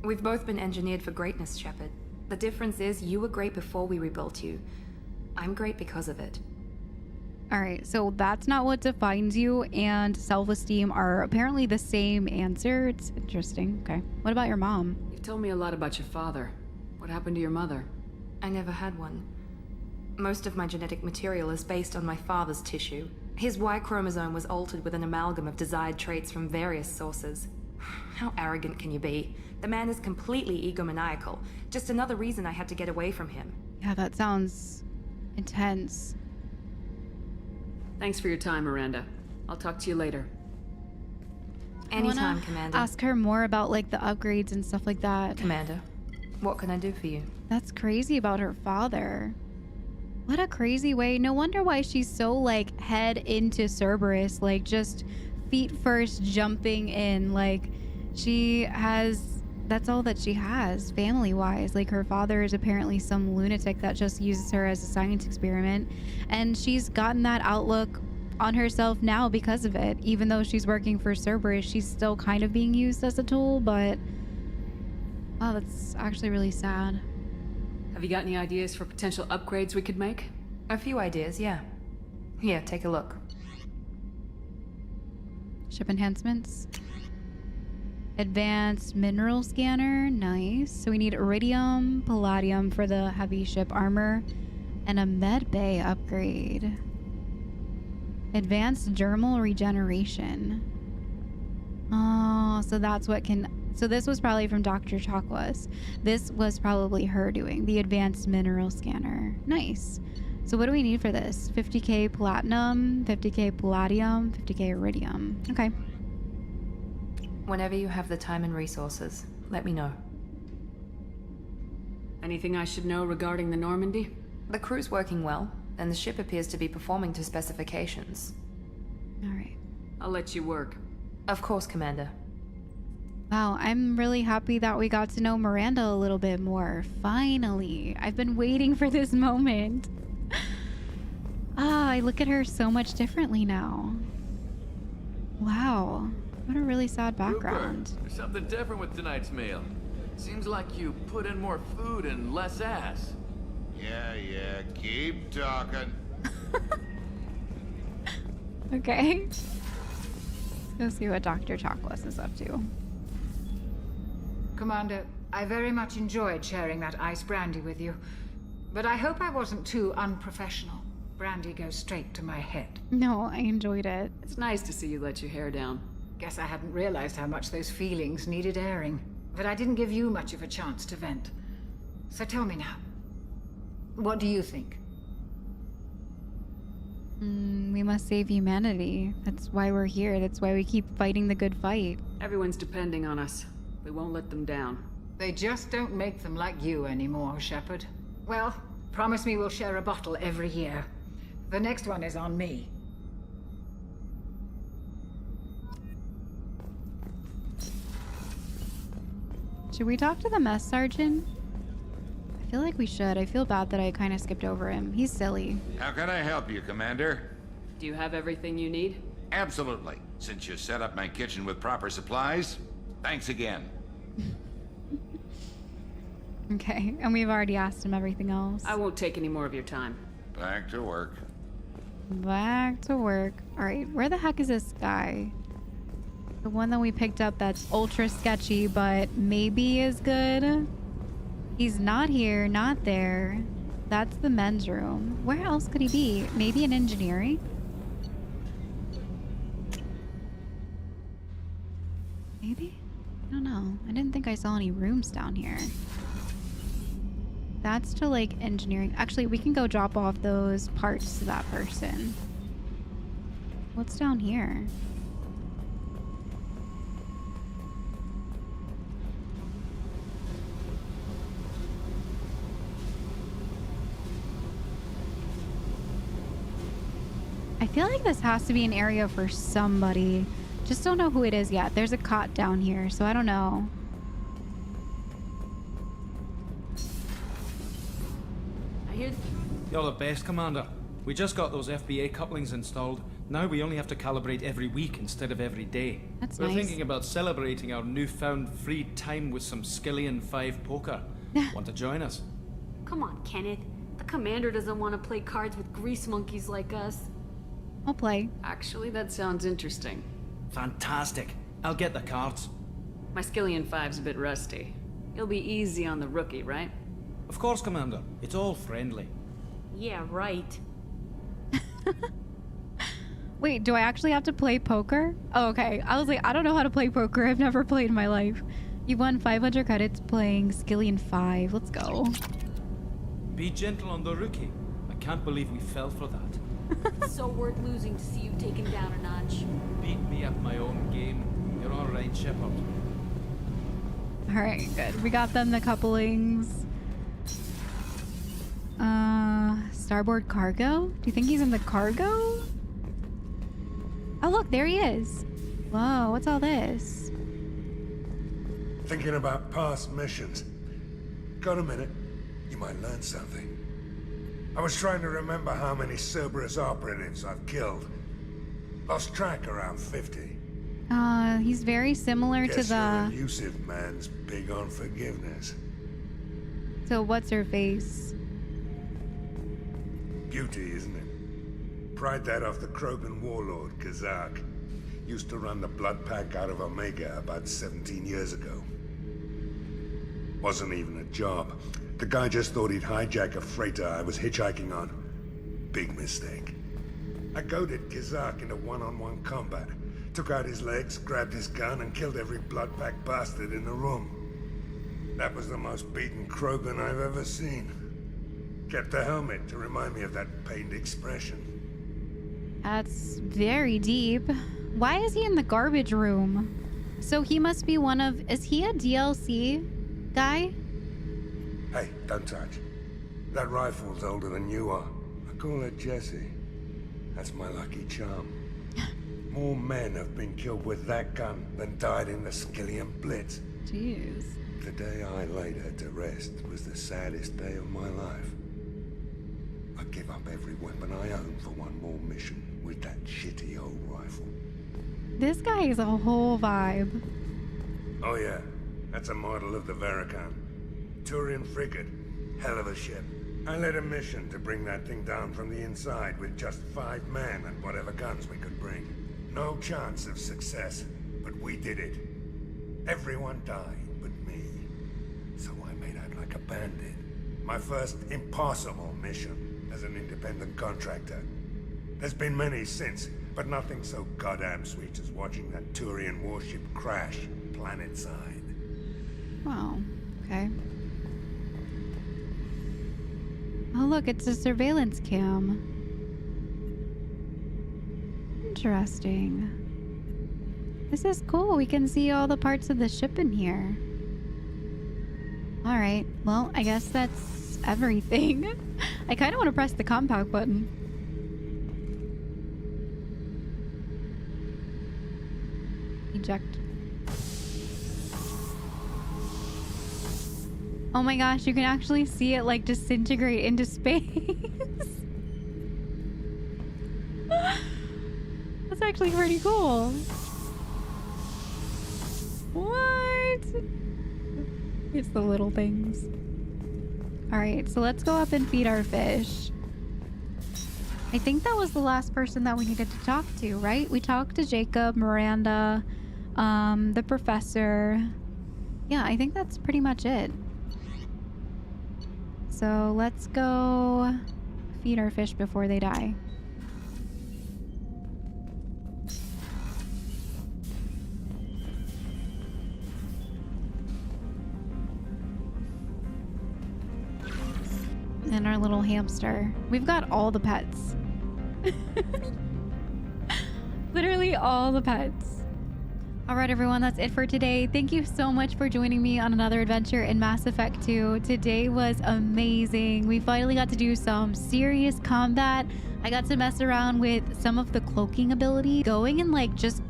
We've both been engineered for greatness, Shepard. The difference is you were great before we rebuilt you. I'm great because of it. All right, so that's not what defines you, and self-esteem are apparently the same answer. It's interesting. Okay. What about your mom? You've told me a lot about your father. What happened to your mother? I never had one. Most of my genetic material is based on my father's tissue. His Y chromosome was altered with an amalgam of desired traits from various sources. How arrogant can you be? The man is completely egomaniacal. Just another reason I had to get away from him. Yeah, that sounds intense. Thanks for your time, Miranda. I'll talk to you later. Anytime, Commander. Ask her more about, like, the upgrades and stuff like that. Commander, what can I do for you? That's crazy about her father. What a crazy way. No wonder why she's so, like, head into Cerberus. Like, just feet first jumping in. Like, she has... That's all that she has, family-wise. Like, her father is apparently some lunatic that just uses her as a science experiment. And she's gotten that outlook on herself now because of it. Even though she's working for Cerberus, she's still kind of being used as a tool, but... Wow, that's actually really sad. Have you got any ideas for potential upgrades we could make? A few ideas, yeah. Here, take a look. Ship enhancements? Advanced mineral scanner. Nice. So we need iridium, palladium for the heavy ship armor, and a med bay upgrade. Advanced dermal regeneration. Oh, so that's what can... So this was probably from Dr. Chakwas. This was probably her doing the advanced mineral scanner. Nice. So what do we need for this? 50k platinum, 50k palladium, 50k iridium. Okay. Whenever you have the time and resources, let me know. Anything I should know regarding the Normandy? The crew's working well, and the ship appears to be performing to specifications. All right. I'll let you work. Of course, Commander. Wow, I'm really happy that we got to know Miranda a little bit more. Finally. I've been waiting for this moment. I look at her so much differently now. Wow. What a really sad background. Rupert, there's something different with tonight's meal. Seems like you put in more food and less ass. Yeah, keep talking. Okay. Let's go see what Dr. Chakwas is up to. Commander, I very much enjoyed sharing that ice brandy with you. But I hope I wasn't too unprofessional. Brandy goes straight to my head. No, I enjoyed it. It's nice to see you let your hair down. Guess I hadn't realized how much those feelings needed airing. But I didn't give you much of a chance to vent. So tell me now. What do you think? We must save humanity. That's why we're here. That's why we keep fighting the good fight. Everyone's depending on us. We won't let them down. They just don't make them like you anymore, Shepard. Well, promise me we'll share a bottle every year. The next one is on me. Should we talk to the mess sergeant? I feel like we should. I feel bad that I kind of skipped over him. He's silly. How can I help you, Commander? Do you have everything you need? Absolutely. Since you set up my kitchen with proper supplies, thanks again. Okay, and we've already asked him everything else. I won't take any more of your time. Back to work. Back to work. All right, where the heck is this guy? The one that we picked up that's ultra sketchy, but maybe is good. He's not here, not there. That's the men's room. Where else could he be? Maybe in engineering? Maybe? I don't know. I didn't think I saw any rooms down here. That's to like engineering. Actually, we can go drop off those parts to that person. What's down here? I feel like this has to be an area for somebody. Just don't know who it is yet. There's a cot down here, so I don't know. You're the best, Commander. We just got those FBA couplings installed. Now we only have to calibrate every week instead of every day. That's We're nice. thinking about celebrating our newfound free time with some Skillian 5 poker. Want to join us? Come on, Kenneth. The commander doesn't want to play cards with grease monkeys like us. I'll play. Actually, that sounds interesting. Fantastic. I'll get the cards. My Skillian 5's a bit rusty. It'll be easy on the rookie, right? Of course, Commander. It's all friendly. Yeah, right. Wait, do I actually have to play poker? Oh, okay. I was like, I don't know how to play poker. I've never played in my life. You won 500 credits playing Skillian 5. Let's go. Be gentle on the rookie. I can't believe we fell for that. It's so worth losing to see you taken down a notch. Beat me at my own game. You're all right, Shepard. All right, good. We got them the couplings. Starboard cargo? Do you think he's in the cargo? Oh, look, there he is. Whoa, what's all this? Thinking about past missions. Got a minute? You might learn something. I was trying to remember how many Cerberus operatives I've killed. Lost track around 50. He's very similar to Guess your the... elusive man's big on forgiveness. So what's her face? Beauty, isn't it? Pried that off the Krogan warlord, Kazak. Used to run the blood pack out of Omega about 17 years ago. Wasn't even a job. The guy just thought he'd hijack a freighter I was hitchhiking on. Big mistake. I goaded Kazak into one-on-one combat. Took out his legs, grabbed his gun, and killed every blood pack bastard in the room. That was the most beaten Krogan I've ever seen. Kept the helmet to remind me of that pained expression. That's very deep. Why is he in the garbage room? So he must be one of... Is he a DLC guy? Hey, don't touch. That rifle's older than you are. I call it Jesse. That's my lucky charm. More men have been killed with that gun than died in the Skillian Blitz. Jeez. The day I laid her to rest was the saddest day of my life. I give up every weapon I own for one more mission with that shitty old rifle. This guy is a whole vibe. Oh yeah, that's a model of the Veracon. Turian frigate. Hell of a ship. I led a mission to bring that thing down from the inside with just 5 men and whatever guns we could bring. No chance of success, but we did it. Everyone died but me. So I made out like a bandit. My first impossible mission as an independent contractor. There's been many since, but nothing so goddamn sweet as watching that Turian warship crash planet-side. Wow. Okay. Oh, look, it's a surveillance cam. Interesting. This is cool. We can see all the parts of the ship in here. All right. Well, I guess that's everything. I kind of want to press the compact button. Eject. Oh my gosh, you can actually see it like disintegrate into space. That's actually pretty cool. What? It's the little things. All right, so let's go up and feed our fish. I think that was the last person that we needed to talk to, right? We talked to Jacob, Miranda, the professor. Yeah, I think that's pretty much it. So let's go feed our fish before they die. And our little hamster. We've got all the pets. Literally all the pets. All right, everyone, that's it for today. Thank you so much for joining me on another adventure in Mass Effect 2. Today was amazing. We finally got to do some serious combat. I got to mess around with some of the cloaking ability, going and just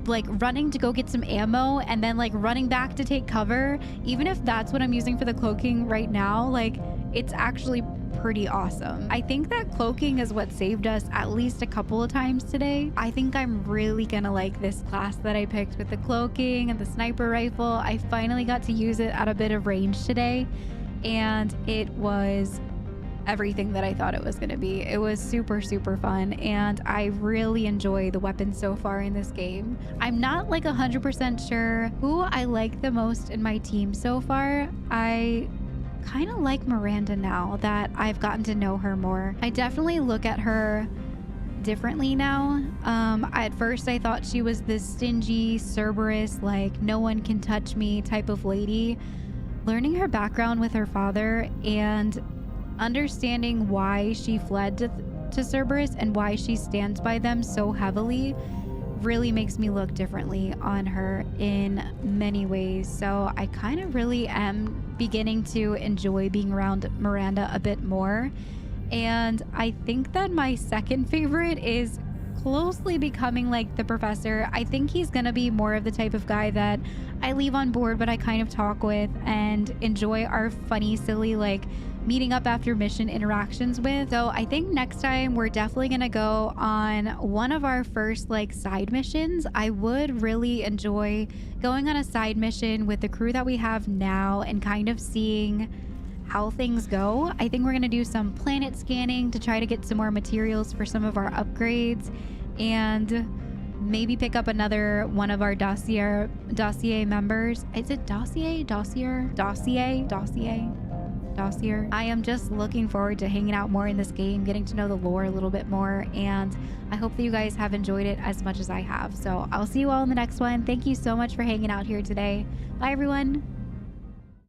running to go get some ammo and then running back to take cover. Even if that's what I'm using for the cloaking right now, it's actually pretty awesome. I think that cloaking is what saved us at least a couple of times today. I think I'm really gonna like this class that I picked with the cloaking and the sniper rifle. I finally got to use it at a bit of range today, and it was everything that I thought it was gonna be. It was super, super fun, and I really enjoy the weapons so far in this game. I'm not 100% sure who I like the most in my team so far. I kind of like Miranda now that I've gotten to know her more. I definitely look at her differently now. At first I thought she was this stingy, Cerberus, no one can touch me type of lady. Learning her background with her father and understanding why she fled to Cerberus and why she stands by them so heavily really makes me look differently on her in many ways. So I kind of really am beginning to enjoy being around Miranda a bit more. And I think that my second favorite is closely becoming the professor. I think he's gonna be more of the type of guy that I leave on board but I kind of talk with and enjoy our funny, silly meeting up after mission interactions with. So I think next time we're definitely gonna go on one of our first side missions. I would really enjoy going on a side mission with the crew that we have now and kind of seeing how things go. I think we're gonna do some planet scanning to try to get some more materials for some of our upgrades, and maybe pick up another one of our dossier members. Is it dossier? I am just looking forward to hanging out more in this game, getting to know the lore a little bit more, and I hope that you guys have enjoyed it as much as I have. So I'll see you all in the next one. Thank you so much for hanging out here today. Bye, everyone.